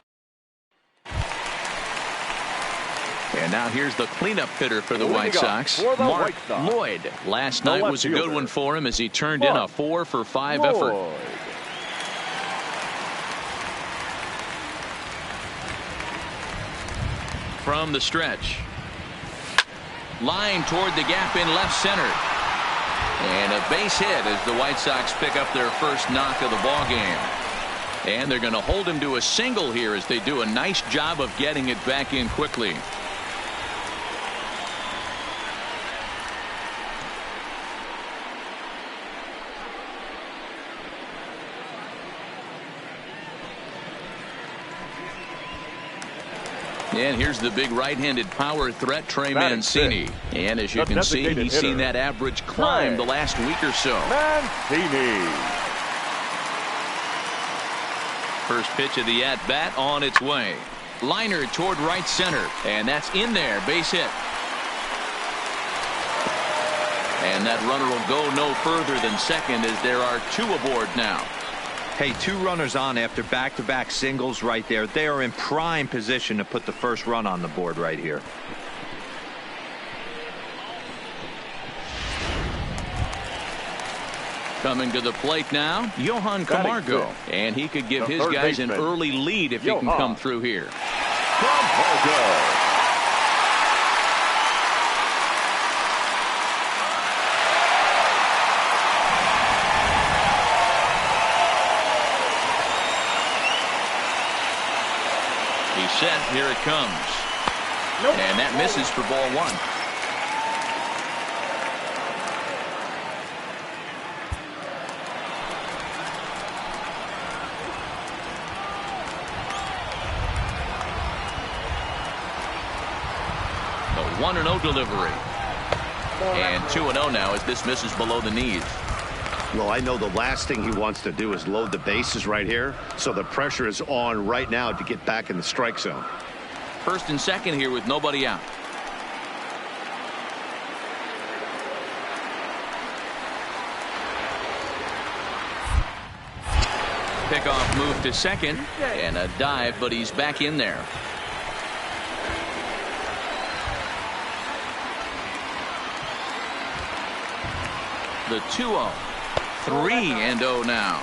And now here's the cleanup hitter for the White Sox, Mark Lloyd. Last night was a good one for him as he turned in a 4-for-5 effort. From the stretch. Line toward the gap in left center. And a base hit as the White Sox pick up their first knock of the ball game. And they're going to hold him to a single here as they do a nice job of getting it back in quickly. And here's the big right-handed power threat, Trey Mancini. And as you can see, he's seen that average climb the last week or so. Mancini. First pitch of the at-bat on its way. Liner toward right center. And that's in there. Base hit. And that runner will go no further than second as there are 2 aboard now. Hey, 2 runners on after back-to-back singles right there. They are in prime position to put the first run on the board right here. Coming to the plate now, Johan Camargo. And he could give his guys an early lead if he can come through here. Camargo. He's set. Here it comes. And that misses for ball 1. The 1-0 delivery. And 2-0 now as this misses below the knees. Well, I know the last thing he wants to do is load the bases right here, so the pressure is on right now to get back in the strike zone. First and second here with nobody out. Pickoff move to second, and a dive, but he's back in there. The 2-0. 3-0 now.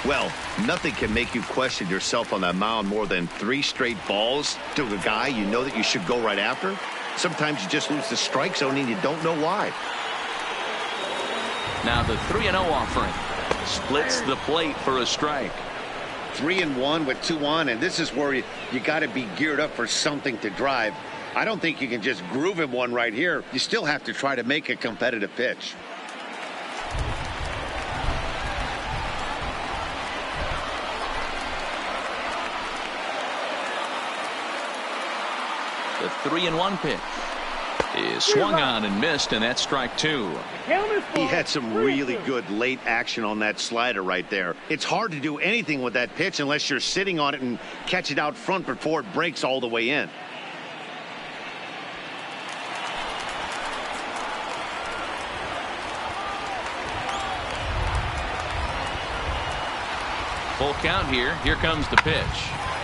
Well, nothing can make you question yourself on that mound more than 3 straight balls to a guy you know that you should go right after. Sometimes you just lose the strike zone and you don't know why. Now the 3-0 offering. Splits the plate for a strike. 3-1 with 2 on, and this is where you got to be geared up for something to drive. I don't think you can just groove him one right here. You still have to try to make a competitive pitch. The 3-1 pitch is swung on and missed, and that's strike 2. He had some really good late action on that slider right there. It's hard to do anything with that pitch unless you're sitting on it and catch it out front before it breaks all the way in. Full count here. Here comes the pitch.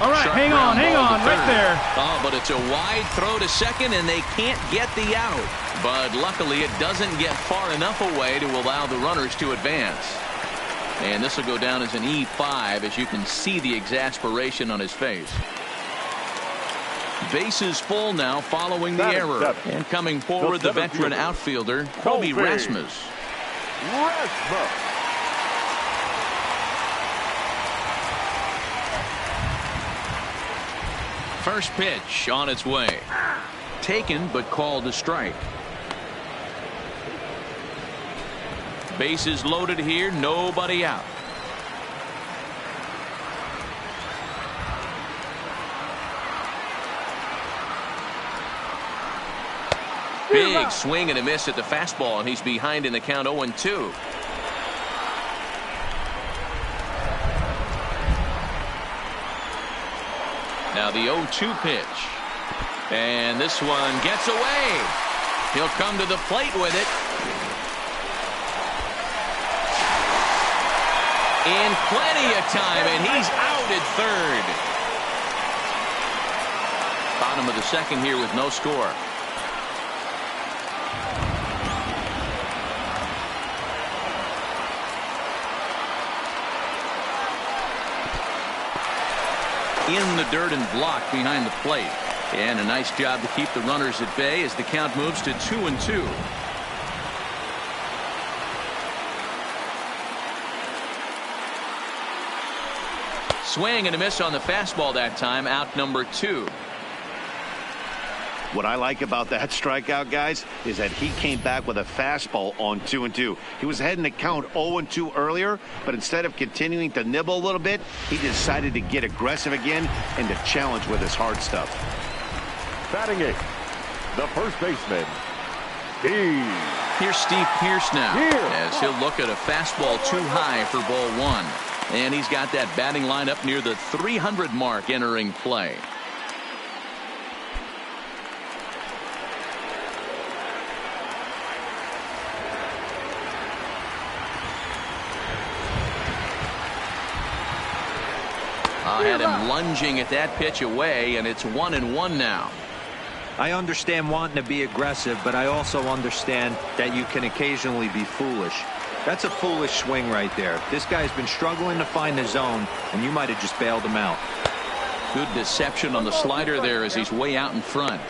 All right, Sharp hang on, right there. Oh, but it's a wide throw to second, and they can't get the out. But luckily, it doesn't get far enough away to allow the runners to advance. And this will go down as an E5, as you can see the exasperation on his face. Bases full now following the error. And coming forward, the veteran outfielder, Kobe Rasmus. First pitch on its way. Taken, but called a strike. Bases loaded here, nobody out. Big swing and a miss at the fastball, and he's behind in the count 0-2. Now the 0-2 pitch. And this one gets away. He'll come to the plate with it. In plenty of time, and he's out at third. Bottom of the second here with no score. In the dirt and blocked behind the plate. And a nice job to keep the runners at bay as the count moves to 2-2. Swing and a miss on the fastball that time, out number 2. What I like about that strikeout, guys, is that he came back with a fastball on 2-2. He was heading to count 0-2 earlier, but instead of continuing to nibble a little bit, he decided to get aggressive again and to challenge with his hard stuff. Batting it, the first baseman, Here's Steve Pearce now, as he'll look at a fastball too high for ball 1. And he's got that batting lineup near the 300 mark entering play. I had him lunging at that pitch away, and it's 1-1 now. I understand wanting to be aggressive, but I also understand that you can occasionally be foolish. That's a foolish swing right there. This guy's been struggling to find the zone, and you might have just bailed him out. Good deception on the slider there as he's way out in front.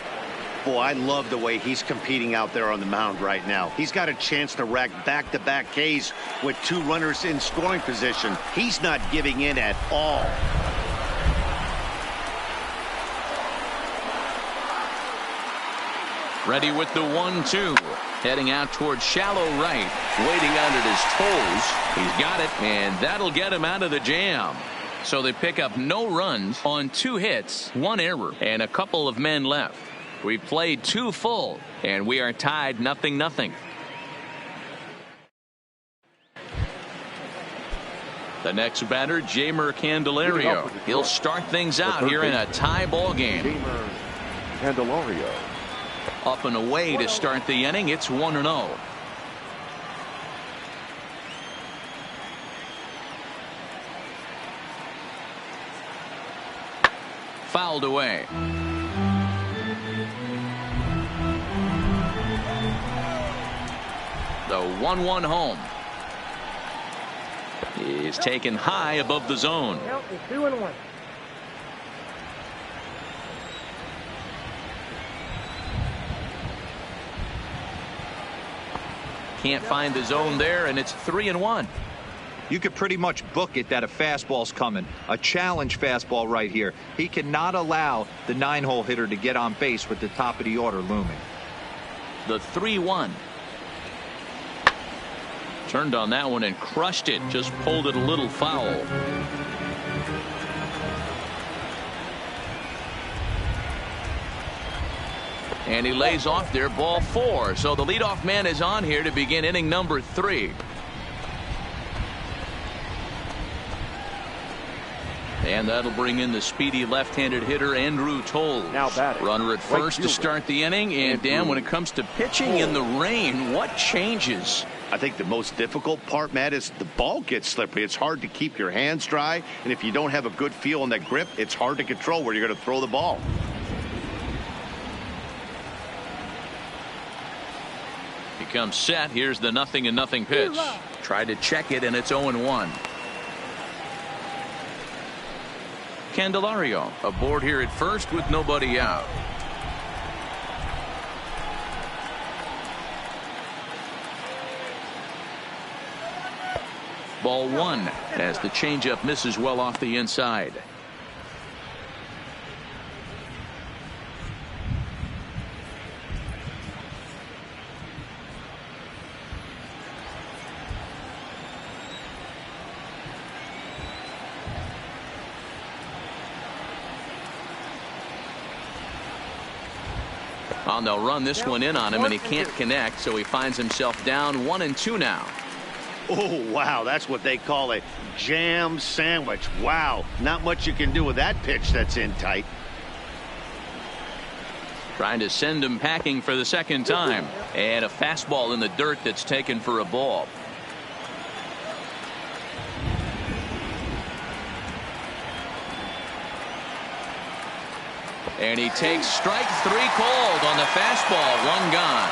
Boy, I love the way he's competing out there on the mound right now. He's got a chance to rack back-to-back Ks with 2 runners in scoring position. He's not giving in at all. Ready with the 1-2. Heading out towards shallow right. Waiting under his toes. He's got it, and that'll get him out of the jam. So they pick up no runs on 2 hits, 1 error, and a couple of men left. We've played 2 full, and we are tied 0-0. The next batter, Jeimer Candelario. He'll start things out here in a tie ball game. Jeimer Candelario. Up and away to start the inning. It's 1-0. fouled away. The 1-1 home is taken high above the zone. 2-1. Can't find the zone there, and it's 3-1. You could pretty much book it that a fastball's coming. A challenge fastball right here. He cannot allow the 9-hole hitter to get on base with the top of the order looming. The 3-1. Turned on that one and crushed it. Just pulled it a little foul. And he lays off there, ball 4. So the leadoff man is on here to begin inning number 3. And that'll bring in the speedy left-handed hitter Andrew Toles. Now batting. Runner at first to start the inning. And Dan, when it comes to pitching in the rain, what changes? I think the most difficult part, Matt, is the ball gets slippery. It's hard to keep your hands dry, and if you don't have a good feel on that grip, it's hard to control where you're going to throw the ball. He comes set. Here's the 0-0 pitch. Tried to check it, and it's 0-1. Candelario aboard here at first with nobody out. Ball 1 as the changeup misses well off the inside. Well, they'll run this one in on him, and he can't connect, so he finds himself down 1-2 now. Oh, wow, that's what they call a jam sandwich. Wow, not much you can do with that pitch that's in tight. Trying to send him packing for the second time. And a fastball in the dirt that's taken for a ball. And he takes strike 3 called on the fastball. 1 gone.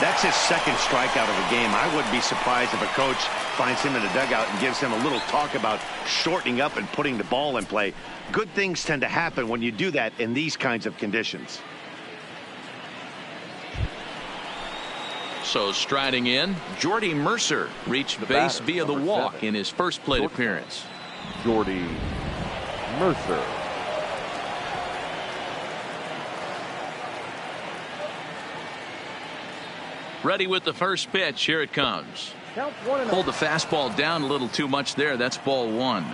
That's his second strikeout of the game. I wouldn't be surprised if a coach finds him in the dugout and gives him a little talk about shortening up and putting the ball in play. Good things tend to happen when you do that in these kinds of conditions. So striding in, Jordy Mercer reached base via the walk in his first plate appearance. Jordy Mercer. Ready with the first pitch. Here it comes. Pulled the fastball down a little too much there. That's ball 1.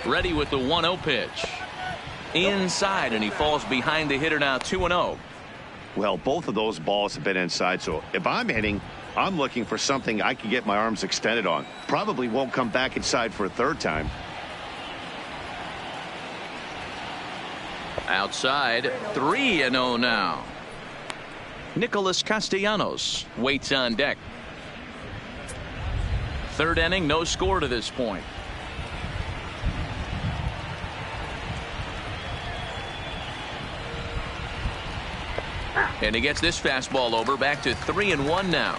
Ready with the 1-0 pitch. Inside, and he falls behind the hitter now. 2-0. Well, both of those balls have been inside, so if I'm hitting, I'm looking for something I can get my arms extended on. Probably won't come back inside for a third time. Outside, 3-0 now. Nicholas Castellanos waits on deck. Third inning, no score to this point. And he gets this fastball over. Back to 3-1 now.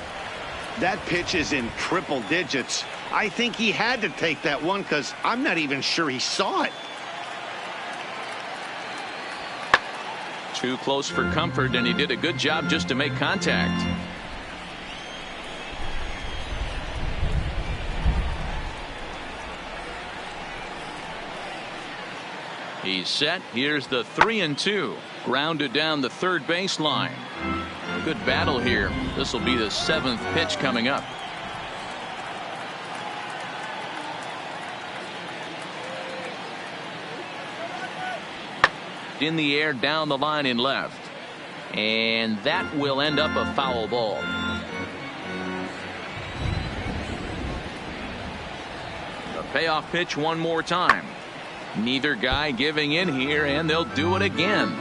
That pitch is in triple digits. I think he had to take that one because I'm not even sure he saw it. Too close for comfort, and he did a good job just to make contact. He's set. Here's the 3-2. Grounded down the third baseline. Good battle here. This will be the 7th pitch coming up. In the air, down the line in left. And that will end up a foul ball. The payoff pitch one more time. Neither guy giving in here, and they'll do it again.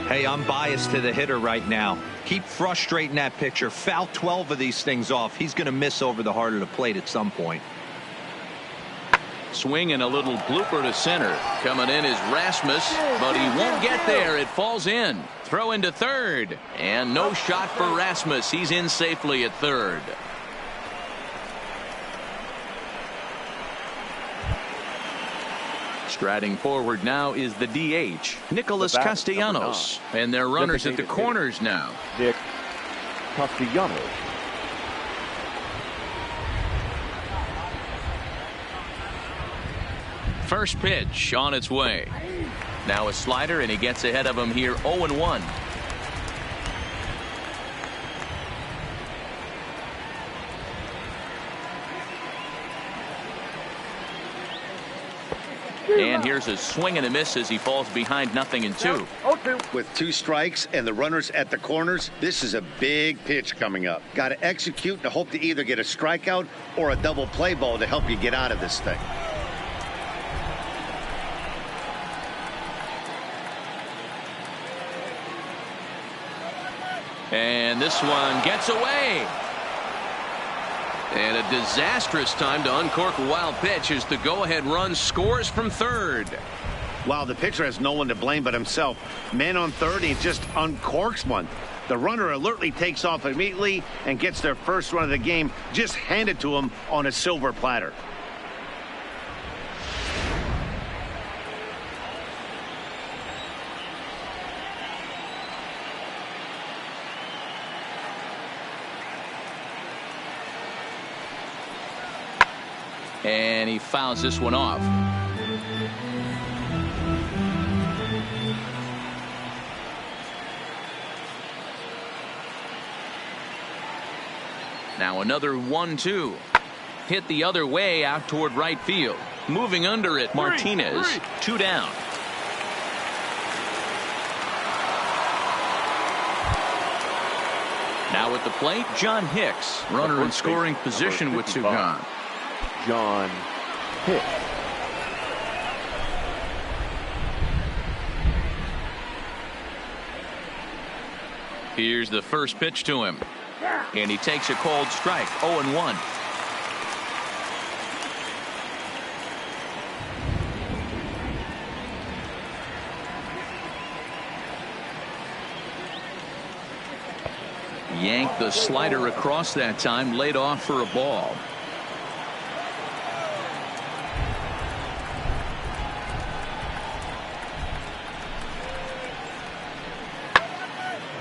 Hey, I'm biased to the hitter right now. Keep frustrating that pitcher. Foul 12 of these things off. He's going to miss over the heart of the plate at some point. Swing and a little blooper to center. Coming in is Rasmus, but he won't get there. It falls in. Throw into third. And no shot for Rasmus. He's in safely at third. Striding forward now is the DH, Nicholas Castellanos. And they're runners at the corners now. Nick Castellanos. First pitch on its way. Now a slider, and he gets ahead of him here 0-1. And here's a swing and a miss as he falls behind 0-2. With 2 strikes and the runners at the corners, this is a big pitch coming up. Got to execute and hope to either get a strikeout or a double play ball to help you get out of this thing. And this one gets away. And a disastrous time to uncork a wild pitch as the go-ahead run scores from third. Wow, the pitcher has no one to blame but himself. Man on third, he just uncorks one. The runner alertly takes off immediately and gets their first run of the game just handed to him on a silver platter. And he fouls this one off. Now another 1-2. Hit the other way out toward right field. Moving under it, Martinez. 2 down. Now at the plate, John Hicks. Runner in scoring position with 2 gone. John Hicks. Here's the first pitch to him. And he takes a cold strike. 0-1. Yanked the slider across that time, laid off for a ball.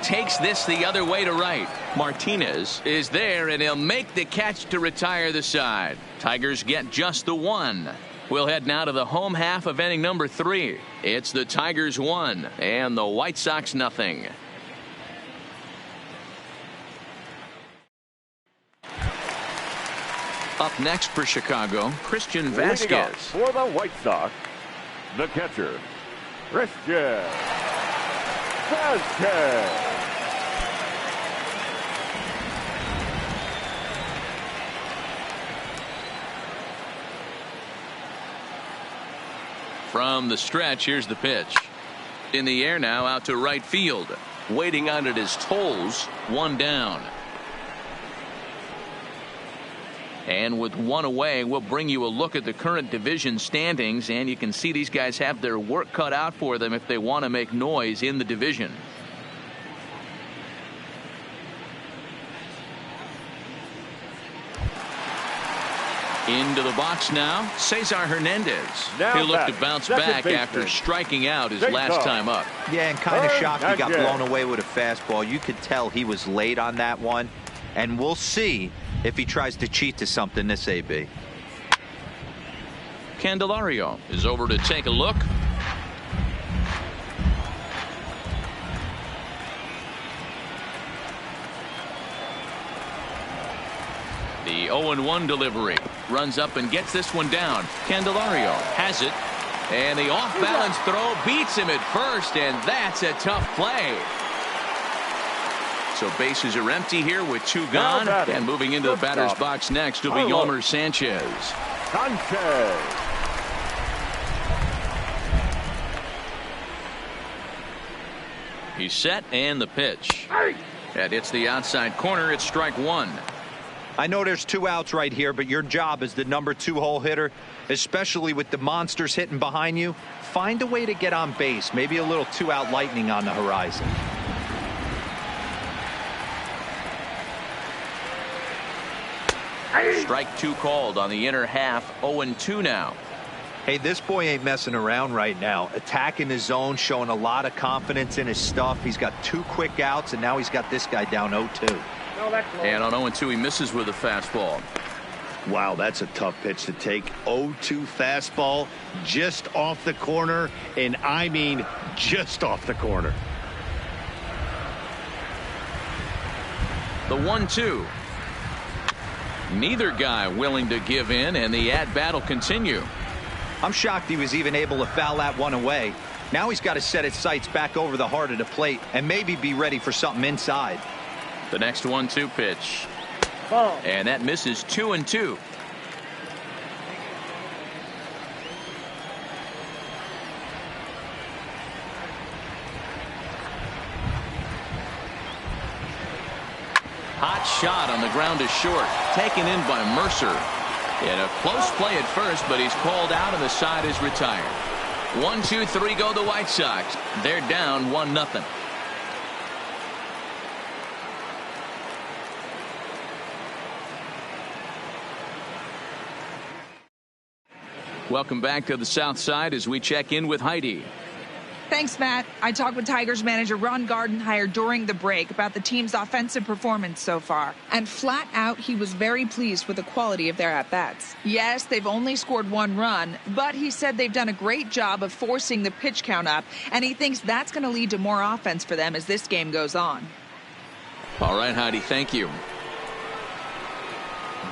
Takes this the other way to right. Martinez is there, and he'll make the catch to retire the side. Tigers get just the 1. We'll head now to the home half of inning number 3. It's the Tigers 1 and the White Sox 0. Up next for Chicago, Christian Vasquez. For the White Sox, the catcher, Christian Vasquez. From the stretch, here's the pitch. In the air now, out to right field. Waiting on it is Tolles. 1 down. And with 1 away, we'll bring you a look at the current division standings, and you can see these guys have their work cut out for them if they want to make noise in the division. Into the box now, Cesar Hernandez. He'll look to bounce back after striking out his last time up. Yeah, and kind of shocked he got blown away with a fastball. You could tell he was late on that one, and we'll see if he tries to cheat to something this AB. Candelario is over to take a look. The 0-1 delivery. Runs up and gets this one down. Candelario has it. And the off-balance throw beats him at first, and that's a tough play. So bases are empty here with 2 gone. And moving into the batter's box next will be Yomer Sanchez. He's set, and the pitch. That hits the outside corner. It's strike one. I know there's 2 outs right here, but your job as the number 2 hole hitter, especially with the monsters hitting behind you, find a way to get on base. Maybe a little 2-out lightning on the horizon. Strike 2 called on the inner half. 0-2 now. Hey, this boy ain't messing around right now. Attacking his zone, showing a lot of confidence in his stuff. He's got 2 quick outs, and now he's got this guy down 0-2. And on 0-2, he misses with a fastball. Wow, that's a tough pitch to take. 0-2 fastball just off the corner, and I mean just off the corner. The 1-2. Neither guy willing to give in, and the at-bat will continue. I'm shocked he was even able to foul that one away. Now he's got to set his sights back over the heart of the plate and maybe be ready for something inside. The next 1-2 pitch. And that misses 2-2. Hot shot on the ground to short. Taken in by Mercer. In a close play at first, but he's called out and the side is retired. 1-2-3 go the White Sox. They're down 1-0. Welcome back to the South Side as we check in with Heidi. Thanks, Matt. I talked with Tigers manager Ron Gardenhire during the break about the team's offensive performance so far. And flat out, he was very pleased with the quality of their at-bats. Yes, they've only scored 1 run, but he said they've done a great job of forcing the pitch count up, and he thinks that's going to lead to more offense for them as this game goes on. All right, Heidi, thank you.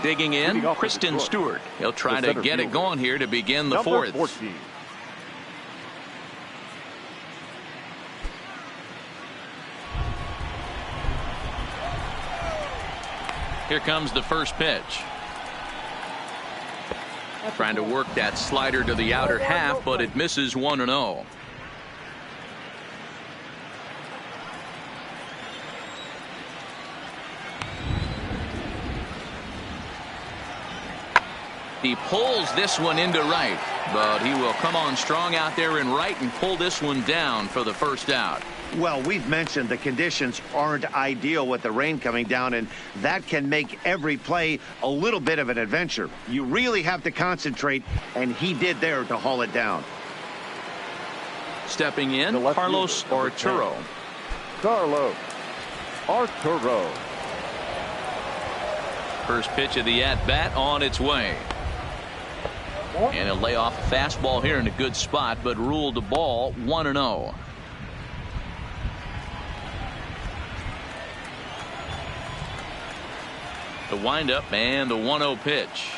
Digging in, Kristen Stewart. He'll try to get it going here to begin the 4th. 14. Here comes the first pitch. Trying to work that slider to the outer half, but it misses 1-0. He pulls this one into right, but he will come on strong out there in right and pull this one down for the first out. Well, we've mentioned the conditions aren't ideal with the rain coming down, and that can make every play a little bit of an adventure. You really have to concentrate, and he did there to haul it down. Stepping in, Carlos Arturo. Carlos Arturo. First pitch of the at-bat on its way. And a layoff fastball here in a good spot, but ruled a ball 1-0. The windup and the 1-0 pitch.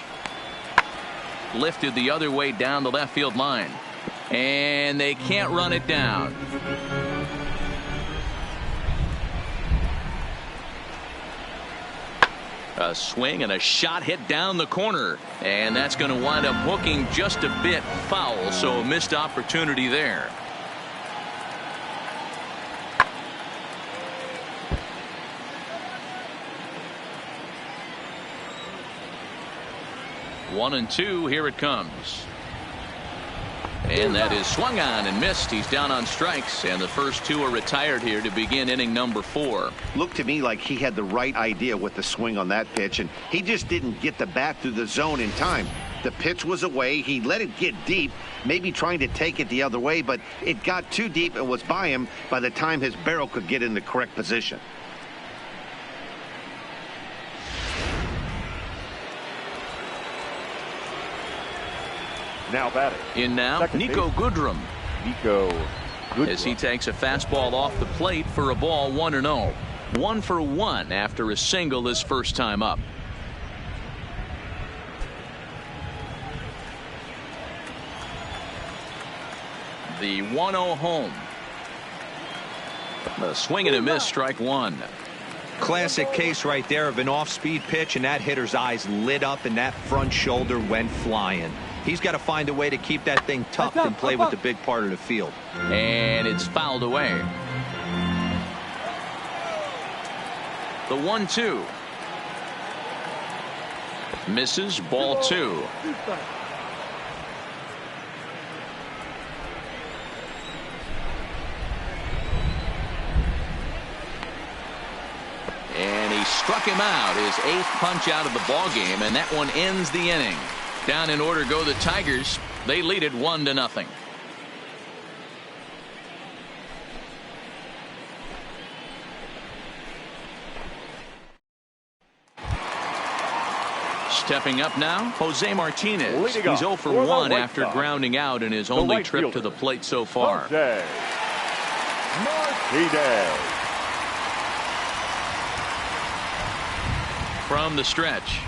Lifted the other way down the left field line. And they can't run it down. A swing and a shot hit down the corner, and that's going to wind up hooking just a bit foul, so a missed opportunity there. One and two, here it comes. And that is swung on and missed. He's down on strikes, and the first 2 are retired here to begin inning number 4. Looked to me like he had the right idea with the swing on that pitch, and he just didn't get the bat through the zone in time. The pitch was away. He let it get deep, maybe trying to take it the other way, but it got too deep and was by him by the time his barrel could get in the correct position. Now batting. In now, Second Nico base. Goodrum. Nico Goodrum. As he takes a fastball off the plate for a ball 1-0. 1 for 1 after a single his first time up. The 1-0 home. A swing and a miss, strike 1. Classic case right there of an off-speed pitch, and that hitter's eyes lit up and that front shoulder went flying. He's got to find a way to keep that thing tucked and play with the big part of the field. And it's fouled away. The 1-2. Misses, ball 2. And he struck him out, his 8th punch out of the ball game, and that one ends the inning. Down in order go the Tigers. They lead it 1-0. Stepping up now, Jose Martinez. He's 0 for 1 after grounding out in his only trip to the plate so far. Jose Martinez. From the stretch.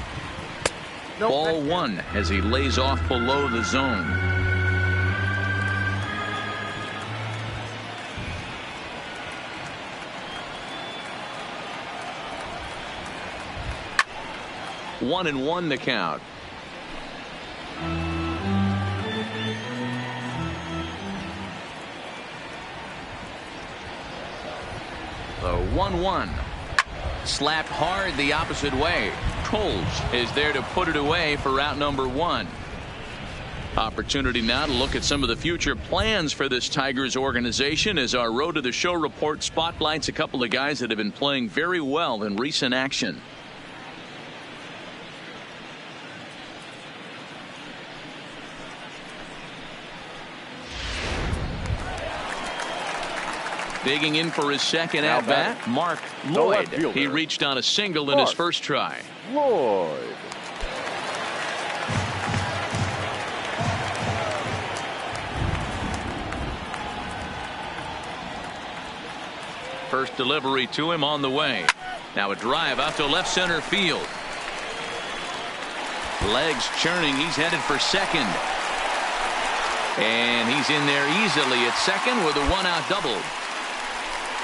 Ball 1 as he lays off below the zone. One and one to count. The 1-1. Slapped hard the opposite way. Coles is there to put it away for out number 1. Opportunity now to look at some of the future plans for this Tigers organization as our Road to the Show report spotlights a couple of guys that have been playing very well in recent action. Digging in for his second at bat, Mark Lloyd. He reached on a single in his first try. Lloyd. First delivery to him on the way. Now a drive out to left center field. Legs churning. He's headed for second. And he's in there easily at second with a 1-out double.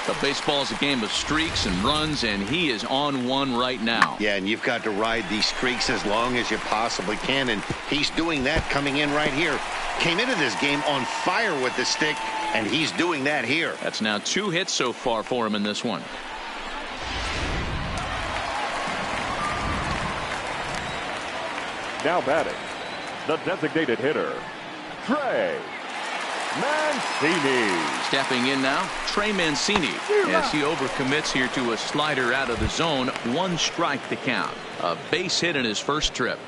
The baseball is a game of streaks and runs, and he is on one right now. Yeah, and you've got to ride these streaks as long as you possibly can, and he's doing that coming in right here. Came into this game on fire with the stick, and he's doing that here. That's now 2 hits so far for him in this one. Now batting, the designated hitter, Trey Mancini. Stepping in now, Trey Mancini, as he overcommits here to a slider out of the zone. 1 strike to count. A base hit in his first trip.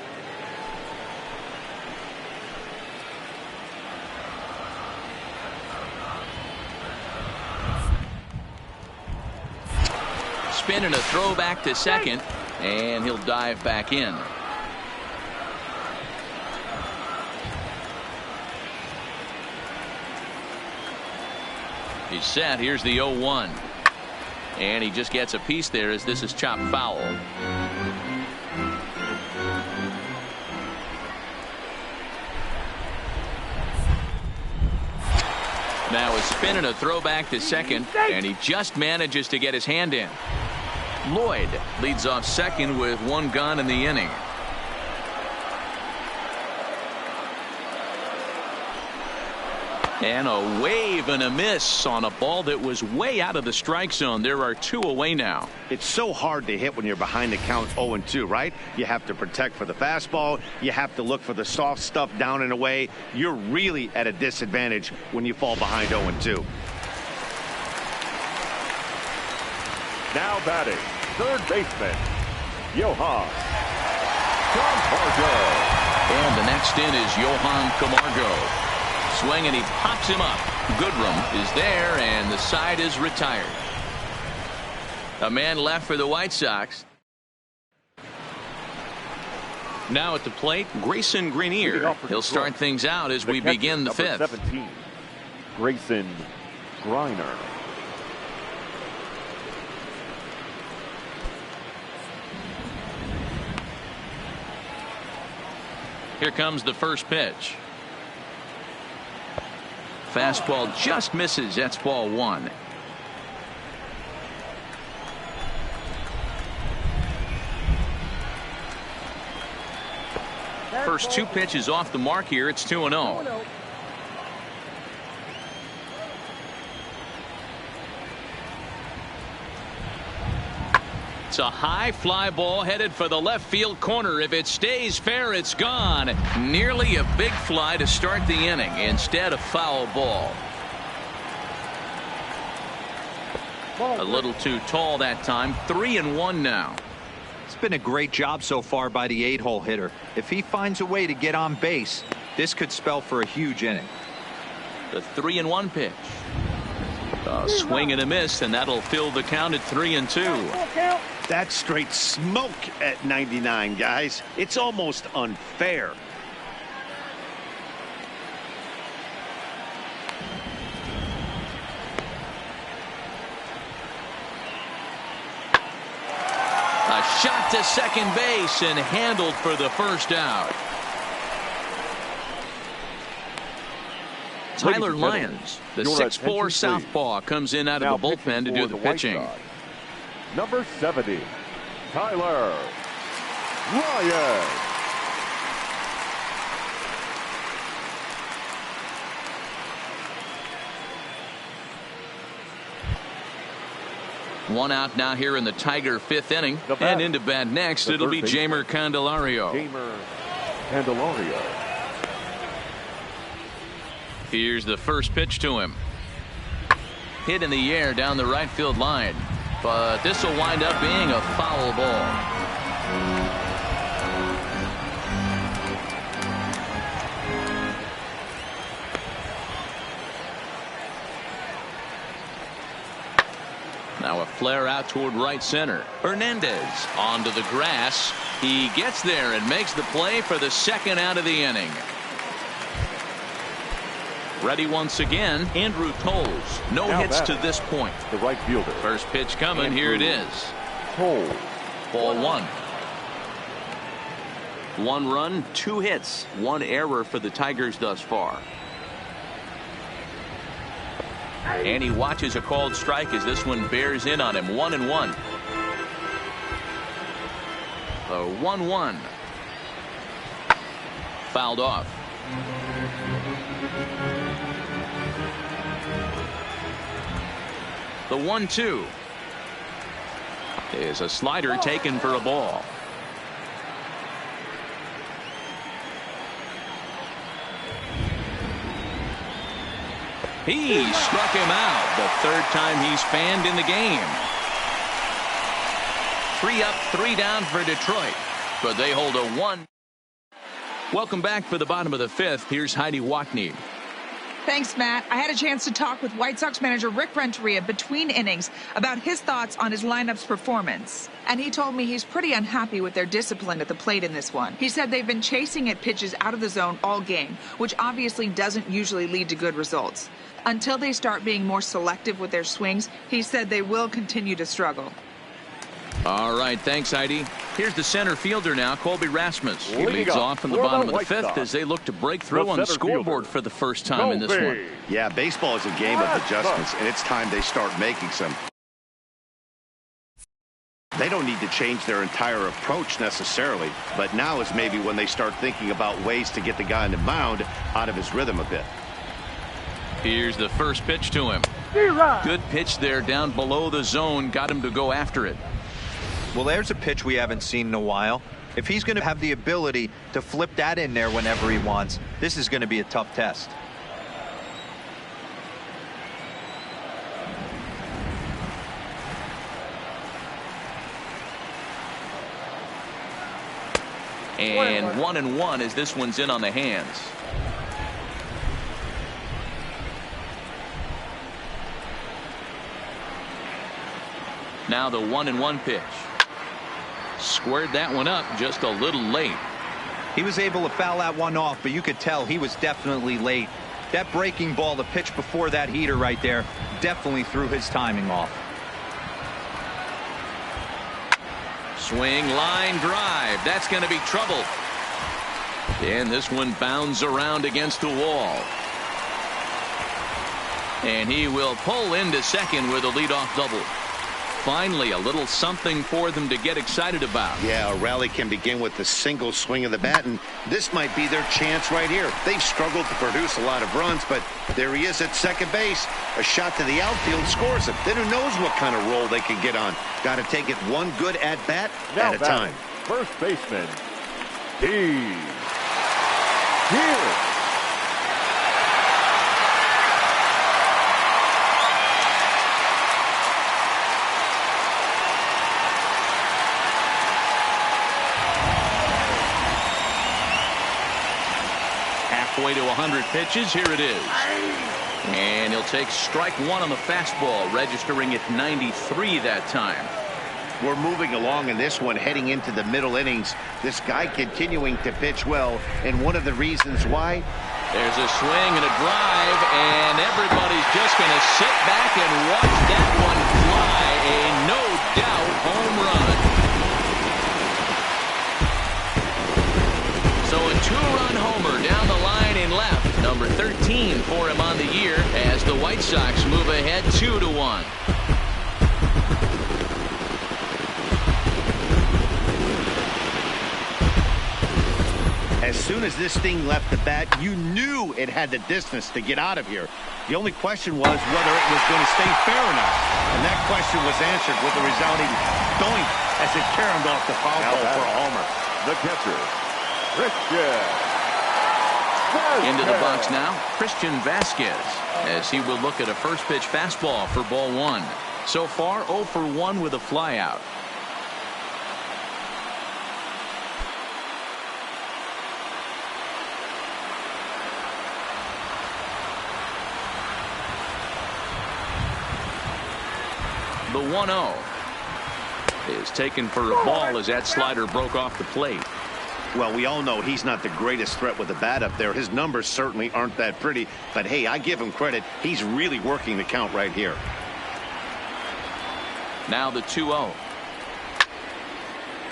Spin and a throw back to second, and he'll dive back in. He's set. Here's the 0-1. And he just gets a piece there as this is chopped foul. Now a spin and a throw back to second, and he just manages to get his hand in. Lloyd leads off second with 1 gone in the inning. And a wave and a miss on a ball that was way out of the strike zone. There are 2 away now. It's so hard to hit when you're behind the count 0-2, right? You have to protect for the fastball. You have to look for the soft stuff down and away. You're really at a disadvantage when you fall behind 0-2. Now batting, third baseman, Johan Camargo. And the next in is Johan Camargo. Swing, and he pops him up. Goodrum is there, and the side is retired. A man left for the White Sox. Now at the plate, Grayson Greenier. He'll start things out as we begin the 5th. 17, Grayson Greenier. Here comes the first pitch. Fastball just misses. That's ball 1. First 2 pitches off the mark here. It's 2-0. It's a high fly ball headed for the left field corner. If it stays fair, it's gone. Nearly a big fly to start the inning. Instead, a foul ball. A little too tall that time. 3-1 now. It's been a great job so far by the 8-hole hitter. If he finds a way to get on base, this could spell for a huge inning. The 3-1 pitch. A swing and a miss, and that'll fill the count at 3-2. That's straight smoke at 99, guys. It's almost unfair. A shot to second base and handled for the first out. Tyler Lyons, the 6'4" southpaw, comes in out of the bullpen to do the pitching. Number 70, Tyler Lyons. One out now here in the Tiger 5th inning. And into bat next, it'll be Jeimer Candelario. Here's the first pitch to him. Hit in the air down the right field line. But this will wind up being a foul ball. Now a flare out toward right center. Hernandez onto the grass. He gets there and makes the play for the second out of the inning. Ready once again, Andrew Toles. No hits to this point. The right fielder. First pitch coming. Here it is. Toles. Ball one. 1 run, 2 hits, 1 error for the Tigers thus far. And he watches a called strike as this one bears in on him. 1-1. The 1-1. Fouled off. The 1-2 is a slider taken for a ball. He struck him out. The third time he's fanned in the game. 3 up, 3 down for Detroit, but they hold a 1. Welcome back for the bottom of the 5th. Here's Heidi Watney. Thanks, Matt. I had a chance to talk with White Sox manager Rick Renteria between innings about his thoughts on his lineup's performance. And he told me he's pretty unhappy with their discipline at the plate in this one. He said they've been chasing at pitches out of the zone all game, which obviously doesn't usually lead to good results. Until they start being more selective with their swings, he said they will continue to struggle. All right, thanks, Heidi. Here's the center fielder now, Colby Rasmus. He leads off in the bottom of the 5th as they look to break through on the scoreboard for the first time in this one. Yeah, baseball is a game of adjustments, and it's time they start making some. They don't need to change their entire approach necessarily, but now is maybe when they start thinking about ways to get the guy on the mound out of his rhythm a bit. Here's the first pitch to him. Good pitch there down below the zone. Got him to go after it. Well, there's a pitch we haven't seen in a while. If he's going to have the ability to flip that in there whenever he wants, this is going to be a tough test. And 1-1 as this one's in on the hands. Now the 1-1 pitch. Squared that one up just a little late. He was able to foul that one off, but you could tell he was definitely late. That breaking ball, the pitch before that heater right there, definitely threw his timing off. Swing, line drive. That's going to be trouble. And this one bounds around against the wall. And he will pull into second with a leadoff double. Finally, a little something for them to get excited about. Yeah, a rally can begin with a single swing of the bat, and this might be their chance right here. They've struggled to produce a lot of runs, but there he is at second base. A shot to the outfield scores it. Then who knows what kind of roll they can get on. Got to take it one good at-bat at a time. First baseman, here. Halfway to 100 pitches. Here it is. And he'll take strike one on the fastball, registering at 93 that time. We're moving along in this one, heading into the middle innings. This guy continuing to pitch well, and one of the reasons why. There's a swing and a drive, and everybody's just going to sit back and watch that one fly. A no-doubt home run. So a two-run homer down the line in left. Number 13 for him on the year as the White Sox move ahead 2-1. As soon as this thing left the bat, you knew it had the distance to get out of here. The only question was whether it was going to stay fair or not. And that question was answered with the resounding doink as it caromed off the foul pole for a homer. The catcher, Christian. Into the box now, Christian Vasquez, as he will look at a first pitch fastball for ball one. So far, 0 for 1 with a flyout. The 1-0 is taken for a ball as that slider broke off the plate. Well, we all know he's not the greatest threat with the bat up there. His numbers certainly aren't that pretty. But, hey, I give him credit. He's really working the count right here. Now the 2-0.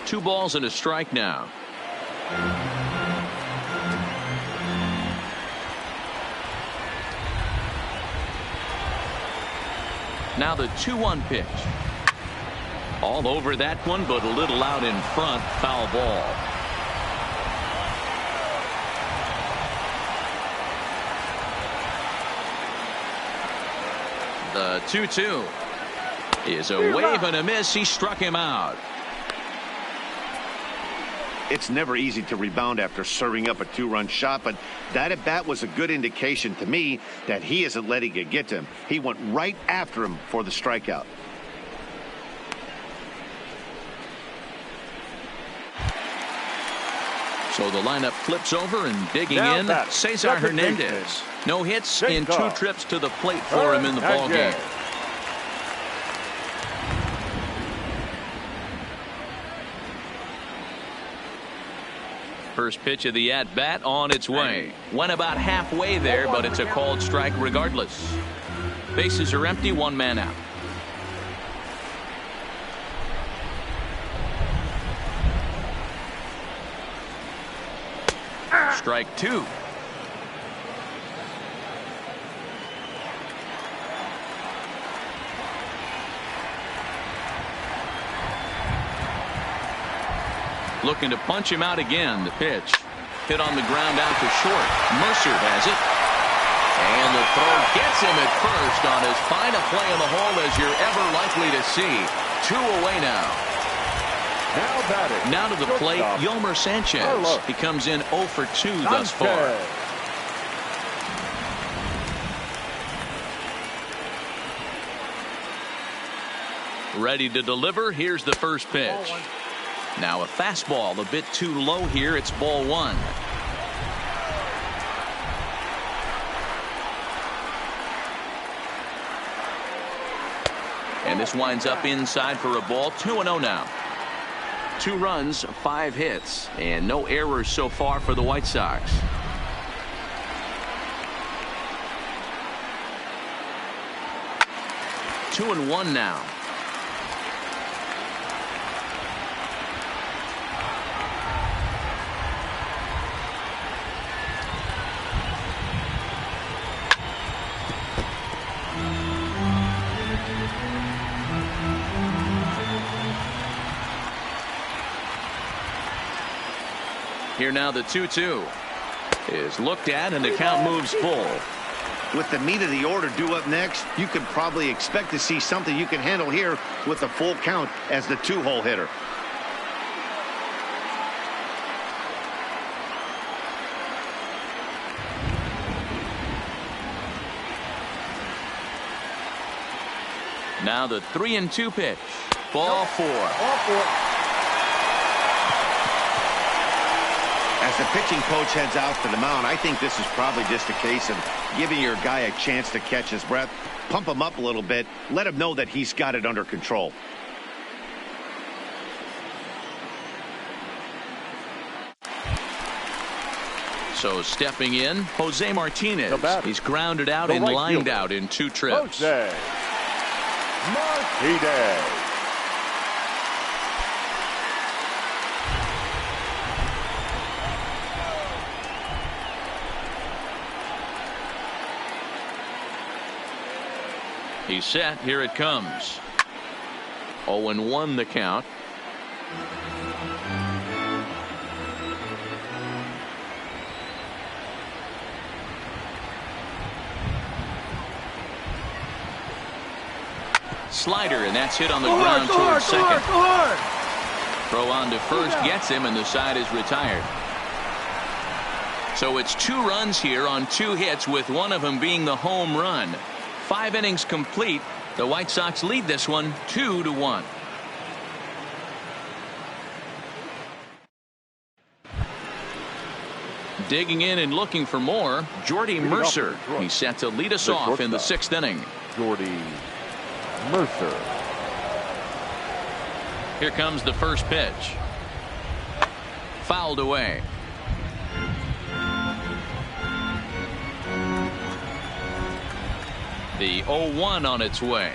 2 balls and a strike now. Now the 2-1 pitch. All over that one, but a little out in front. Foul ball. The 2-2 is a wave and a miss. He struck him out. It's never easy to rebound after serving up a 2-run shot, but that at bat was a good indication to me that he isn't letting it get to him. He went right after him for the strikeout. So the lineup flips over and digging in, Cesar Hernandez. No hits in 2 trips to the plate for him in the ballgame. First pitch of the at-bat on its way. Went about halfway there, but it's a called strike regardless. Bases are empty, 1 man out. Strike 2. Looking to punch him out again. The pitch hit on the ground out to short. Mercer has it. And the throw gets him at first on as fine a play in the hole as you're ever likely to see. 2 away now. Now to the plate, Yolmer Sanchez. He comes in 0 for 2 thus far. Ready to deliver. Here's the first pitch. Now a fastball a bit too low here. It's ball 1. And this winds up inside for a ball. 2-0 now. 2 runs, 5 hits, and no errors so far for the White Sox. Two and one now. Here now the 2-2 is looked at, and the count moves full. With the meat of the order due up next, you can probably expect to see something you can handle here with a full count as the 2-hole hitter. Now the 3-2 pitch. Ball 4. As the pitching coach heads out to the mound, I think this is probably just a case of giving your guy a chance to catch his breath, pump him up a little bit, let him know that he's got it under control. So stepping in, Jose Martinez. He's grounded out and lined out in 2 trips. Jose Martinez. He's set. Here it comes. 0-1 the count. Slider, and that's hit on the ground towards second. Throw on to first gets him, and the side is retired. So it's 2 runs here on 2 hits, with one of them being the home run. 5 innings complete. The White Sox lead this one 2-1. Digging in and looking for more, Jordy Mercer. He's set to lead us off in the 6th inning. Jordy Mercer. Here comes the first pitch. Fouled away. The 0-1 on its way.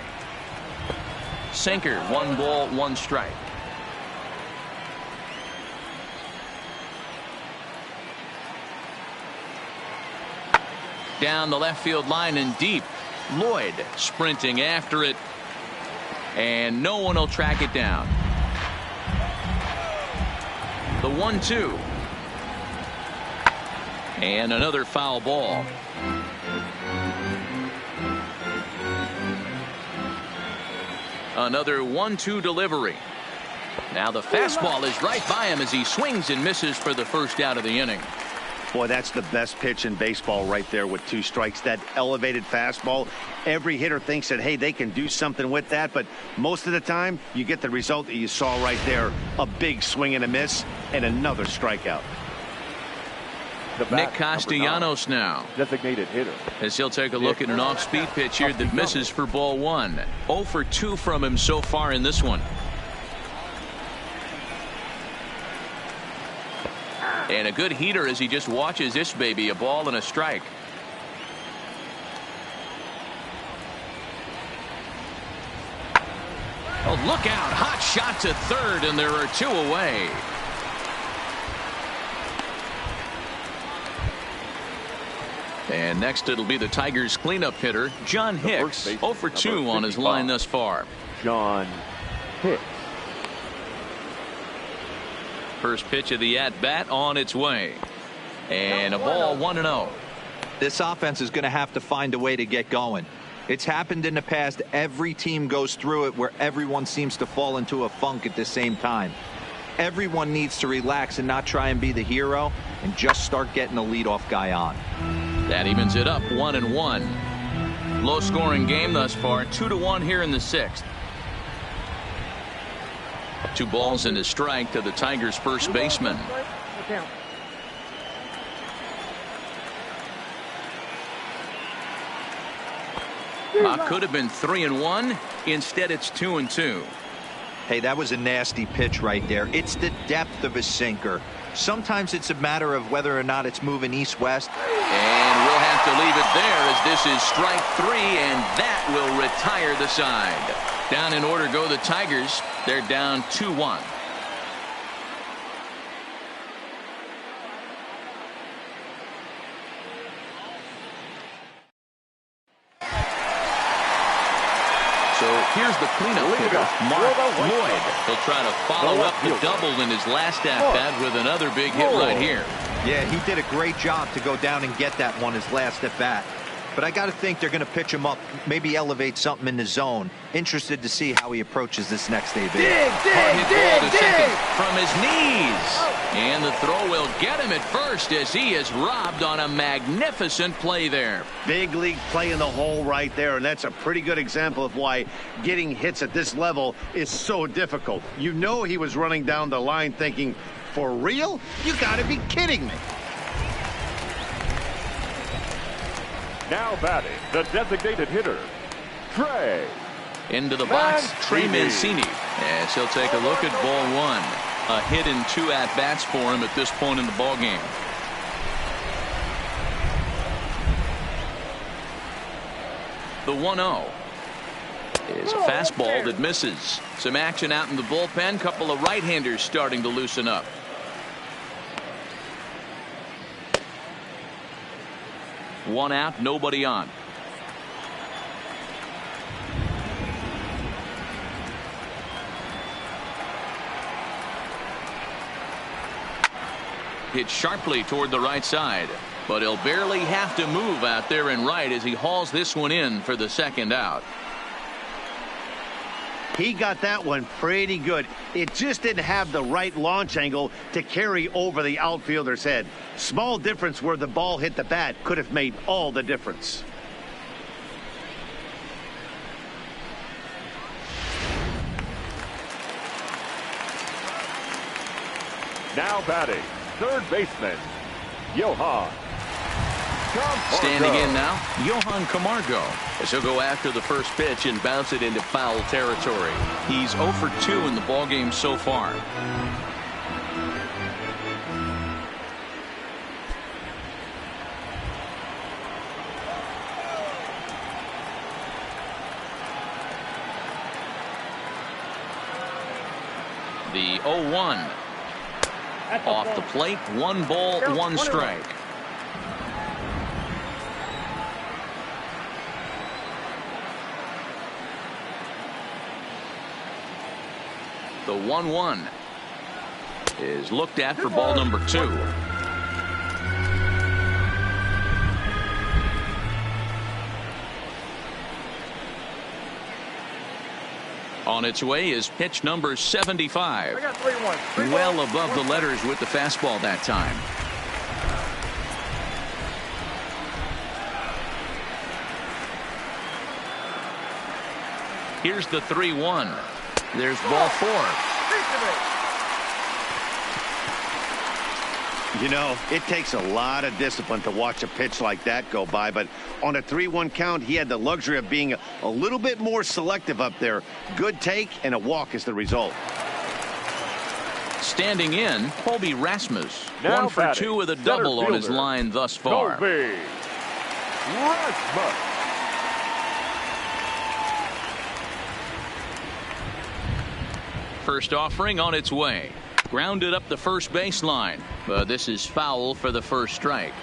Sinker, 1 ball, 1 strike. Down the left field line and deep. Lloyd sprinting after it, and no one will track it down. The 1-2, and another foul ball. Another 1-2 delivery. Now the fastball is right by him as he swings and misses for the first out of the inning. Boy, that's the best pitch in baseball right there with 2 strikes. That elevated fastball. Every hitter thinks that, hey, they can do something with that. But most of the time, you get the result that you saw right there. A big swing and a miss and another strikeout. Nick Castellanos now. Designated hitter. As he'll take a look at an off-speed pitch here that misses for ball 1. 0 for 2 from him so far in this one. And a good heater as he just watches this baby, a ball and a strike. Oh, look out. Hot shot to third, and there are 2 away. And next it'll be the Tigers cleanup hitter, John Hicks. 0 for 2 on his line thus far. John Hicks. First pitch of the at-bat on its way. And a ball 1-0. This offense is going to have to find a way to get going. It's happened in the past. Every team goes through it where everyone seems to fall into a funk at the same time. Everyone needs to relax and not try and be the hero and just start getting the leadoff guy on. That evens it up 1-1. Low scoring game thus far. 2-1 here in the 6th. 2 balls and a strike to the Tigers' first baseman. Could have been 3-1. Instead, it's 2-2. Hey, that was a nasty pitch right there. It's the depth of a sinker. Sometimes it's a matter of whether or not it's moving east-west. And we'll have to leave it there as this is strike 3, and that will retire the side. Down in order go the Tigers. They're down 2-1. So Here's the cleanup hitter, Mark Lloyd. He'll try to follow up the double in his last at-bat with another big hit right here. Yeah, he did a great job to go down and get that one his last at-bat. But I got to think they're going to pitch him up, maybe elevate something in the zone. Interested to see how he approaches this next day. Hard hit ball to second from his knees. And the throw will get him at first as he is robbed on a magnificent play there. Big league play in the hole right there, and that's a pretty good example of why getting hits at this level is so difficult. You know he was running down the line thinking, for real? You got to be kidding me. Now batting, the designated hitter, Trey. Into the box, Trey Mancini. As he'll take a look at ball one. A hit and 2 at-bats for him at this point in the ballgame. The 1-0 is a fastball that misses. Some action out in the bullpen. Couple of right-handers starting to loosen up. One out, nobody on. Hit sharply toward the right side, but he'll barely have to move out there and right as he hauls this one in for the second out. He got that one pretty good. It just didn't have the right launch angle to carry over the outfielder's head. Small difference where the ball hit the bat could have made all the difference. Now batting, third baseman, Johan. Standing in now, Johan Camargo, as he'll go after the first pitch and bounce it into foul territory. He's 0 for 2 in the ballgame so far. The 0-1. Off the plate, 1 ball, 1 strike. The 1-1 is looked at for ball number 2. On its way is pitch number 75. Well above the letters with the fastball that time. Here's the 3-1. There's ball 4. You know, it takes a lot of discipline to watch a pitch like that go by, but on a 3-1 count, he had the luxury of being a little bit more selective up there. Good take, and a walk is the result. Standing in, Colby Rasmus. Now 1 for 2 with a double on his line thus far. Colby Rasmus. First offering on its way. Grounded up the first baseline, but this is foul for the first strike.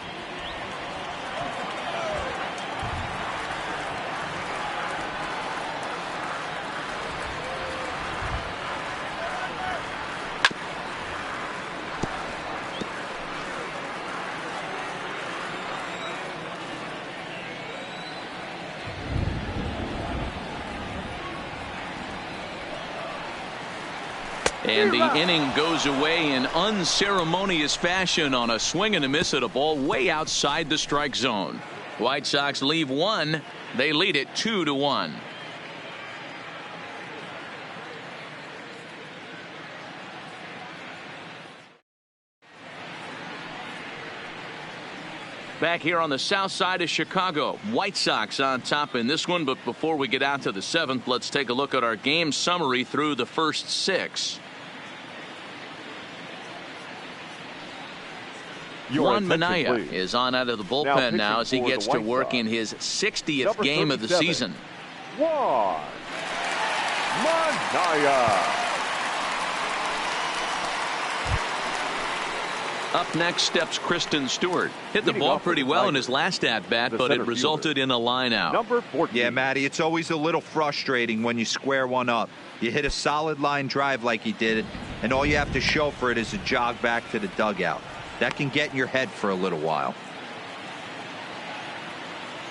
And the inning goes away in unceremonious fashion on a swing and a miss at a ball way outside the strike zone. White Sox leave 1. They lead it 2-1. Back here on the south side of Chicago, White Sox on top in this one. But before we get out to the 7th, let's take a look at our game summary through the first 6. Juan Minaya is on out of the bullpen now as he gets to work in his 60th game of the season. Juan Minaya. Up next steps Kristen Stewart. Hit the ball pretty well in his last at-bat, but it resulted in a line out. Number 14. Yeah, Matty, it's always a little frustrating when you square one up. You hit a solid line drive like he did, and all you have to show for it is a jog back to the dugout. That can get in your head for a little while.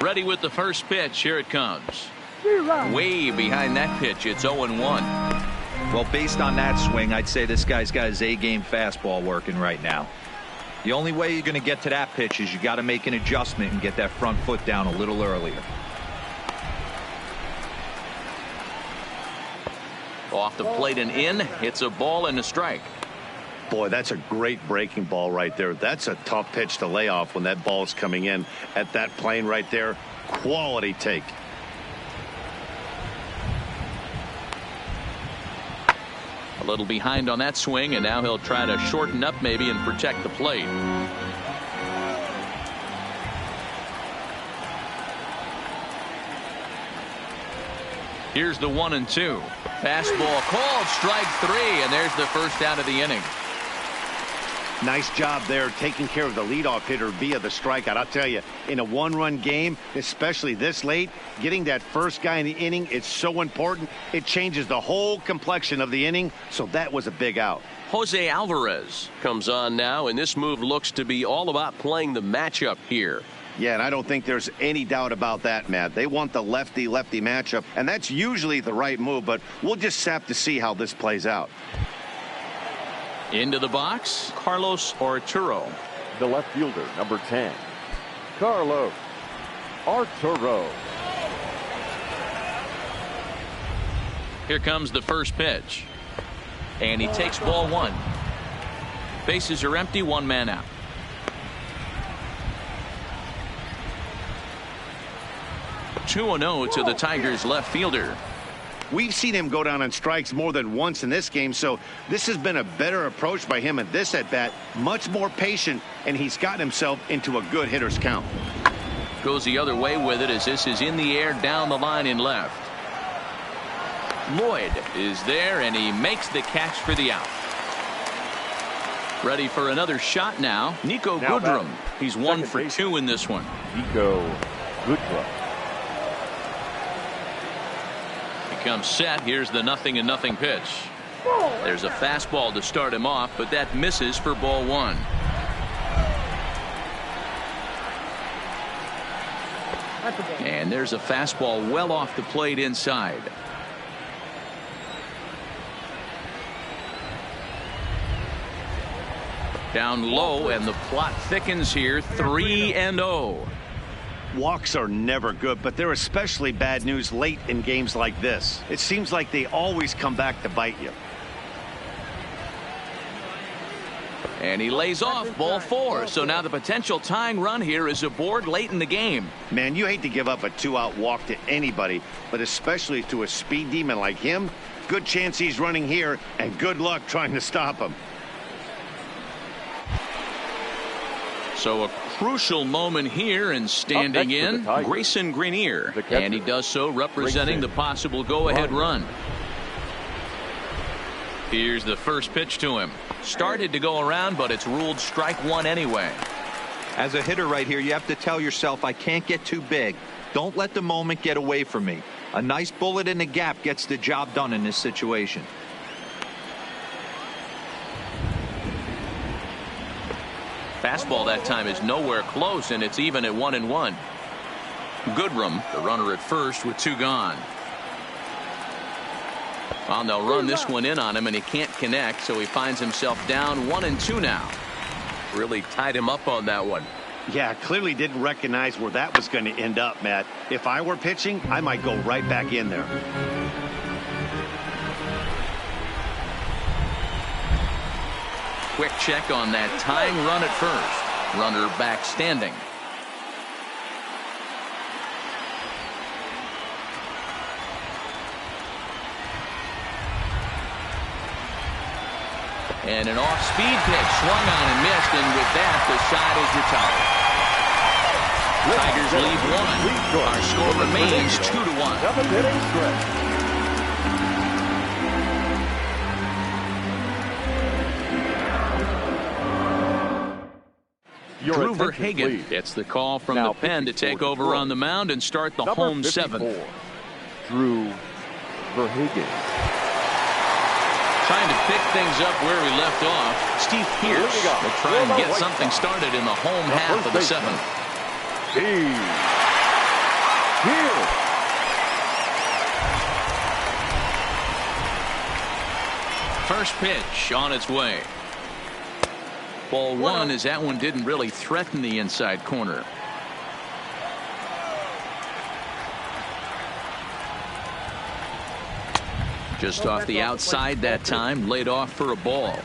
Ready with the first pitch. Here it comes. Way behind that pitch. It's 0-1. Well, based on that swing, I'd say this guy's got his A-game fastball working right now. The only way you're going to get to that pitch is you got to make an adjustment and get that front foot down a little earlier. Off the plate and in. It's a ball and a strike. Boy, that's a great breaking ball right there. That's a tough pitch to lay off when that ball is coming in at that plane right there. Quality take. A little behind on that swing, and now he'll try to shorten up maybe and protect the plate. Here's the 1-2. Fastball called, strike 3, and there's the first out of the inning. Nice job there taking care of the leadoff hitter via the strikeout. I'll tell you, in a one-run game, especially this late, getting that first guy in the inning is so important. It changes the whole complexion of the inning, so that was a big out. Jose Alvarez comes on now, and this move looks to be all about playing the matchup here. Yeah, and I don't think there's any doubt about that, Matt. They want the lefty-lefty matchup, and that's usually the right move, but we'll just have to see how this plays out. Into the box, Carlos Arturo. The left fielder, number 10, Carlos Arturo. Here comes the first pitch. And he takes ball 1. Bases are empty, 1 man out. (2-0) to the Tigers left fielder. We've seen him go down on strikes more than once in this game, so this has been a better approach by him at this at-bat. Much more patient, and he's gotten himself into a good hitter's count. Goes the other way with it as this is in the air down the line in left. Lloyd is there, and he makes the catch for the out. Ready for another shot now. Nico Goodrum. He's 1 for 2 in this one. Nico Goodrum. Comes set. Here's the 0-0 pitch. There's a fastball to start him off, but that misses for ball 1. And there's a fastball well off the plate inside. Down low, and the plot thickens here. 3-0. Walks are never good, but they're especially bad news late in games like this. It seems like they always come back to bite you. And he lays off ball 4. So now the potential tying run here is aboard late in the game. Man, you hate to give up a 2-out walk to anybody, but especially to a speed demon like him. Good chance he's running here, and good luck trying to stop him. So a crucial moment here, and standing in, Grayson Greenier. And he does so representing the possible go-ahead run. Here's the first pitch to him. Started to go around, but it's ruled strike 1 anyway. As a hitter right here, you have to tell yourself, I can't get too big. Don't let the moment get away from me. A nice bullet in the gap gets the job done in this situation. Fastball that time is nowhere close, and it's even at 1-1. Goodrum, the runner at first with 2 gone. Well, they'll run this one in on him, and he can't connect, so he finds himself down 1-2 now. Really tied him up on that one. Yeah, clearly didn't recognize where that was going to end up, Matt. If I were pitching, I might go right back in there. Quick check on that tying run at first. Runner back standing. And an off-speed pitch swung on and missed, and with that, the side is retired. Tigers lead 1. Our score remains 2-1. 7-inning stretch. Drew Verhagen gets the call from the pen to take over on the mound and start the home seventh. Drew Verhagen. Trying to pick things up where we left off. Steve Pierce will try and get something started in the home half of the seventh. First pitch on its way. Ball one, as that one didn't really threaten the inside corner. Just off the outside that time, laid off for a ball.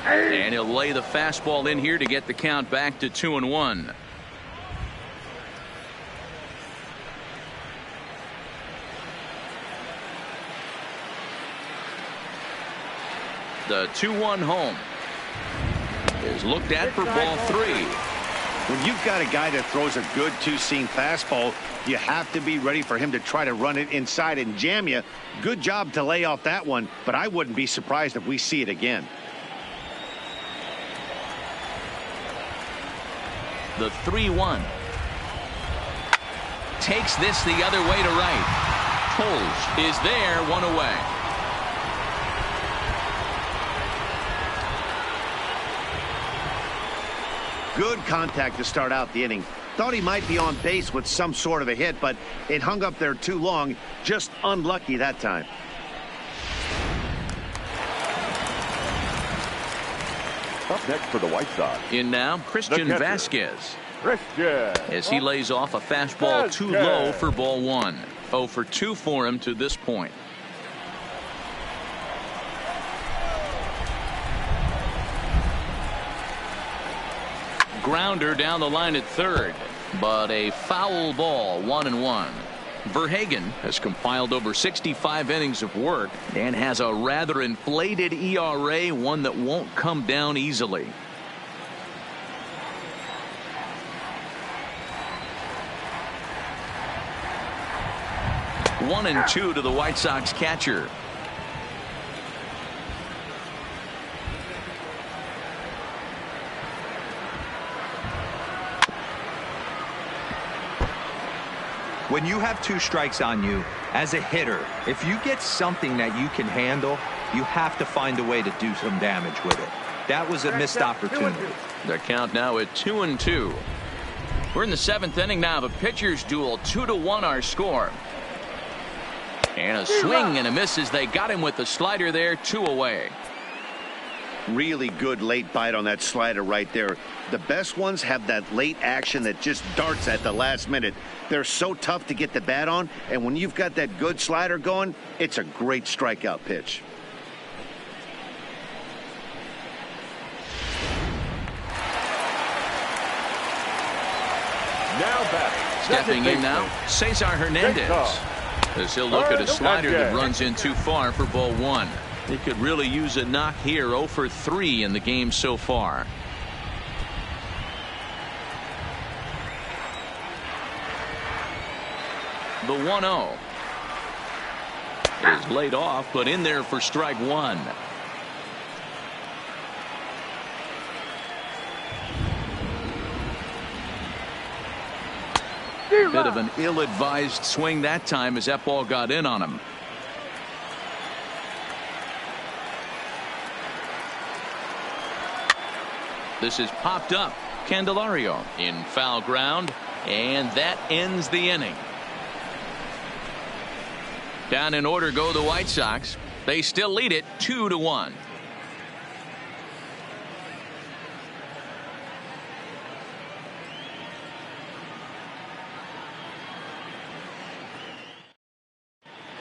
And he'll lay the fastball in here to get the count back to 2-1. The 2-1 home is looked at for ball three. When you've got a guy that throws a good two-seam fastball, you have to be ready for him to try to run it inside and jam you. Good job to lay off that one, but I wouldn't be surprised if we see it again. The 3-1 takes this the other way to right. Toles is there, one away. Good contact to start out the inning. Thought he might be on base with some sort of a hit, but it hung up there too long. Just unlucky that time. Up next for the White Sox. In now, Christian Vasquez. As he lays off a fastball too low for ball one. 0 for 2 for him to this point. Grounder down the line at third, but a foul ball, 1-1. Verhagen has compiled over 65 innings of work and has a rather inflated ERA, one that won't come down easily. One and two to the White Sox catcher. When you have 2 strikes on you, as a hitter, if you get something that you can handle, you have to find a way to do some damage with it. That was a missed opportunity. The count now at 2-2. We're in the 7th inning now of a pitcher's duel. 2-1 our score. And a swing and a miss as they got him with the slider there, 2 away. Really good late bite on that slider right there. The best ones have that late action that just darts at the last minute. They're so tough to get the bat on, and when you've got that good slider going, it's a great strikeout pitch. Now batting. Stepping in now, Cesar Hernandez. As he'll look at a slider that runs in too far for ball one. He could really use a knock here. 0 for 3 in the game so far. The 1-0 is laid off, but in there for strike one. Bit of an ill-advised swing that time as that ball got in on him. This is popped up. Candelario in foul ground, and that ends the inning. Down in order go the White Sox. They still lead it 2-1.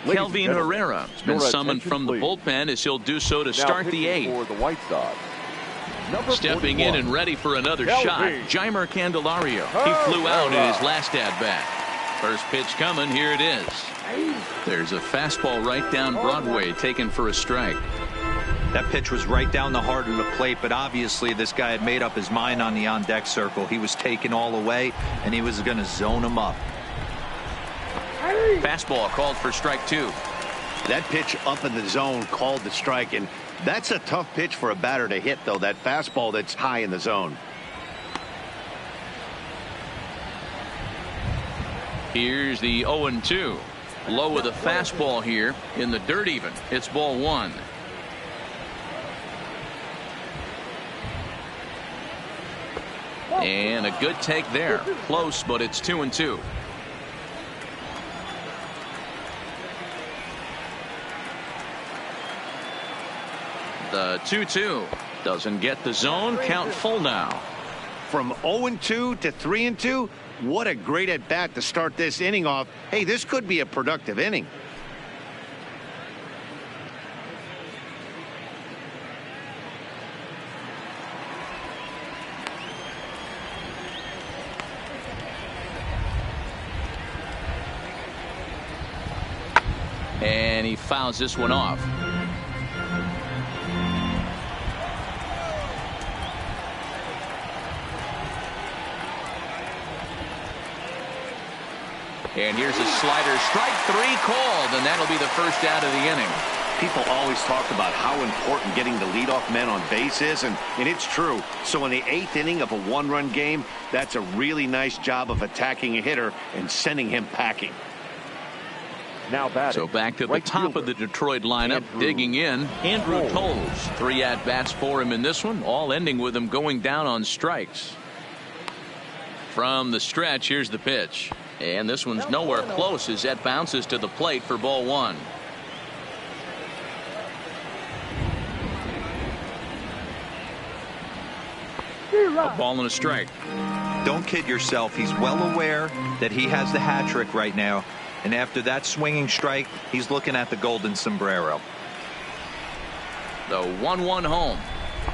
Kelvin Herrera has been summoned from the bullpen as he'll do so to start the 8th. For the White Sox. Stepping in and ready for another shot, Jeimer Candelario. He flew out in his last at-bat. First pitch coming, here it is. There's a fastball right down Broadway taken for a strike. That pitch was right down the heart of the plate, but obviously this guy had made up his mind on the on-deck circle. He was taken all away, and he was going to zone him up. Fastball called for strike 2. That pitch up in the zone called the strike, and that's a tough pitch for a batter to hit, though, that fastball that's high in the zone. Here's the 0-2. Low with a fastball here in the dirt even. It's ball one. And a good take there. Close, but it's 2-2. The 2-2 doesn't get the zone. Count full now. From 0-2 to 3-2, what a great at bat to start this inning off. Hey, this could be a productive inning. And he fouls this one off. And here's a slider. Strike three called, and that'll be the first out of the inning. People always talk about how important getting the leadoff man on base is, and it's true. So in the 8th inning of a one-run game, that's a really nice job of attacking a hitter and sending him packing. Now batting. So back to the top of the Detroit lineup, digging in, Andrew Toles. 3 at-bats for him in this one, all ending with him going down on strikes. From the stretch, here's the pitch. And this one's nowhere close as that bounces to the plate for ball one. A ball and a strike. Don't kid yourself. He's well aware that he has the hat trick right now. And after that swinging strike, he's looking at the golden sombrero. The 1-1 home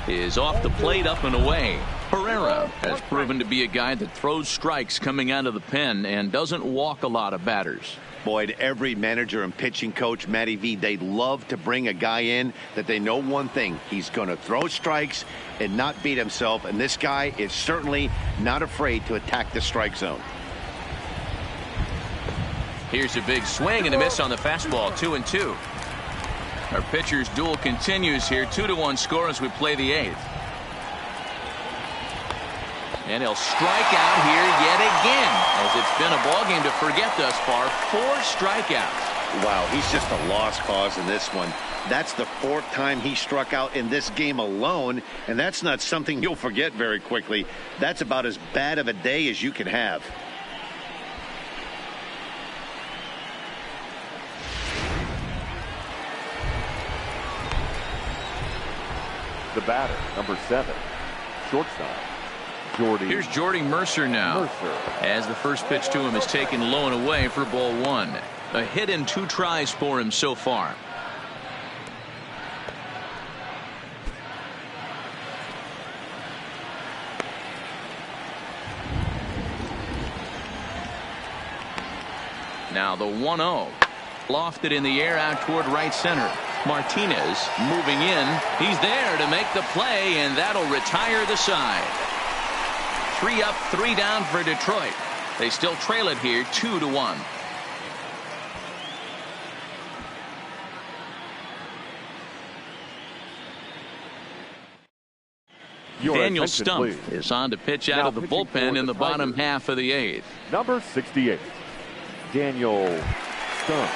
is off the plate, up and away. Pereira has proven to be a guy that throws strikes coming out of the pen and doesn't walk a lot of batters. Boyd, every manager and pitching coach, Matty V, they love to bring a guy in that they know one thing. He's going to throw strikes and not beat himself. And this guy is certainly not afraid to attack the strike zone. Here's a big swing and a miss on the fastball. 2-2. Our pitcher's duel continues here. 2-1 score as we play the 8th. And he'll strike out here yet again, as it's been a ballgame to forget thus far. 4 strikeouts. Wow, he's just a lost cause in this one. That's the 4th time he struck out in this game alone, and that's not something you'll forget very quickly. That's about as bad of a day as you can have. The batter, number 7, shortstop, Jordy. Here's Jordy Mercer now. As the first pitch to him is taken low and away for ball one. A hit in 2 tries for him so far. Now the 1-0. Lofted in the air out toward right center. Martinez moving in. He's there to make the play, and that'll retire the side. 3 up, 3 down for Detroit. They still trail it here 2-1. Daniel Stump is on to pitch out of the bullpen in the bottom half of the 8th. Number 68, Daniel Stump.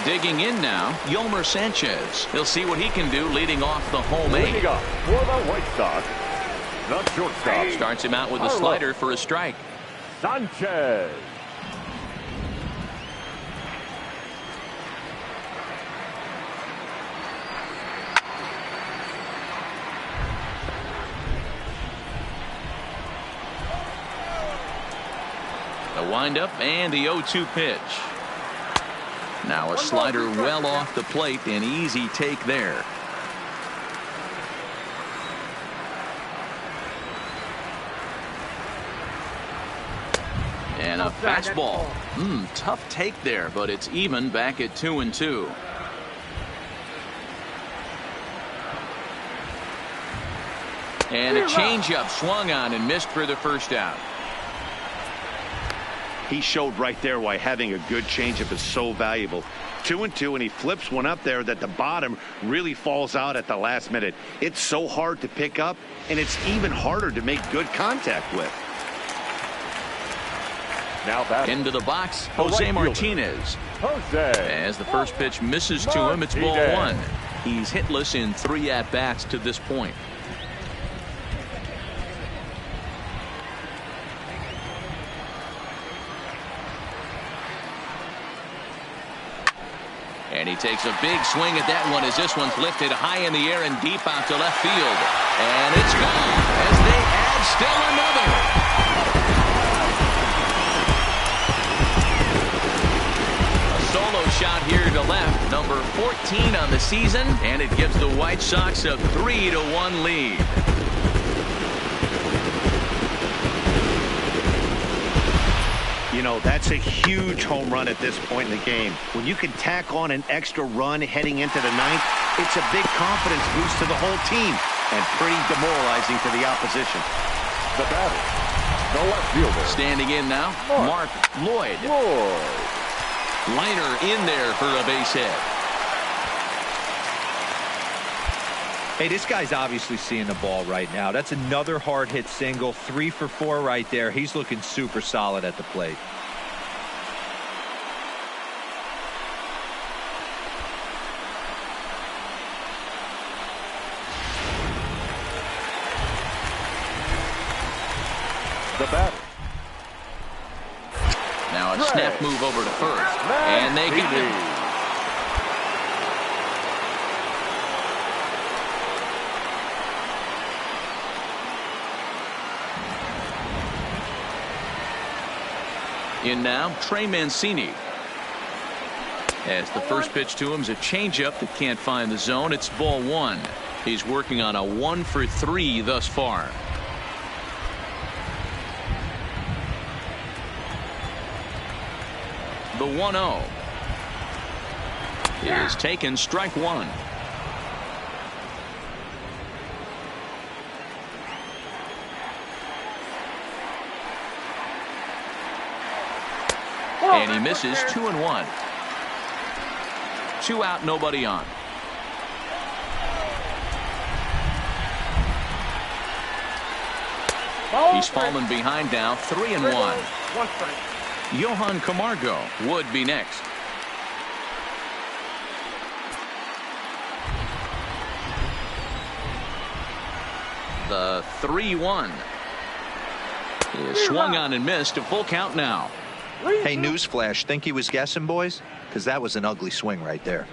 Digging in now, Yolmer Sanchez. He'll see what he can do leading off the home 8. Leading up for the White Sox, the shortstop. Starts him out with a slider for a strike. Sanchez. The windup and the 0-2 pitch. Now a slider well off the plate, an easy take there. And a fastball. Tough take there, but it's even back at 2-2. And a changeup swung on and missed for the first out. He showed right there why having a good changeup is so valuable. 2-2, and he flips one up there that the bottom really falls out at the last minute. It's so hard to pick up, and it's even harder to make good contact with. Now back into the box, Jose Martinez. As the first pitch misses to him, it's ball one. He's hitless in 3 at-bats to this point. And he takes a big swing at that one as this one's lifted high in the air and deep out to left field. And it's gone as they add still another. A solo shot here to left, number 14 on the season, and it gives the White Sox a 3-1 lead. You know, that's a huge home run at this point in the game. When you can tack on an extra run heading into the ninth, it's a big confidence boost to the whole team and pretty demoralizing to the opposition. The batter, the left fielder. Standing in now, Mark Lloyd. Liner in there for a base hit. Hey, this guy's obviously seeing the ball right now. That's another hard hit single. 3 for 4 right there. He's looking super solid at the plate. The batter. Now a snap move over to first. And they get him. In now, Trey Mancini. As the first pitch to him is a changeup that can't find the zone. It's ball one. He's working on a 1 for 3 thus far. The 1-0 is taken, strike one. And he misses, 2-1. 2 out, nobody on. He's fallen behind now, 3-1. Johan Camargo would be next. The 3-1 is swung on and missed. A full count now. Hey, newsflash, think he was guessing, boys? Because that was an ugly swing right there.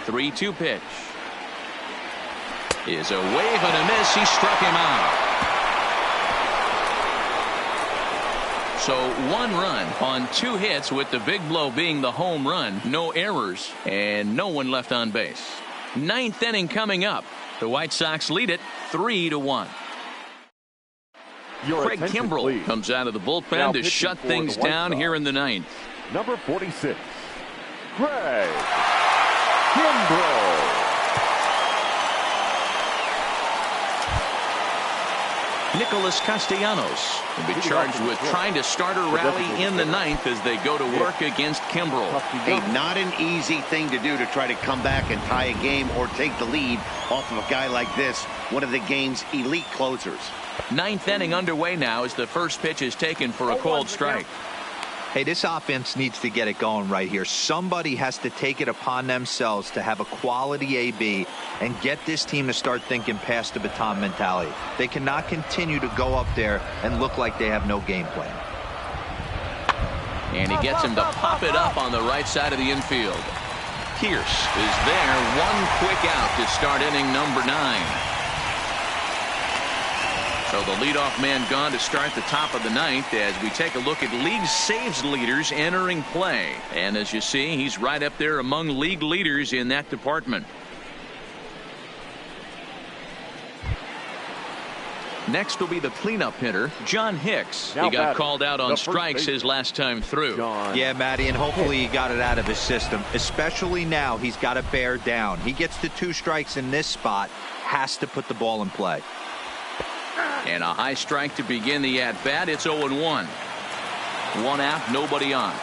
3-2 pitch. Is a wave and a miss. He struck him out. So 1 run on 2 hits, with the big blow being the home run. No errors and no one left on base. 9th inning coming up. The White Sox lead it 3-1. Craig Kimbrell comes out of the bullpen to shut things down here in the 9th. Number 46, Craig Kimbrell. Nicholas Castellanos will be charged with trying to start a rally in the 9th as they go to work against Kimbrell. Hey, not an easy thing to do to try to come back and tie a game or take the lead off of a guy like this, one of the game's elite closers. 9th inning underway now as the first pitch is taken for a cold strike. Hey, this offense needs to get it going right here. Somebody has to take it upon themselves to have a quality AB and get this team to start thinking past the baton mentality. They cannot continue to go up there and look like they have no game plan. And he gets him to pop it up on the right side of the infield. Pierce is there. 1 quick out to start inning number 9. So the leadoff man gone to start the top of the 9th as we take a look at league saves leaders entering play. And as you see, he's right up there among league leaders in that department. Next will be the cleanup hitter, John Hicks. He got called out on strikes his last time through. Yeah, Matty, and hopefully he got it out of his system. Especially now, he's got to bear down. He gets to 2 strikes in this spot, has to put the ball in play. And a high strike to begin the at-bat. It's 0-1. One out, nobody on.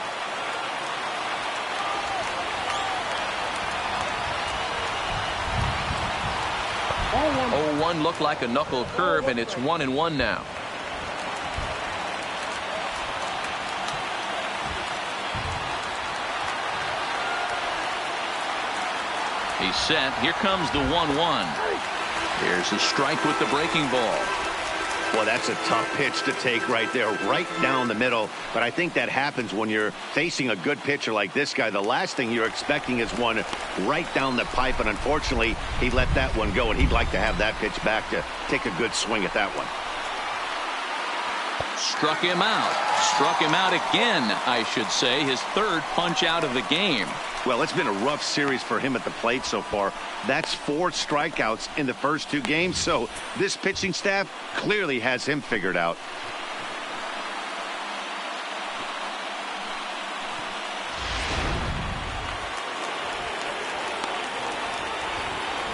0-1 looked like a knuckle curve, and it's 1-1 now. He's set. Here comes the 1-1. Here's a strike with the breaking ball. Well, that's a tough pitch to take right there, right down the middle. But I think that happens when you're facing a good pitcher like this guy. The last thing you're expecting is one right down the pipe, and unfortunately, he let that one go, and he'd like to have that pitch back to take a good swing at that one. Struck him out. Struck him out again, I should say. His third punch out of the game. Well, it's been a rough series for him at the plate so far. That's 4 strikeouts in the first 2 games, so this pitching staff clearly has him figured out.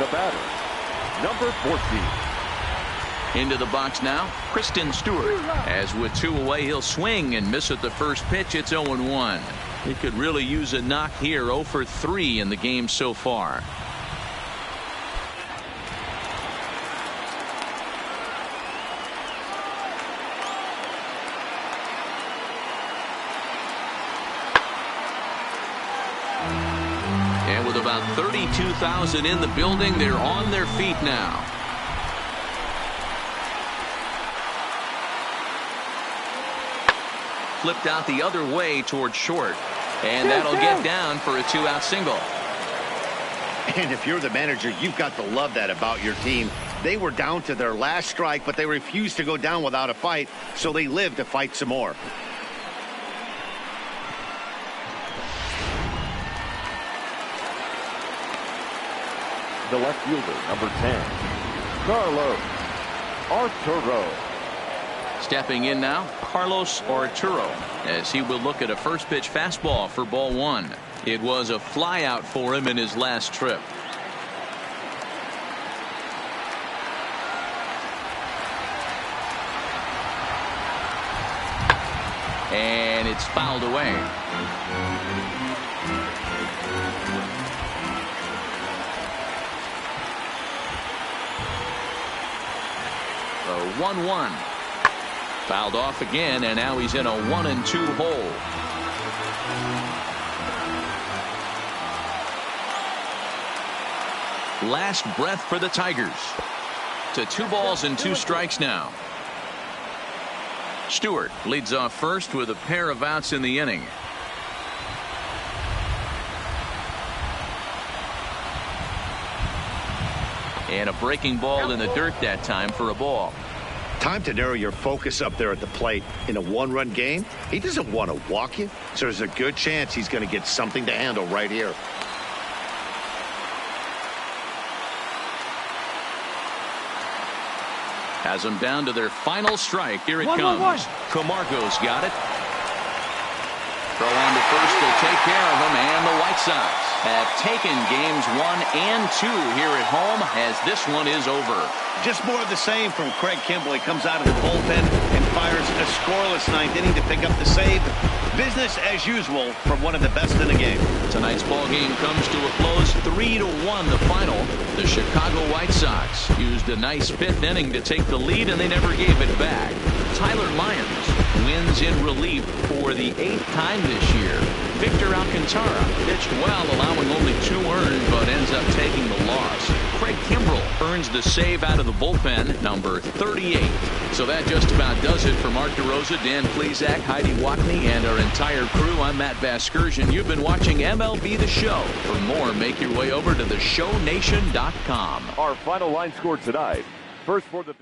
The batter, number 14. Into the box now, Kristen Stewart. As with 2 away, he'll swing and miss at the first pitch. It's 0-1. He could really use a knock here. 0 for 3 in the game so far. And with about 32,000 in the building, they're on their feet now. Flipped out the other way towards short, and that'll get down for a 2-out single. And if you're the manager, you've got to love that about your team. They were down to their last strike, but they refused to go down without a fight, so they lived to fight some more. The left fielder, number 10, Carlos Arturo. Stepping in now, Carlos Arturo, as he will look at a first pitch fastball for ball 1. It was a flyout for him in his last trip. And it's fouled away. The 1-1. Fouled off again, and now he's in a 1-2 hole. Last breath for the Tigers. To 2 balls and 2 strikes now. Stewart leads off first with a pair of outs in the inning. And a breaking ball in the dirt that time for a ball. Time to narrow your focus up there at the plate. In a 1-run game, he doesn't want to walk you, so there's a good chance he's going to get something to handle right here. Has them down to their final strike. Here it comes. Camargo's got it. Throw on to first will take care of him, and the White Sox have taken games 1 and 2 here at home, as this one is over. Just more of the same from Craig Kimbrell. He comes out of the bullpen and fires a scoreless 9th inning to pick up the save. Business as usual from one of the best in the game. Tonight's ball game comes to a close, 3-1 the final. The Chicago White Sox used a nice 5th inning to take the lead, and they never gave it back. Tyler Lyons wins in relief for the 8th time this year. Victor Alcantara pitched well, allowing only 2 earned, but ends up taking the loss. Craig Kimbrell earns the save out of the bullpen, number 38. So that just about does it for Mark DeRosa, Dan Plesac, Heidi Watney, and our entire crew. I'm Matt Vasgersian. You've been watching MLB The Show. For more, make your way over to theshownation.com. Our final line score tonight. First for the